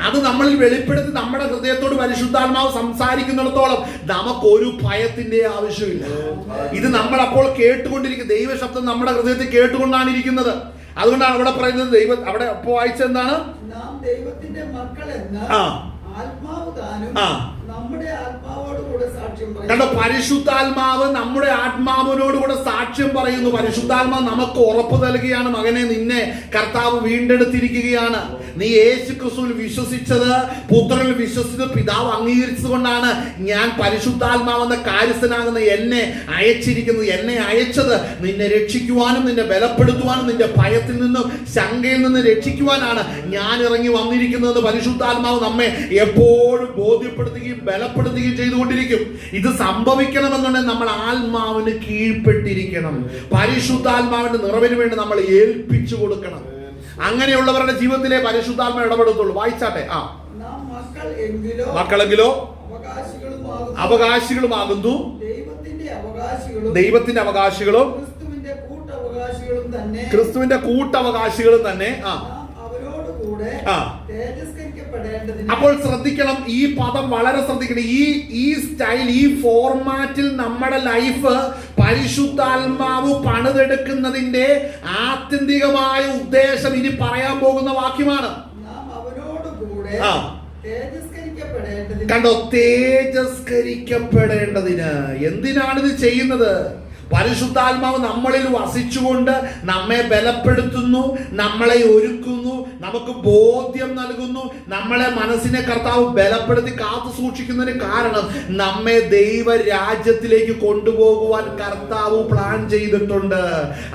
അത് നമ്മളിൽ വെളിപ്പെടുത്തി നമ്മുടെ ഹൃദയത്തോട് പരിശുദ്ധാത്മാവ് സംസാരിക്കുന്നിടത്തോളം നമുക്കൊരു ഭയത്തിന്റെ ആവശ്യമില്ല. ഇത് നമ്മൾ അപ്പോൾ കേട്ടുകൊണ്ടിരിക്കും. ദൈവശബ്ദം നമ്മുടെ ഹൃദയത്തിൽ കേട്ടുകൊണ്ടാണ് ഇരിക്കുന്നത്. അതുകൊണ്ടാണ് അവിടെ പറയുന്നത് ദൈവം അവിടെ വായിച്ചെന്താണ്, നാം ദൈവത്തിന്റെ മക്കളെന്ന് ആത്മാവ് താനും നമ്മുടെ ആത്മാവോടുകൂടെ സാക്ഷ്യം പറയും. കണ്ടോ, പരിശുദ്ധാത്മാവ് നമ്മുടെ ആത്മാവിനോടുകൂടെ സാക്ഷ്യം പറയുന്നു. പരിശുദ്ധാത്മാവ് നമുക്ക് ഉറപ്പ് നൽകുകയാണ്, മകനെ നിന്നെ കർത്താവ് വീണ്ടെടുത്തിരിക്കുകയാണ്. നീ യേശു ക്രിസ്തുവിൽ വിശ്വസിച്ചത്, പുത്രനിൽ വിശ്വസിച്ചത് പിതാവ് അംഗീകരിച്ചത് കൊണ്ടാണ് ഞാൻ പരിശുദ്ധാത്മാവെന്ന കാര്യസ്ഥനാകുന്ന എന്നെ അയച്ചിരിക്കുന്നത്. എന്നെ അയച്ചത് നിന്നെ രക്ഷിക്കുവാനും നിന്നെ ബലപ്പെടുത്തുവാനും നിന്റെ ഭയത്തിൽ നിന്നും ശങ്കയിൽ നിന്ന് രക്ഷിക്കുവാനാണ് ഞാൻ ഇറങ്ങി വന്നിരിക്കുന്നത്. പരിശുദ്ധാത്മാവ് നമ്മെ എപ്പോഴും ബോധ്യപ്പെടുത്തുകയും ബലപ്പെടുത്തുകയും ചെയ്തുകൊണ്ടിരിക്കും. ഇത് സംഭവിക്കണമെന്നുണ്ടെങ്കിൽ നമ്മൾ ആത്മാവിന് കീഴ്പ്പെട്ടിരിക്കണം. പരിശുദ്ധാത്മാവിന്റെ നിറവിന് വേണ്ടി നമ്മൾ ഏൽപ്പിച്ചു കൊടുക്കണം. അങ്ങനെയുള്ളവരുടെ ജീവിതത്തിലെ പരിശുദ്ധാത്മാവ് ഇടപെടത്തുള്ളൂ. വായിച്ചാട്ടെ. നാം മക്കളെങ്കിലോ അവകാശികളുമാകുന്നു, ദൈവത്തിന്റെ അവകാശികളും ക്രിസ്തുവിന്റെ കൂട്ടവകാശികളും തന്നെ. അപ്പോൾ ശ്രദ്ധിക്കണം, ഈ പദം വളരെ ശ്രദ്ധിക്കണം. ഈ സ്റ്റൈൽ, ഈ ഫോർമാറ്റിൽ നമ്മുടെ ലൈഫ് പരിശുദ്ധാത്മാവ് പണിതെടുക്കുന്നതിന്റെ ആത്യന്തികമായ ഉദ്ദേശം ഇനി പറയാൻ പോകുന്ന വാക്യമാണ്. കണ്ടോ, തേജസ്കരിക്കപ്പെടേണ്ടതിന്. എന്തിനാണിത് ചെയ്യുന്നത്? പരിശുദ്ധാത്മാവ് നമ്മളിൽ വസിച്ചുകൊണ്ട് നമ്മെ ബലപ്പെടുത്തുന്നു, നമ്മളെ ഒരുക്കുന്നു, നമുക്ക് ബോധ്യം നൽകുന്നു. നമ്മളെ മനസ്സിനെ കർത്താവ് ബലപ്പെടുത്തി കാത്തു സൂക്ഷിക്കുന്നതിന് കാരണം നമ്മെ ദൈവരാജ്യത്തിലേക്ക് കൊണ്ടുപോകുവാൻ കർത്താവ് പ്ലാൻ ചെയ്തിട്ടുണ്ട്.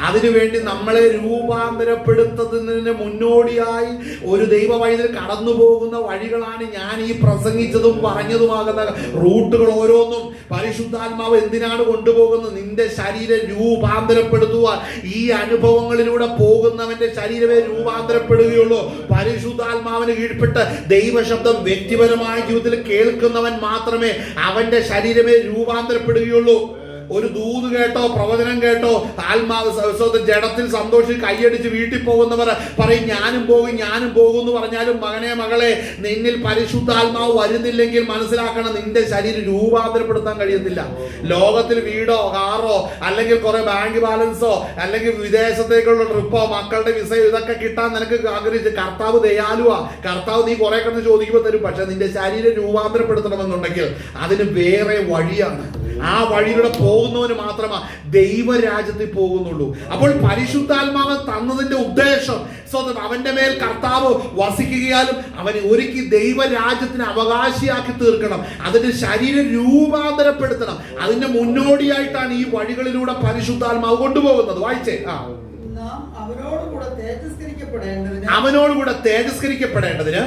അതിനുവേണ്ടി നമ്മളെ രൂപാന്തരപ്പെടുത്തുന്നതിന് മുന്നോടിയായി ഒരു ദൈവവൈദ്യർ കടന്നു പോകുന്ന വഴികളാണ് ഞാൻ ഈ പ്രസംഗിച്ചതും പറഞ്ഞതുമാകുന്ന റൂട്ടുകൾ ഓരോന്നും. പരിശുദ്ധാത്മാവ് എന്തിനാണ് കൊണ്ടുപോകുന്നത്? നിന്റെ ശരീരം രൂപാന്തരപ്പെടുത്തുവാൻ. ഈ അനുഭവങ്ങളിലൂടെ പോകുന്നവന്റെ ശരീരമേ രൂപാന്തരപ്പെടുകയുള്ളൂ. പരിശുദ്ധാത്മാവിന് കീഴ്പ്പെട്ട് ദൈവശബ്ദം വ്യക്തിപരമായ ജീവിതത്തിൽ കേൾക്കുന്നവൻ മാത്രമേ അവന്റെ ശരീരമേ രൂപാന്തരപ്പെടുകയുള്ളൂ. ഒരു ദൂത് കേട്ടോ, പ്രവചനം കേട്ടോ, ആത്മാവ് ജഡത്തിൽ സന്തോഷിച്ച് കൈയടിച്ച് വീട്ടിൽ പോകുന്നവർ പറയും ഞാനും പോകും എന്ന് പറഞ്ഞാലും മകനെ മകളെ, നിന്നിൽ പരിശുദ്ധാത്മാവ് വരുന്നില്ലെങ്കിൽ മനസ്സിലാക്കണം, നിന്റെ ശരീരം രൂപാന്തരപ്പെടുത്താൻ കഴിയത്തില്ല. ലോകത്തിൽ വീടോ കാറോ അല്ലെങ്കിൽ കുറെ ബാങ്ക് ബാലൻസോ അല്ലെങ്കിൽ വിദേശത്തേക്കുള്ള ട്രിപ്പോ മക്കളുടെ വിസയോ ഇതൊക്കെ കിട്ടാൻ നിനക്ക് ആഗ്രഹിച്ച് കർത്താവ് ദയാലുവാ. കർത്താവ് നീ കുറെ കിടന്ന് ചോദിക്കുമ്പോൾ തരും. പക്ഷെ നിന്റെ ശരീരം രൂപാന്തരപ്പെടുത്തണമെന്നുണ്ടെങ്കിൽ അതിന് വേറെ വഴിയാണ്. ആ വഴിയിലൂടെ പോകുന്നവന് മാത്രമേ ദൈവരാജ്യത്തിൽ പോകുന്നുള്ളൂ. അപ്പോൾ പരിശുദ്ധാത്മാവ് തന്നതിന്റെ ഉദ്ദേശം അവന്റെ മേൽ കർത്താവ് വസിക്കുകയാലും അവനെ ഒരുക്കി ദൈവരാജ്യത്തിന് അവകാശിയാക്കി തീർക്കണം. അതിന്റെ ശരീരം രൂപാന്തരപ്പെടുത്തണം. അതിന്റെ മുന്നോടിയായിട്ടാണ് ഈ വഴികളിലൂടെ പരിശുദ്ധാത്മാവ് കൊണ്ടുപോകുന്നത്. വായിച്ചേ. അവനോടുകൂടെ തേജസ്കരിക്കപ്പെടേണ്ടതിന്,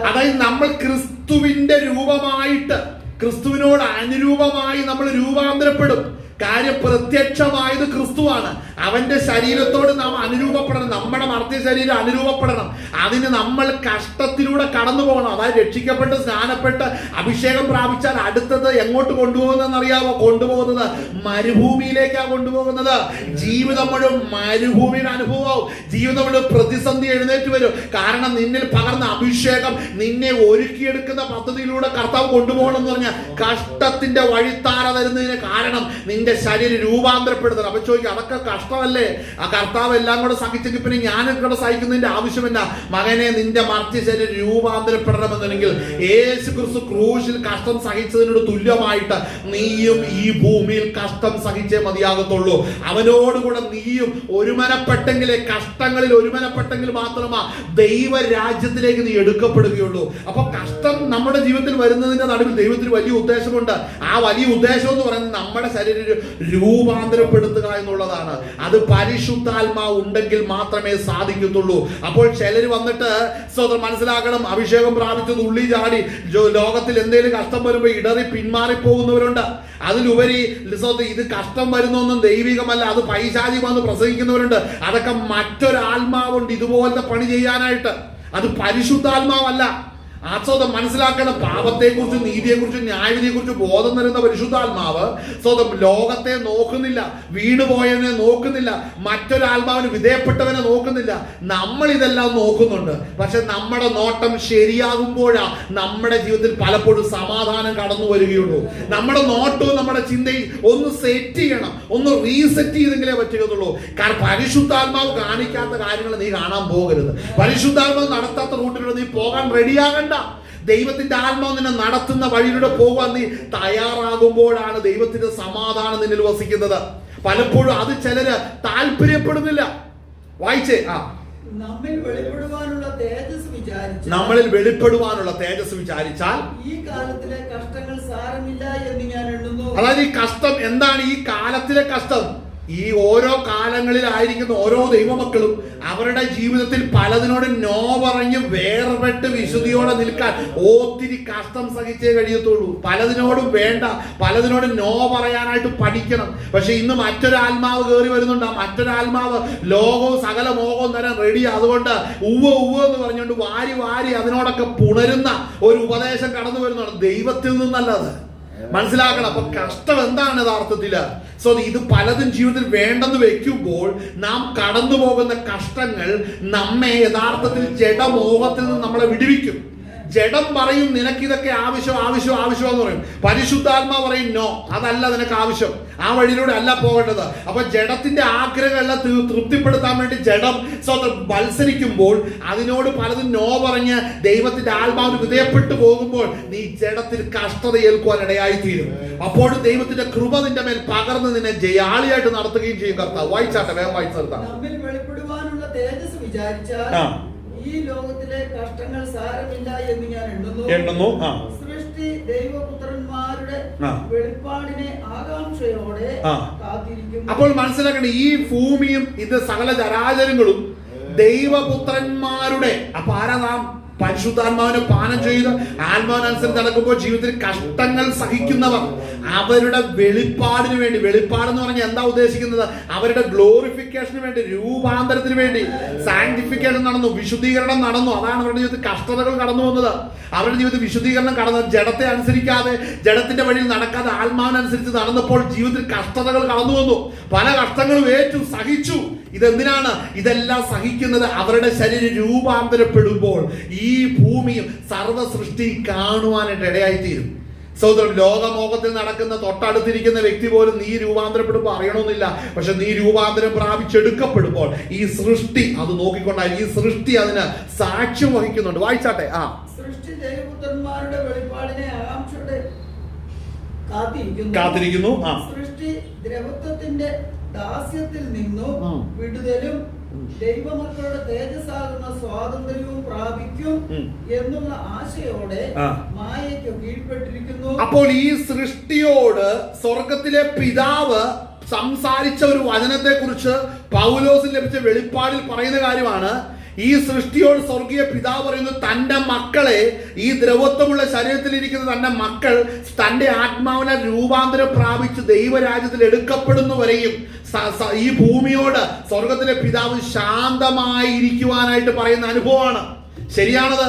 അതായത് നമ്മൾ ക്രിസ്തുവിന്റെ രൂപമായിട്ട്, ക്രിസ്തുവിനോട് അനുരൂപമായി നമ്മൾ രൂപാന്തരപ്പെടും. കാര്യം പ്രത്യക്ഷമായത് ക്രിസ്തുവാണ്. അവന്റെ ശരീരത്തോട് നാം അനുരൂപപ്പെടണം. നമ്മുടെ മർത്തി ശരീരം അനുരൂപപ്പെടണം. അതിന് നമ്മൾ കഷ്ടത്തിലൂടെ കടന്നു പോകണം. അതായത് രക്ഷിക്കപ്പെട്ട് സ്നാനപ്പെട്ട് അഭിഷേകം പ്രാപിച്ചാൽ അടുത്തത് എങ്ങോട്ട് കൊണ്ടുപോകുന്നതെന്ന് അറിയാമോ? കൊണ്ടുപോകുന്നത് മരുഭൂമിയിലേക്കാണ് കൊണ്ടുപോകുന്നത്. ജീവിതം മുഴുവൻ മരുഭൂമിയുടെ അനുഭവമാവും. ജീവിതം മുഴുവൻ പ്രതിസന്ധി എഴുന്നേറ്റ് വരും. കാരണം നിന്നിൽ പകർന്ന അഭിഷേകം നിന്നെ ഒരുക്കിയെടുക്കുന്ന പദ്ധതിയിലൂടെ കർത്താവ് കൊണ്ടുപോകണം എന്ന് പറഞ്ഞാൽ കഷ്ടത്തിന്റെ വഴിത്താര തരുന്നതിന് കാരണം നിന്റെ ശരീരം രൂപാന്തരപ്പെടുത്തണം. അപ്പൊ ചോദിക്കും, അതൊക്കെ കഷ്ടമല്ലേ? ആ കർത്താവ് എല്ലാം കൂടെ സഹിച്ചെങ്കിൽ പിന്നെ ഞാനും കൂടെ സഹിക്കുന്നതിന്റെ ആവശ്യമില്ല. മകനെ, നിന്റെ മർത്തി ശരീരം രൂപാന്തരപ്പെടണമെന്നുണ്ടെങ്കിൽ യേശു ക്രിസ്തു ക്രൂശിൽ കഷ്ടം സഹിച്ചതിനോട് തുല്യമായിട്ട് നീയും ഈ ഭൂമിയിൽ കഷ്ടം സഹിച്ചേ മതിയാകത്തുള്ളൂ. അവനോടുകൂടെ നീയും ഒരുമനപ്പെട്ടെങ്കിലേ, കഷ്ടങ്ങളിൽ ഒരുമനപ്പെട്ടെങ്കിൽ മാത്രമാ ദൈവരാജ്യത്തിലേക്ക് നീ എടുക്കപ്പെടുകയുള്ളൂ. അപ്പൊ കഷ്ടം നമ്മുടെ ജീവിതത്തിൽ വരുന്നതിന്റെ നടുവിൽ ദൈവത്തിന് വലിയ ഉദ്ദേശമുണ്ട്. ആ വലിയ ഉദ്ദേശം എന്ന് പറയുന്നത് നമ്മുടെ ശരീരം രൂപാന്തരപ്പെടുത്തുക എന്നുള്ളതാണ്. അത് പരിശുദ്ധാത്മാവ് ഉണ്ടെങ്കിൽ മാത്രമേ സാധിക്കത്തുള്ളൂ. അപ്പോൾ ചിലർ വന്നിട്ട് മനസ്സിലാക്കണം, അഭിഷേകം പ്രാപിച്ചത് ഉള്ളി ചാടി ലോകത്തിൽ എന്തെങ്കിലും കഷ്ടം വരുമ്പോൾ ഇടറി പിന്മാറിപ്പോകുന്നവരുണ്ട്. അതിലുപരി ഇത് കഷ്ടം വരുന്നൊന്നും ദൈവികമല്ല, അത് പൈശാചികമെന്ന് പ്രസംഗിക്കുന്നവരുണ്ട്. അതൊക്കെ മറ്റൊരാത്മാവുണ്ട് ഇതുപോലത്തെ പണി ചെയ്യാനായിട്ട്. അത് പരിശുദ്ധാത്മാവല്ല. മനസ്സിലാക്കണം, പാപത്തെക്കുറിച്ചും നീതിയെക്കുറിച്ചും ന്യായവിധിയെക്കുറിച്ചും ബോധം തരുന്ന പരിശുദ്ധാത്മാവ് ലോകത്തെ നോക്കുന്നില്ല, വീണുപോയവനെ നോക്കുന്നില്ല, മറ്റൊരാത്മാവിന് വിധേയപ്പെട്ടവനെ നോക്കുന്നില്ല. നമ്മൾ ഇതെല്ലാം നോക്കുന്നുണ്ട്. പക്ഷെ നമ്മുടെ നോട്ടം ശരിയാകുമ്പോഴാ നമ്മുടെ ജീവിതത്തിൽ പലപ്പോഴും സമാധാനം കടന്നു വരികയുള്ളൂ. നമ്മുടെ നോട്ടവും നമ്മുടെ ചിന്തയും ഒന്ന് സെറ്റ് ചെയ്യണം, ഒന്ന് റീസെറ്റ് ചെയ്തെങ്കിലേ പറ്റുകയുള്ളൂ. കാരണം പരിശുദ്ധാത്മാവ് കാണിക്കാത്ത കാര്യങ്ങൾ നീ കാണാൻ പോകരുത്. പരിശുദ്ധാത്മാവ് നടത്താത്ത റൂട്ടിലൂടെ നീ പോകാൻ റെഡിയാകണ്ട. ദൈവത്തിന്റെ ആത്മാവ് നിന്നെ നടത്തുന്ന വഴിയിലൂടെ പോകാൻ നീ തയ്യാറാകുമ്പോഴാണ് ദൈവത്തിന്റെ സമാധാനം നിന്നിൽ വസിക്കുന്നത്. പലപ്പോഴും അത് ചിലര് താല്പര്യപ്പെടുന്നില്ല. വായിച്ചേ. നമ്മളിൽ വെളിപ്പെടുവാനുള്ള തേജസ് വിചാരിച്ചാൽ ഈ കാലത്തിലെ കഷ്ടങ്ങൾ സാരമില്ല എന്ന് ഞാൻ എണ്ണുന്നു. അതായത് ഈ കഷ്ടം എന്താണ്? ഈ കാലത്തിലെ കഷ്ടം, ഈ ഓരോ കാലങ്ങളിലായിരിക്കുന്ന ഓരോ ദൈവമക്കളും അവരുടെ ജീവിതത്തിൽ പലതിനോട് നോ പറഞ്ഞ് വേർപെട്ട് വിശുദ്ധിയോടെ നിൽക്കാൻ ഒത്തിരി കഷ്ടം സഹിച്ചേ കഴിയത്തുള്ളൂ. പലതിനോടും വേണ്ട, പലതിനോടും നോ പറയാനായിട്ട് പഠിക്കണം. പക്ഷെ ഇന്ന് മറ്റൊരാത്മാവ് കയറി വരുന്നുണ്ട്. ആ മറ്റൊരാത്മാവ് ലോകവും സകല മോഹവും തരാൻ റെഡി. അതുകൊണ്ട് ഉവ്വ് എന്ന് പറഞ്ഞുകൊണ്ട് വാരി അതിനോടൊക്കെ പുണരുന്ന ഒരു ഉപദേശം കടന്നു വരുന്നതാണ്. ദൈവത്തിൽ നിന്നല്ലത്. മനസ്സിലാക്കണം. അപ്പൊ കഷ്ടം എന്താണ് യഥാർത്ഥത്തില്? സോ ഇത് പലതും ജീവിതത്തിൽ വേണ്ടെന്ന് വെക്കുമ്പോൾ നാം കടന്നു പോകുന്ന കഷ്ടങ്ങൾ നമ്മെ യഥാർത്ഥത്തിൽ ജഡമോഹത്തിൽ നിന്ന് നമ്മളെ വിടുവിക്കും. ജഡം പറയും നിനക്ക് ഇതൊക്കെ ആവശ്യം എന്ന് പറയും. പരിശുദ്ധാത്മാ പറയും നോ, അതല്ല നിനക്ക് ആവശ്യം, ആ വഴിയിലൂടെ അല്ല പോകേണ്ടത്. അപ്പൊ ജഡത്തിന്റെ ആഗ്രഹങ്ങളെ തൃപ്തിപ്പെടുത്താൻ വേണ്ടി ജഡം മത്സരിക്കുമ്പോൾ അതിനോട് പലതും നോ പറഞ്ഞ് ദൈവത്തിന്റെ ആത്മാവിന് വിധേയപ്പെട്ടു പോകുമ്പോൾ നീ ജഡത്തിൽ കഷ്ടത ഏൽക്കുവാൻ ഇടയായിത്തീരും. അപ്പോൾ ദൈവത്തിന്റെ കൃപ നിന്റെ മേൽ പകർന്ന് നിന്നെ ജയാളിയായിട്ട് നടത്തുകയും ചെയ്യും. കർത്താവ് വായിച്ചാട്ടെ, വേഗം വായിച്ചു നിർത്താം. നമ്മിൽ വെളിപ്പെടുവാനുള്ള തേജസ് വിചാരിച്ചാൽ ഈ ലോകത്തിലെ കഷ്ടങ്ങൾ സാരമില്ല എന്ന് ഞാൻ എണ്ണുന്നു. സൃഷ്ടി ദൈവപുത്രന്മാരുടെ വെളിപ്പാടിനെ ആകാംക്ഷയോടെ കാത്തിരിക്കുന്നു. അപ്പോൾ മനസ്സിലാക്കണം, ഈ ഭൂമിയും ഇത് സകല ചരാചരങ്ങളും ദൈവപുത്രന്മാരുടെ. അപ്പൊ ആരാ നാം? പരിശുദ്ധാത്മാവിനെ പാനം ചെയ്ത് ആത്മാവിനനുസരിച്ച് നടക്കുമ്പോൾ ജീവിതത്തിൽ കഷ്ടങ്ങൾ സഹിക്കുന്നവർ അവരുടെ വെളിപ്പാടിന് വേണ്ടി. വെളിപ്പാടെന്ന് പറഞ്ഞാൽ എന്താ ഉദ്ദേശിക്കുന്നത്? അവരുടെ ഗ്ലോറിഫിക്കേഷന് വേണ്ടി, രൂപാന്തരത്തിന് വേണ്ടി സാങ്ക്ടിഫിക്കേഷൻ നടന്നു, വിശുദ്ധീകരണം നടന്നു. അതാണ് അവരുടെ ജീവിതത്തിൽ കഷ്ടതകൾ കടന്നു വന്നത്. അവരുടെ ജീവിതത്തിൽ വിശുദ്ധീകരണം കടന്നത് ജഡത്തെ അനുസരിക്കാതെ, ജഡത്തിന്റെ വഴിയിൽ നടക്കാതെ ആത്മാവിനനുസരിച്ച് നടന്നപ്പോൾ ജീവിതത്തിൽ കഷ്ടതകൾ കടന്നു വന്നു. പല കഷ്ടങ്ങളും ഏറ്റു, സഹിച്ചു. ഇതെന്തിനാണ്? ഇതെല്ലാം സഹിക്കുന്നത് അവരുടെ ശരീരം രൂപാന്തരപ്പെടുമ്പോൾ ഈ ഭൂമിയും സർവ്വ സൃഷ്ടി കാണുവാനായിട്ട് ഇടയായിത്തീരും. സഹോദരൻ, ലോകമോഹത്തിൽ നടക്കുന്ന തൊട്ടടുത്തിരിക്കുന്ന വ്യക്തി പോലും നീ രൂപാന്തരപ്പെടുമ്പോൾ അറിയണമെന്നില്ല. പക്ഷെ നീ രൂപാന്തരം പ്രാപിച്ചെടുക്കപ്പെടുമ്പോൾ ഈ സൃഷ്ടി അത് നോക്കിക്കൊണ്ടായിരിക്കും. ഈ സൃഷ്ടി അതിന് സാക്ഷ്യം വഹിക്കുന്നുണ്ട്. വായിച്ചാട്ടെ. സൃഷ്ടി ദൈവപുത്രന്മാരുടെ വെളിപ്പാടിനെ ആകാംക്ഷയോടെ കാത്തിരിക്കുന്നു. സൃഷ്ടി ദ്രവത്വത്തിന്റെ ദാസ്യത്തിൽ നിന്നും വിടുതലും ദൈവമക്കളുടെ തേജസ്സാകുന്ന സ്വാതന്ത്ര്യവും പ്രാപിക്കും എന്നുള്ള ആശയോടെ മായയ്ക്ക് കീഴ്പ്പെട്ടിരിക്കുന്നു. അപ്പോൾ ഈ സൃഷ്ടിയോട് സ്വർഗത്തിലെ പിതാവ് സംസാരിച്ച ഒരു വചനത്തെ കുറിച്ച് പൗലോസിന് ലഭിച്ച വെളിപ്പാടിൽ പറയുന്ന കാര്യമാണ്. ഈ സൃഷ്ടിയോട് സ്വർഗീയ പിതാവ് പറയുന്നത് തന്റെ മക്കളെ, ഈ ദ്രവത്വമുള്ള ശരീരത്തിലിരിക്കുന്ന തന്റെ മക്കൾ തന്റെ ആത്മാവിനെ രൂപാന്തരം പ്രാപിച്ച് ദൈവരാജ്യത്തിൽ എടുക്കപ്പെടുന്നവരെയും ഈ ഭൂമിയോട് സ്വർഗത്തിലെ പിതാവ് ശാന്തമായിരിക്കുവാനായിട്ട് പറയുന്ന അനുഭവമാണ്. ശരിയാണത്.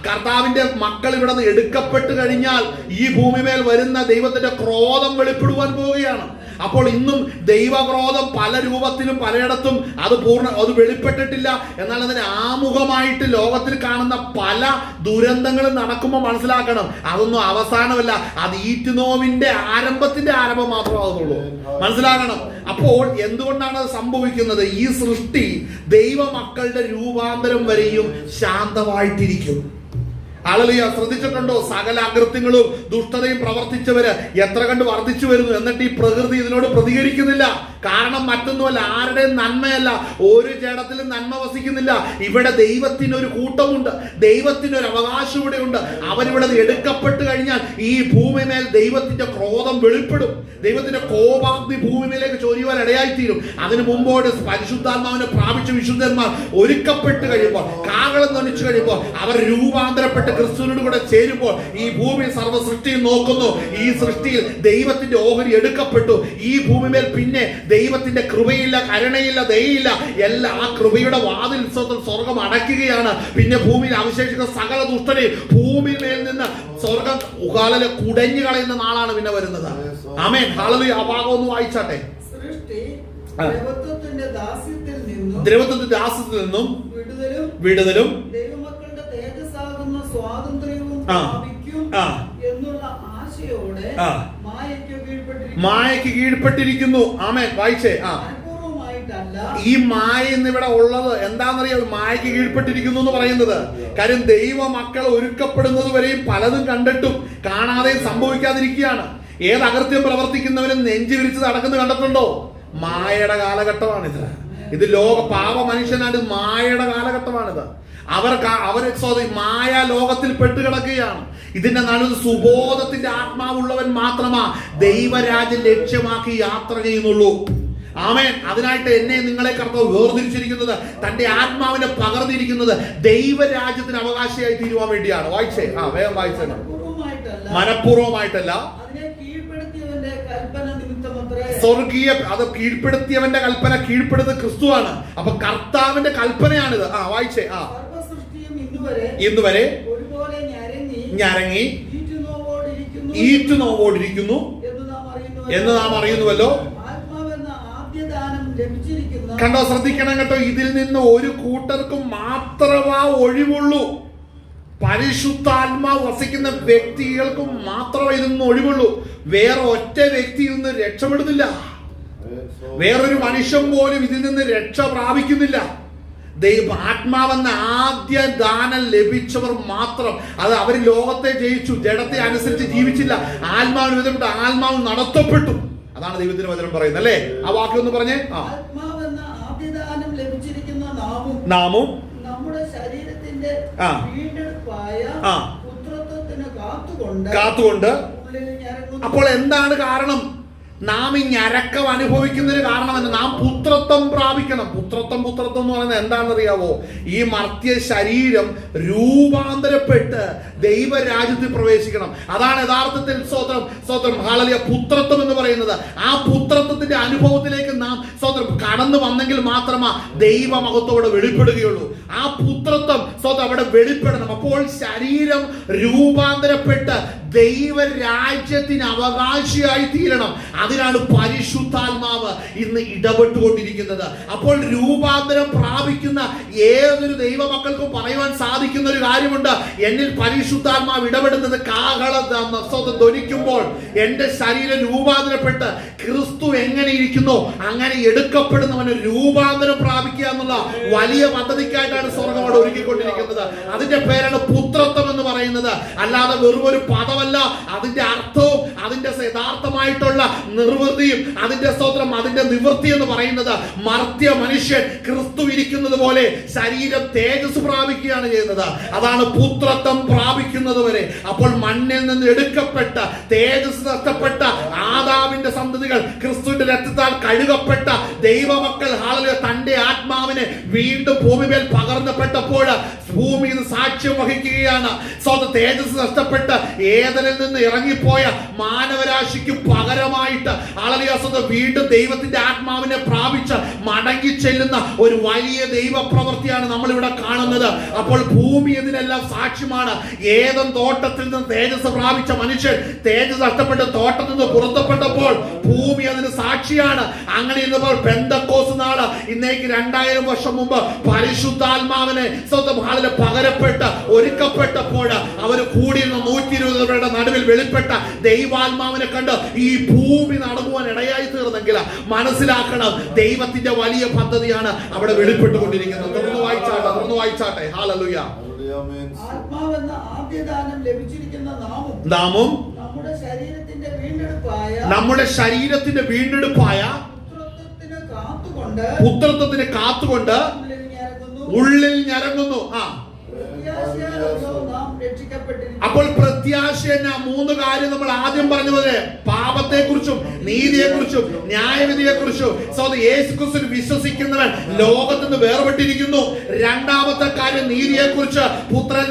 കർത്താവിന്റെ മക്കൾ ഇവിടെ നിന്ന് എടുക്കപ്പെട്ട് കഴിഞ്ഞാൽ ഈ ഭൂമിമേൽ വരുന്ന ദൈവത്തിന്റെ ക്രോധം വെളിപ്പെടുവാൻ പോവുകയാണ്. അപ്പോൾ ഇന്നും ദൈവക്രോധം പല രൂപത്തിലും പലയിടത്തും അത് വെളിപ്പെട്ടിട്ടില്ല. എന്നാൽ അതിന് ആമുഖമായിട്ട് ലോകത്തിൽ കാണുന്ന പല ദുരന്തങ്ങളും നടക്കുമ്പോൾ മനസ്സിലാക്കണം, അതൊന്നും അവസാനമല്ല, അത് ഈറ്റുനോവിന്റെ ആരംഭത്തിന്റെ ആരംഭം മാത്രമാകുന്നുള്ളൂ. മനസ്സിലാക്കണം. അപ്പോൾ എന്തുകൊണ്ടാണ് അത് സംഭവിക്കുന്നത്? ഈ സൃഷ്ടി ദൈവമക്കളുടെ രൂപാന്തരം വരെയും ശാന്തമായിട്ടിരിക്കും. ഹല്ലേലൂയ. ശ്രദ്ധിച്ചിട്ടുണ്ടോ? സകല അകൃത്യങ്ങളും ദുഷ്ടതയും പ്രവർത്തിച്ചവര് എത്ര കണ്ട് വർദ്ധിച്ചു വരുന്നു. എന്നിട്ട് ഈ പ്രകൃതി ഇതിനോട് പ്രതികരിക്കുന്നില്ല. കാരണം മറ്റൊന്നുമല്ല, ആരുടെയും നന്മയല്ല, ഒരു ജഡത്തിലും നന്മ വസിക്കുന്നില്ല. ഇവിടെ ദൈവത്തിനൊരു കൂട്ടമുണ്ട്, ദൈവത്തിനൊരു അവകാശം ഇവിടെ ഉണ്ട്. അവരിവിടെ എടുക്കപ്പെട്ട് കഴിഞ്ഞാൽ ഈ ഭൂമിമേൽ ദൈവത്തിന്റെ ക്രോധം വെളിപ്പെടും. ദൈവത്തിന്റെ കോപാഗ്നി ഭൂമിയിലേക്ക് ചൊരിയുവാൻ ഇടയായിത്തീരും. അതിനു മുമ്പോട് പരിശുദ്ധാത്മാവിനെ പ്രാപിച്ച വിശുദ്ധന്മാർ ഒരുക്കപ്പെട്ട് കഴിയുമ്പോൾ, കാഹളം ധ്വനിച്ചു കഴിയുമ്പോൾ, അവർ രൂപാന്തരപ്പെട്ട് ക്രിസ്തുവിനോട് കൂടെ ചേരുമ്പോൾ ഈ ഭൂമി സർവ്വ സൃഷ്ടിയിൽ നോക്കുന്നു. ഈ സൃഷ്ടിയിൽ ദൈവത്തിന്റെ ഓഹരി എടുക്കപ്പെട്ടു. ഈ ഭൂമിമേൽ പിന്നെ ദൈവത്തിന്റെ കൃപയില്ല, കരുണയില്ല, ദയയില്ല. എല്ലാം ആ കൃപയുടെ വാതിൽ സ്വർഗം അടയ്ക്കുകയാണ്. പിന്നെ ഭൂമിയിൽ അവശേഷിക്കുന്ന സകല ദുഷ്ടനെ ഭൂമിമേൽ നിന്ന് സ്വർഗം ഉകാലെ കുടഞ്ഞു കളയുന്ന നാളാണ് പിന്നെ വരുന്നത്. ആമേൻ. ഹല്ലേലൂയ. ആ ഭാഗം ഒന്ന് വായിച്ചാട്ടെ. സൃഷ്ടി ദ്രവത്വത്തിന്റെ ദാസ്യത്തിൽ നിന്നും വിടുതലും ദൈവമക്കളുടെ തേജസ്സാകുന്ന സ്വാതന്ത്ര്യവും പ്രാപിക്കും എന്നുള്ള ആശയോടെ മായയ്ക്ക് കീഴ്പ്പെട്ടിരിക്കുന്നു. ആമേൻ. വായിച്ചേ. മനഃപൂർവ്വമായിട്ടല്ല, ഈ മായ ഇന്നിവിടെ ഉള്ളത് എന്താണെന്നറിയാം, മായയ്ക്ക് കീഴ്പ്പെട്ടിരിക്കുന്നു എന്ന് പറയുന്നത്. കാര്യം ദൈവ മക്കൾ ഒരുക്കപ്പെടുന്നത് വരെയും പലതും കണ്ടിട്ടും കാണാതെയും സംഭവിക്കാതിരിക്കുകയാണ്. ഏത് അകൃത്യം പ്രവർത്തിക്കുന്നവരും നെഞ്ചു വിരിച്ച് നടക്കുന്നത് കണ്ടിട്ടുണ്ടോ? മായയുടെ കാലഘട്ടമാണിത്. ഇത് ലോക പാപ മനുഷ്യനാണ്, മായയുടെ കാലഘട്ടമാണിത്. അവർ മായ ലോകത്തിൽ പെട്ടുകിടക്കുകയാണ്. ഇതിന്റെ നടുവ് സുബോധത്തിന്റെ ആത്മാവുള്ളവൻ മാത്രമാ ദൈവരാജ്യം ലക്ഷ്യമാക്കി യാത്ര ചെയ്യുന്നുള്ളൂ. ആമേൻ. അതിനായിട്ട് എന്നെ നിങ്ങളെ കർത്താവ് വേർതിരിച്ചിരിക്കുന്നത്, തന്റെ ആത്മാവിനെ പകർന്നിരിക്കുന്നത് ദൈവരാജ്യത്തിന് അവകാശിയായി തീരുവാൻ വേണ്ടിയാണ്. വായിച്ചേ, വേഗം വായിച്ചേ. മനഃപൂർവമായിട്ടല്ല, സ്വർഗീയ അത് കീഴ്പ്പെടുത്തിയവന്റെ കൽപ്പന കീഴ്പ്പെടുന്നത് ക്രിസ്തുവാണ്. അപ്പൊ കർത്താവിന്റെ കൽപ്പനയാണിത്. വായിച്ചേ. ഇന്നുവരെ ഞരങ്ങി ഈറ്റുനോവോടിരിക്കുന്നു എന്ന് നാം അറിയുന്നുവല്ലോ. കണ്ടോ, ശ്രദ്ധിക്കണം കേട്ടോ. ഇതിൽ നിന്ന് ഒരു കൂട്ടർക്കും മാത്രമാ ഒഴിവുള്ളൂ. പരിശുദ്ധാത്മാവ് വസിക്കുന്ന വ്യക്തികൾക്കും മാത്രമേ ഇതിന്ന് ഒഴിവുള്ളൂ. വേറെ ഒറ്റ വ്യക്തി ഇന്ന് രക്ഷപ്പെടുന്നില്ല. വേറൊരു മനുഷ്യൻ പോലും ഇതിൽ നിന്ന് രക്ഷ പ്രാപിക്കുന്നില്ല. ആത്മാവെന്ന ആദ്യ ദാനം ലഭിച്ചവർ മാത്രം. അത് അവർ ലോകത്തെ ജയിച്ചു, ജഡത്തെ അനുസരിച്ച് ജീവിച്ചില്ല. ആത്മാവിന് വിധപ്പെട്ട ആത്മാവ് നടത്തപ്പെട്ടു. അതാണ് ദൈവത്തിന്റെ വചനം പറയുന്നത്, അല്ലേ? ആ വാക്യം ഒന്ന് പറഞ്ഞേ. ആത്മാവെന്ന ആദ്യ ദാനം ലഭിച്ചിരിക്കുന്ന നാമും നമ്മുടെ ശരീരത്തിന്റെ വീണ്ടെടുപ്പായ പുത്രത്വത്തിന് കാത്തുകൊണ്ട്. അപ്പോൾ എന്താണ് കാരണം? നാം ഈ ഞരക്കം അനുഭവിക്കുന്നതിന് കാരണം എന്ന്, നാം പുത്രത്വം പ്രാപിക്കണം. പുത്രത്വം എന്ന് പറയുന്നത് എന്താണെന്നറിയാവോ? ഈ മർത്യ ശരീരം രൂപാന്തരപ്പെട്ട് ദൈവരാജ്യത്തിൽ പ്രവേശിക്കണം. അതാണ് യഥാർത്ഥത്തിൽ സ്തോത്രം ഹല്ലേലൂയ പുത്രത്വം എന്ന് പറയുന്നത്. ആ പുത്രത്വത്തിന്റെ അനുഭവത്തിലേക്ക് നാം കടന്നു വന്നെങ്കിൽ മാത്രമാ ദൈവമഹത്വം അവിടെ വെളിപ്പെടുകയുള്ളൂ. ആ പുത്രത്വം അവിടെ വെളിപ്പെടണം. അപ്പോൾ ശരീരം രൂപാന്തരപ്പെട്ട് ദൈവരാജ്യത്തിന് അവകാശിയായി തീരണം. അതിനാണ് പരിശുദ്ധാത്മാവ് ഇന്ന് ഇടപെട്ടുകൊണ്ടിരിക്കുന്നത്. അപ്പോൾ രൂപാന്തരം പ്രാപിക്കുന്ന ഏതൊരു ദൈവമക്കൾക്കും പറയുവാൻ സാധിക്കുന്ന ഒരു കാര്യമുണ്ട്. എന്നിൽ പരിശുദ്ധാത്മാവ് ഇടപെടുന്നത് കാഹളം ധ്വനിക്കുമ്പോൾ എന്റെ ശരീരം രൂപാന്തരപ്പെട്ട് ക്രിസ്തു എങ്ങനെ ഇരിക്കുന്നോ അങ്ങനെ എടുക്കപ്പെടുന്നവന് രൂപാന്തരം പ്രാപിക്കുക എന്നുള്ള വലിയ പദ്ധതിക്കായിട്ടാണ് സ്വർഗ്ഗം അവിടെ ഒരുക്കിക്കൊണ്ടിരിക്കുന്നത്. അതിന്റെ പേരാണ് പുത്രത്വം എന്ന് പറയുന്നത്. അല്ലാതെ വെറും ഒരു പദമല്ല. അതിന്റെ അർത്ഥവും അതിന്റെ യഥാർത്ഥമായിട്ടുള്ള നിർവൃത്തിയും അതിന്റെ നിവൃത്തി എന്ന് പറയുന്നത് മർത്യ മനുഷ്യൻ ക്രിസ്തു ഇരിക്കുന്നത് പോലെ ശരീരം തേജസ് പ്രാപിക്കുകയാണ് ചെയ്യുന്നത്. അതാണ് പുത്രത്വം പ്രാപിക്കുന്നത് വരെ. അപ്പോൾ മണ്ണിൽ നിന്ന് എടുക്കപ്പെട്ട തേജസ് നഷ്ടപ്പെട്ട ആദാമിന്റെ സന്തതികൾ ക്രിസ്തുവിന്റെ രക്തത്താൽ കഴുകപ്പെട്ട ദൈവമക്കൾ ഹല്ലേലൂയ തന്റെ ആത്മാവിനെ വീണ്ടും ഭൂമിമേൽ പകർന്നപ്പെട്ടപ്പോൾ ഭൂമിയിൽ സാക്ഷ്യം വഹിക്കുകയാണ്. തേജസ് നഷ്ടപ്പെട്ട് ഏദനിൽ നിന്ന് ഇറങ്ങിപ്പോയ മാനവരാശിക്ക് പകരമായിട്ട് വീണ്ടും ദൈവത്തിന്റെ ആത്മാവിനെ പ്രാപിച്ച് മടങ്ങി ചെല്ലുന്ന ഒരു വലിയ ദൈവ പ്രവൃത്തിയാണ് നമ്മൾ ഇവിടെ കാണുന്നത്. അപ്പോൾ ഭൂമി ഇതിനെല്ലാം സാക്ഷ്യമാണ്. ഏദൻ തോട്ടത്തിൽ നിന്ന് തേജസ് പ്രാപിച്ച മനുഷ്യൻ തേജസ് നഷ്ടപ്പെട്ട് തോട്ടത്തിൽ നിന്ന് പുറത്തപ്പെട്ടപ്പോൾ ഭൂമി അതിന് സാക്ഷിയാണ്. അങ്ങനെ ഇരുന്നപ്പോൾ പെന്തക്കോസ് നാള് ഇന്നേക്ക് 2000 വർഷം മുമ്പ് പരിശുദ്ധാത്മാവിനെ പകരപ്പെട്ട് ഒരുക്കപ്പെട്ടപ്പോൾ അവർ കൂടിയിരുന്ന 120 പേരുടെ നടുവിൽ വെളിപ്പെട്ട ദൈവാത്മാവിനെ കണ്ട് ഈ ഭൂമി നടക്കുവാൻ ഇടയായി തീർന്നെങ്കിൽ മനസ്സിലാക്കണം, ദൈവത്തിന്റെ വലിയ പദ്ധതിയാണ് അവിടെ വെളിപ്പെട്ടുകൊണ്ടിരിക്കുന്നത്. തുറന്നു വായിച്ചാട്ടെ. ഹല്ലേലൂയ. ആത്മാവെന്ന ആദ്യ ദാനം ലഭിച്ചിരിക്കുന്ന നാമും നമ്മുടെ ശരീരത്തിന്റെ വീണ്ടെടുപ്പായ പുത്രത്വത്തിന് കാത്തുകൊണ്ട് ഉള്ളിൽ ഞരങ്ങുന്നു. അപ്പോൾ പ്രത്യാശ എന്ന 3 കാര്യം നമ്മൾ ആദ്യം പറഞ്ഞത് പാപത്തെ കുറിച്ചും നീതിയെ കുറിച്ചും ന്യായവിധിയെ കുറിച്ചും. യേശുക്രിസ്തുവിൽ വിശ്വസിക്കുന്നവൻ ലോകത്തിൽ നിന്ന് വേർപെട്ടിരിക്കുന്നു. രണ്ടാമത്തെ കാര്യം നീതിയെ കുറിച്ച്, പുത്രൻ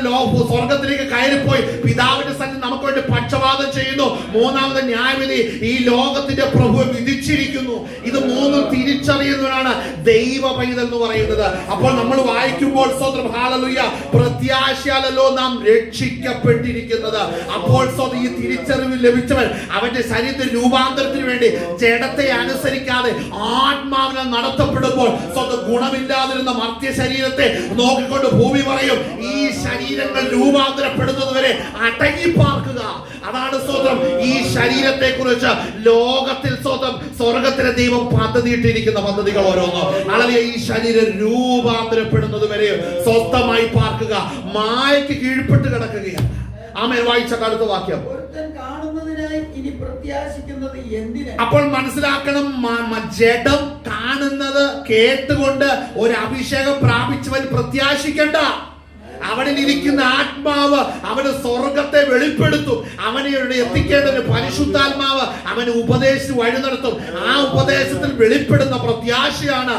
സ്വർഗത്തിലേക്ക് കയറിപ്പോയി പിതാവിന്റെ സന്നിധി നമുക്ക് വേണ്ടി പക്ഷപാതം ചെയ്യുന്നു. മൂന്നാമത്തെ ന്യായവിധി, ഈ ലോകത്തിന്റെ പ്രഭു വിധിച്ചിരിക്കുന്നു. ഇത് 3 തിരിച്ചറിയുന്നവരാണ് ദൈവ പൈതൽ എന്ന് പറയുന്നത്. അപ്പോൾ നമ്മൾ വായിക്കുമ്പോൾ ഹല്ലേലൂയ പ്രത്യാശയാലല്ലോ നാം രക്ഷിക്കപ്പെട്ടിരിക്കുന്നത്. അപ്പോൾ ഈ തിരിച്ചറിവ് ലഭിച്ചവൻ അവന്റെ ശരീരത്തിൽ രൂപാന്തരത്തിന് വേണ്ടി ജഡത്തെ അനുസരിക്കാതെ ആത്മാവിനെ നടത്തപ്പെടുമ്പോൾ ഗുണമില്ലാതിരുന്ന മർത്യ ശരീരത്തെ നോക്കിക്കൊണ്ട് ഭൂമി പറയും, ഈ ശരീരങ്ങൾ രൂപാന്തരപ്പെടുന്നത് വരെ അടങ്ങി പാർക്കുക. അതാണ് സ്തോത്രം ഈ ശരീരത്തെ കുറിച്ച് ലോകത്തിൽ സ്തോത്രം സ്വർഗത്തിലെ ദൈവം പദ്ധതിയിട്ടിരിക്കുന്ന പദ്ധതികൾ ഓരോന്നോ. അല്ലെങ്കിൽ ഈ ശരീരം രൂപാന്തരപ്പെടുന്നത് വരെ സ്വസ്ഥമായി പാർക്കുക, മായയ്ക്ക് കീഴ്പ്പെട്ട് കിടക്കുകയാണ്. ആമേൻ. വായിച്ച അടുത്ത വാക്യം. അപ്പോൾ മനസ്സിലാക്കണം, ജഡം കാണുന്നത് കേട്ടുകൊണ്ട് ഒരു അഭിഷേകം പ്രാപിച്ചവൻ പ്രത്യാശിക്കണ്ട. അവനിൽ ഇരിക്കുന്ന ആത്മാവ് അവന് സ്വർഗത്തെ വെളിപ്പെടുത്തും. അവനെ എത്തിക്കേണ്ടതിന് പരിശുദ്ധാത്മാവ് അവന് ഉപദേശിച്ച് വഴി നടത്തും. ആ ഉപദേശത്തിൽ വെളിപ്പെടുന്ന പ്രത്യാശയാണ്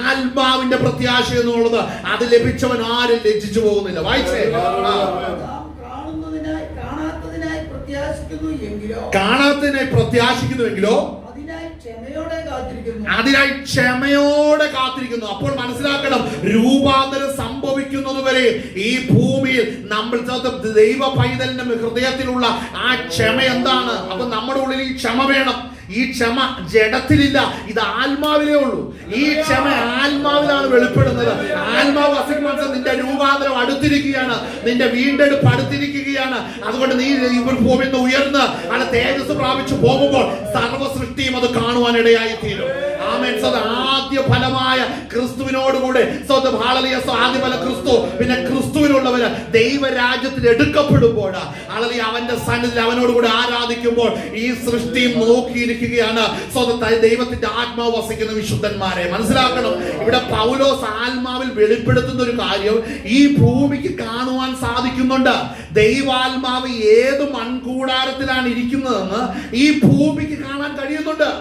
ആത്മാവിന്റെ പ്രത്യാശ എന്നുള്ളത്. അത് ലഭിച്ചവൻ ആരും ലജ്ജിച്ചു പോകുന്നില്ല. വായിച്ചേ. കാണാത്തതിനായി പ്രത്യാശിക്കുന്നുവെങ്കിലോ അതിനായി ക്ഷമയോടെ കാത്തിരിക്കുന്നു. അപ്പോൾ മനസ്സിലാക്കണം, രൂപാന്തരം സംഭവിക്കുന്നത് വരെ ഈ ഭൂമിയിൽ നമ്മൾ ദൈവ പൈതലിന്റെ ഹൃദയത്തിലുള്ള ആ ക്ഷമ എന്താണ്? അപ്പൊ നമ്മുടെ ഉള്ളിൽ ഈ ക്ഷമ വേണം. ഈ ക്ഷമ ജഡത്തിലില്ല, ഇത് ആത്മാവിലേ ഉള്ളൂ. ഈ ക്ഷമ ആത്മാവിലാണ് വെളിപ്പെടുന്നത്. ആത്മാവ് അസിഗ്മൻസ് നിന്റെ രൂപാന്തരം അടുത്തിരിക്കുകയാണ്, നിന്റെ വീണ്ടെടുപ്പ് അടുത്തിരിക്കുകയാണ്. അതുകൊണ്ട് നീ ഭൂമിയിൽ നിന്ന് ഉയർന്ന് അത് തേജസ് പ്രാപിച്ചു പോകുമ്പോൾ സർവ്വ സൃഷ്ടിയും അത് കാണുവാൻ ഇടയായി തീരും. ആമേൻ. ആദ്യ ഫലമായ ക്രിസ്തുവിനോടുകൂടെ ആദ്യ ഫലം ക്രിസ്തു, പിന്നെ ക്രിസ്തുവിനുള്ളവര് ദൈവരാജ്യത്തിൽ എടുക്കപ്പെടുമ്പോൾ അവന്റെ സന്നിധിയിൽ അവനോടുകൂടെ ആരാധിക്കുമ്പോൾ ഈ സൃഷ്ടിയും നോക്കിയിരിക്കുകയാണ്. ദൈവത്തിന്റെ ആത്മാവ് വസിക്കുന്ന വിശുദ്ധന്മാരെ മനസ്സിലാക്കണം. ഇവിടെ പൗലോസ് ആത്മാവിൽ വെളിപ്പെടുത്തുന്ന ഒരു കാര്യം ഈ ഭൂമിക്ക് കാണുവാൻ സാധിക്കുന്നുണ്ട്. ദൈവാത്മാവ് ഏത് മൺകൂടാരത്തിലാണ് ഇരിക്കുന്നതെന്ന് ഈ ഭൂമിക്ക് കാണാൻ കഴിയുന്നുണ്ട്.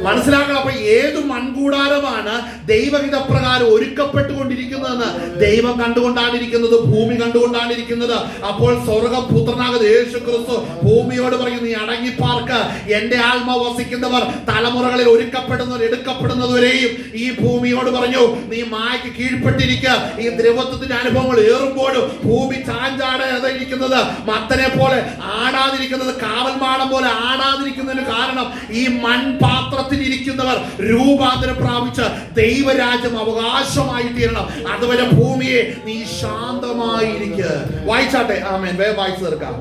മനസ്സിലാക്കണം. അപ്പൊ ഏത് മൺകൂടാരമാണ് ദൈവഹിതപ്രകാരം ഒരുക്കപ്പെട്ടുകൊണ്ടിരിക്കുന്നതെന്ന് ദൈവം കണ്ടുകൊണ്ടാണ് ഇരിക്കുന്നത്, ഭൂമി കണ്ടുകൊണ്ടാണ് ഇരിക്കുന്നത്. അപ്പോൾ സ്വർഗപുത്രനാകുന്ന യേശു ക്രിസ്തു ഭൂമിയോട് പറയും, നീ അടങ്ങിപ്പാർക്ക്, എന്റെ ആത്മാവ് വസിക്കുന്നവർ തലമുറകളിൽ ഒരുക്കപ്പെടുന്നവർ എടുക്കപ്പെടുന്നതുവരെയും ഈ ഭൂമിയോട് പറഞ്ഞു, നീ മായയ്ക്ക് കീഴ്പ്പെട്ടിരിക്കുക. ഈ ദ്രവത്വത്തിന്റെ അനുഭവങ്ങൾ ഏറുമ്പോഴും ഭൂമി ചാഞ്ചാടാതെ ഇരിക്കുന്നത്, മത്തനെ പോലെ ആടാതിരിക്കുന്നത്, കാവൽമാടം പോലെ ആടാതിരിക്കുന്നതിന് കാരണം ഈ മൺപാത്രത്തിൽ ഇരിക്കുന്നവർ രൂപാന്തരം പ്രാപിച്ച് ദൈവരാജ്യം അവകാശമായി തീരണം. അതുവരെ ഭൂമിയെ നീ ശാന്തമായിരിക്കുക. വായിച്ചാട്ടെ. ആമേൻ. വേഗം വായിച്ചു തീർക്കാം.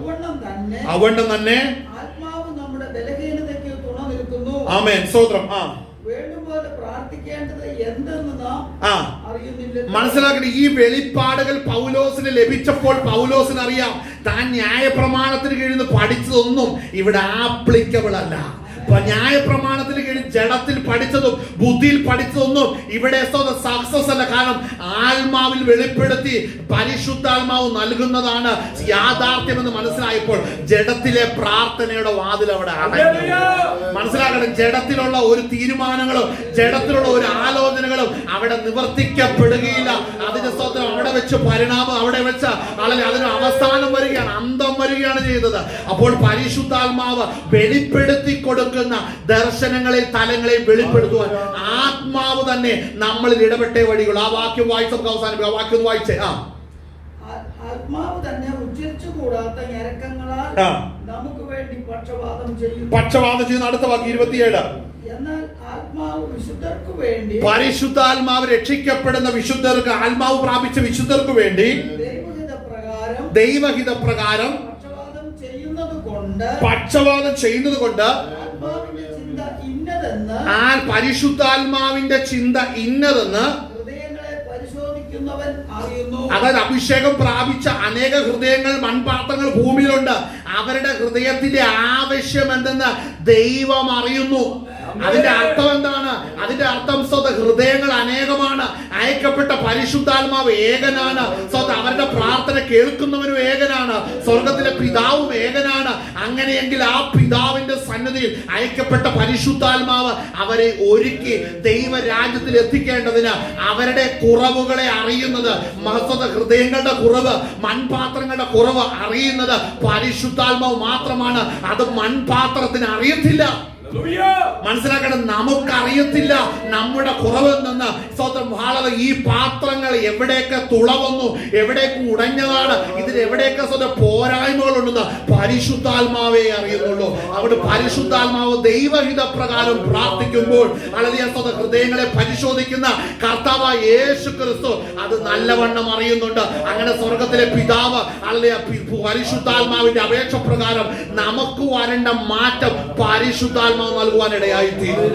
അവണ്ണം തന്നെ ആത്മാവ് നമ്മുടെ ബലഹീനതയ്ക്ക് തുണ നിൽക്കുന്നു. ആമേൻ. സ്തോത്രം. വേണ്ടുപോലെ പ്രാർത്ഥിക്കേണ്ടത് എന്തെന്ന് നാം അറിയുന്നില്ല. മനസ്സിലാക്കട്ടെ, ഈ വെളിപ്പാടുകൾ പൗലോസിന് ലഭിച്ചപ്പോൾ പൗലോസിന് അറിയാം, താൻ ന്യായപ്രമാണത്തിന് കീഴിൽ നിന്ന് പഠിച്ചതൊന്നും ഇവിടെ ആപ്ലിക്കബിൾ അല്ല. ന്യായപ്രമാണത്തിന് കീഴിൽ ജഡത്തിൽ പഠിച്ചതും ബുദ്ധിയിൽ പഠിച്ചതൊന്നും ഇവിടെ സക്സസ് അല്ല. കാരണം ആത്മാവിൽ വെളിപ്പെടുത്തി പരിശുദ്ധാത്മാവ് നൽകുന്നതാണ് യാഥാർത്ഥ്യമെന്ന് മനസ്സിലായപ്പോൾ ജഡത്തിലെ പ്രാർത്ഥനയുടെ വാതിൽ അവിടെ അടഞ്ഞു. മനസ്സിലാക്കണം, ജഡത്തിലുള്ള ഒരു തീരുമാനങ്ങളും ജഡത്തിലുള്ള ഒരു ആലോചനകളും അവിടെ നിവർത്തിക്കപ്പെടുകയില്ല. അതിന്റെ സ്തോത്രം അവിടെ വെച്ച് പരിണാമം അവിടെ വെച്ച് അതിന് അവസാനം വരികയാണ്, അന്തം വരികയാണ് ചെയ്തത്. അപ്പോൾ പരിശുദ്ധാത്മാവ് വെളിപ്പെടുത്തി കൊടുക്കുന്ന ദർശനങ്ങളെ തലങ്ങളെ വെളിപ്പെടുത്തുവാൻ ആത്മാവ് തന്നെ നമ്മളിൽ ഇടപെട്ടേ വഴികൾ. ആ വാക്യം വായിച്ചപ്പോൾ അവസാനിപ്പിക്കും. ആ വാക്യം വായിച്ചേ. ആത്മാവ് തന്നെ ഉച്ചരിച്ചുകൂടാത്ത ഞരക്കങ്ങളാൽ നമുക്ക് വേണ്ടി പക്ഷപാതം ചെയ്യുന്നു. അടുത്ത വാക്യം 27. എന്നാൽ ആത്മാവ് വിശുദ്ധർക്ക് വേണ്ടി, പരിശുദ്ധാത്മാവ് രക്ഷിക്കപ്പെടുന്ന വിശുദ്ധർക്ക്, ആത്മാവ് പ്രാപിച്ച വിശുദ്ധർക്ക് വേണ്ടി ദൈവഹിതപ്രകാരം പക്ഷപാതം ചെയ്യുന്നത് കൊണ്ട് ആ പരിശുദ്ധാത്മാവിന്റെ ചിന്ത ഇന്നതെന്ന് അതായത് അഭിഷേകം പ്രാപിച്ച അനേക ഹൃദയങ്ങൾ, മൺപാത്രങ്ങൾ ഭൂമിയിലുണ്ട്. അവരുടെ ഹൃദയത്തിന്റെ ആവശ്യം എന്തെന്ന് ദൈവം അറിയുന്നു. അതിന്റെ അർത്ഥം എന്താണ്? അതിന്റെ അർത്ഥം ഹൃദയങ്ങൾ അനേകമാണ്, അയക്കപ്പെട്ട പരിശുദ്ധാത്മാവ് ഏകനാണ്. അവരുടെ പ്രാർത്ഥന കേൾക്കുന്നവനും ഏകനാണ്, സ്വർഗത്തിലെ പിതാവും ഏകനാണ്. അങ്ങനെയെങ്കിൽ ആ പിതാവിന്റെ സന്നിധിയിൽ അയക്കപ്പെട്ട പരിശുദ്ധാത്മാവ് അവരെ ഒരുക്കി ദൈവരാജ്യത്തിൽ എത്തിക്കേണ്ടതിന് അവരുടെ കുറവുകളെ അറിയുന്നത്, ഹൃദയങ്ങളുടെ കുറവ്, മൺപാത്രങ്ങളുടെ കുറവ് അറിയുന്നത് പരിശുദ്ധാത്മാവ് മാത്രമാണ്. അത് മൺപാത്രത്തിന് അറിയത്തില്ല. മനസ്സിലാക്കണം, നമുക്കറിയത്തില്ല നമ്മുടെ കുറവിൽ നിന്ന് സ്വന്തം ഈ പാത്രങ്ങൾ എവിടെയൊക്കെ തുളവന്നു, എവിടെയൊക്കെ ഉടഞ്ഞതാണ്, ഇതിന് എവിടെയൊക്കെ സ്വന്തം പോരായ്മകളുണ്ടെന്ന് പരിശുദ്ധാത്മാവേ അറിയുന്നുള്ളൂ. അവിടെ പരിശുദ്ധാത്മാവ് ദൈവഹിത പ്രകാരം പ്രാർത്ഥിക്കുമ്പോൾ അല്ലെങ്കിൽ സ്വന്തം ഹൃദയങ്ങളെ പരിശോധിക്കുന്ന കർത്താവായ യേശു ക്രിസ്തു അത് നല്ലവണ്ണം അറിയുന്നുണ്ട്. അങ്ങനെ സ്വർഗത്തിലെ പിതാവ് അല്ലെങ്കിൽ പരിശുദ്ധാത്മാവിന്റെ അപേക്ഷ പ്രകാരം നമുക്ക് വരേണ്ട മാറ്റം പരിശുദ്ധാത്മാവ് നൽകുവാൻ ഇടയായിത്തീരും.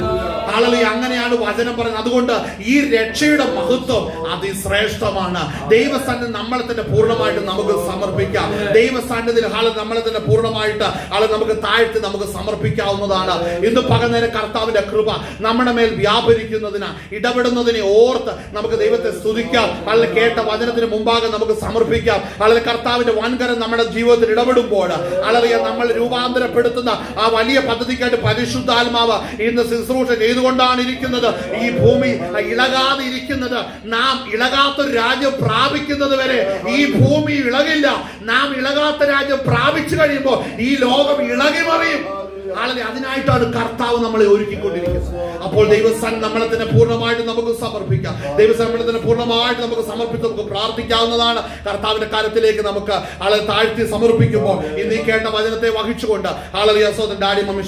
അങ്ങനെയാണ് വചനം പറയുന്നത്. അതുകൊണ്ട് ഈ രക്ഷയുടെ മഹത്വം അതിശ്രേഷ്ഠമാണ്. ദൈവസന്നിധി നമ്മളെ തന്നെ പൂർണ്ണമായിട്ട് നമുക്ക് സമർപ്പിക്കാം. ദൈവസന്നിധിയിൽ നമ്മളെ തന്നെ പൂർണ്ണമായിട്ട് നമുക്ക് താഴ്ത്തി നമുക്ക് സമർപ്പിക്കാവുന്നതാണ്. ഇന്ന് പകർന്നേരം കർത്താവിന്റെ കൃപ നമ്മുടെ മേൽ വ്യാപരിക്കുന്നതിന് ഇടപെടുന്നതിനെ ഓർത്ത് നമുക്ക് ദൈവത്തെ സ്തുതിക്കാം. അല്ലെങ്കിൽ കേട്ട വചനത്തിന് മുമ്പാകെ നമുക്ക് സമർപ്പിക്കാം. അല്ലെങ്കിൽ കർത്താവിന്റെ വൻകരം നമ്മുടെ ജീവിതത്തിൽ ഇടപെടുമ്പോൾ നമ്മൾ രൂപാന്തരപ്പെടുത്തുന്ന ആ വലിയ പദ്ധതിക്കായിട്ട് പരിശുദ്ധാത്മാവ് ഇന്ന് ശുശ്രൂഷ ചെയ്തുകൊണ്ടാണ് ഇരിക്കുന്നത്. ഈ ഭൂമി ഇളകാതെ ഇരിക്കുന്നത്, നാം ഇളകാത്തൊരു രാജ്യം പ്രാപിക്കുന്നത് വരെ ഈ ഭൂമി ഇളകില്ല. നാം ഇളകാത്ത രാജ്യം പ്രാപിച്ചു കഴിയുമ്പോൾ ഈ ലോകം ഇളകി മറിയും. അതിനായിട്ടാണ് കർത്താവ് നമ്മളെ ഒരുക്കിക്കൊണ്ടിരിക്കുന്നത്. അപ്പോൾ ദൈവസ്ഥാനം നമ്മളെ തന്നെ പൂർണ്ണമായിട്ട് നമുക്ക് സമർപ്പിക്കാം. ദൈവസ്ഥാനം തന്നെ പൂർണ്ണമായിട്ട് നമുക്ക് സമർപ്പിച്ച് നമുക്ക് പ്രാർത്ഥിക്കാവുന്നതാണ്. കർത്താവിന്റെ കാര്യത്തിലേക്ക് നമുക്ക് താഴ്ത്തി സമർപ്പിക്കുമ്പോൾ ഇന്ന് ഈ കേട്ട വചനത്തെ വഹിച്ചുകൊണ്ട് ഡാഡി മമ്മി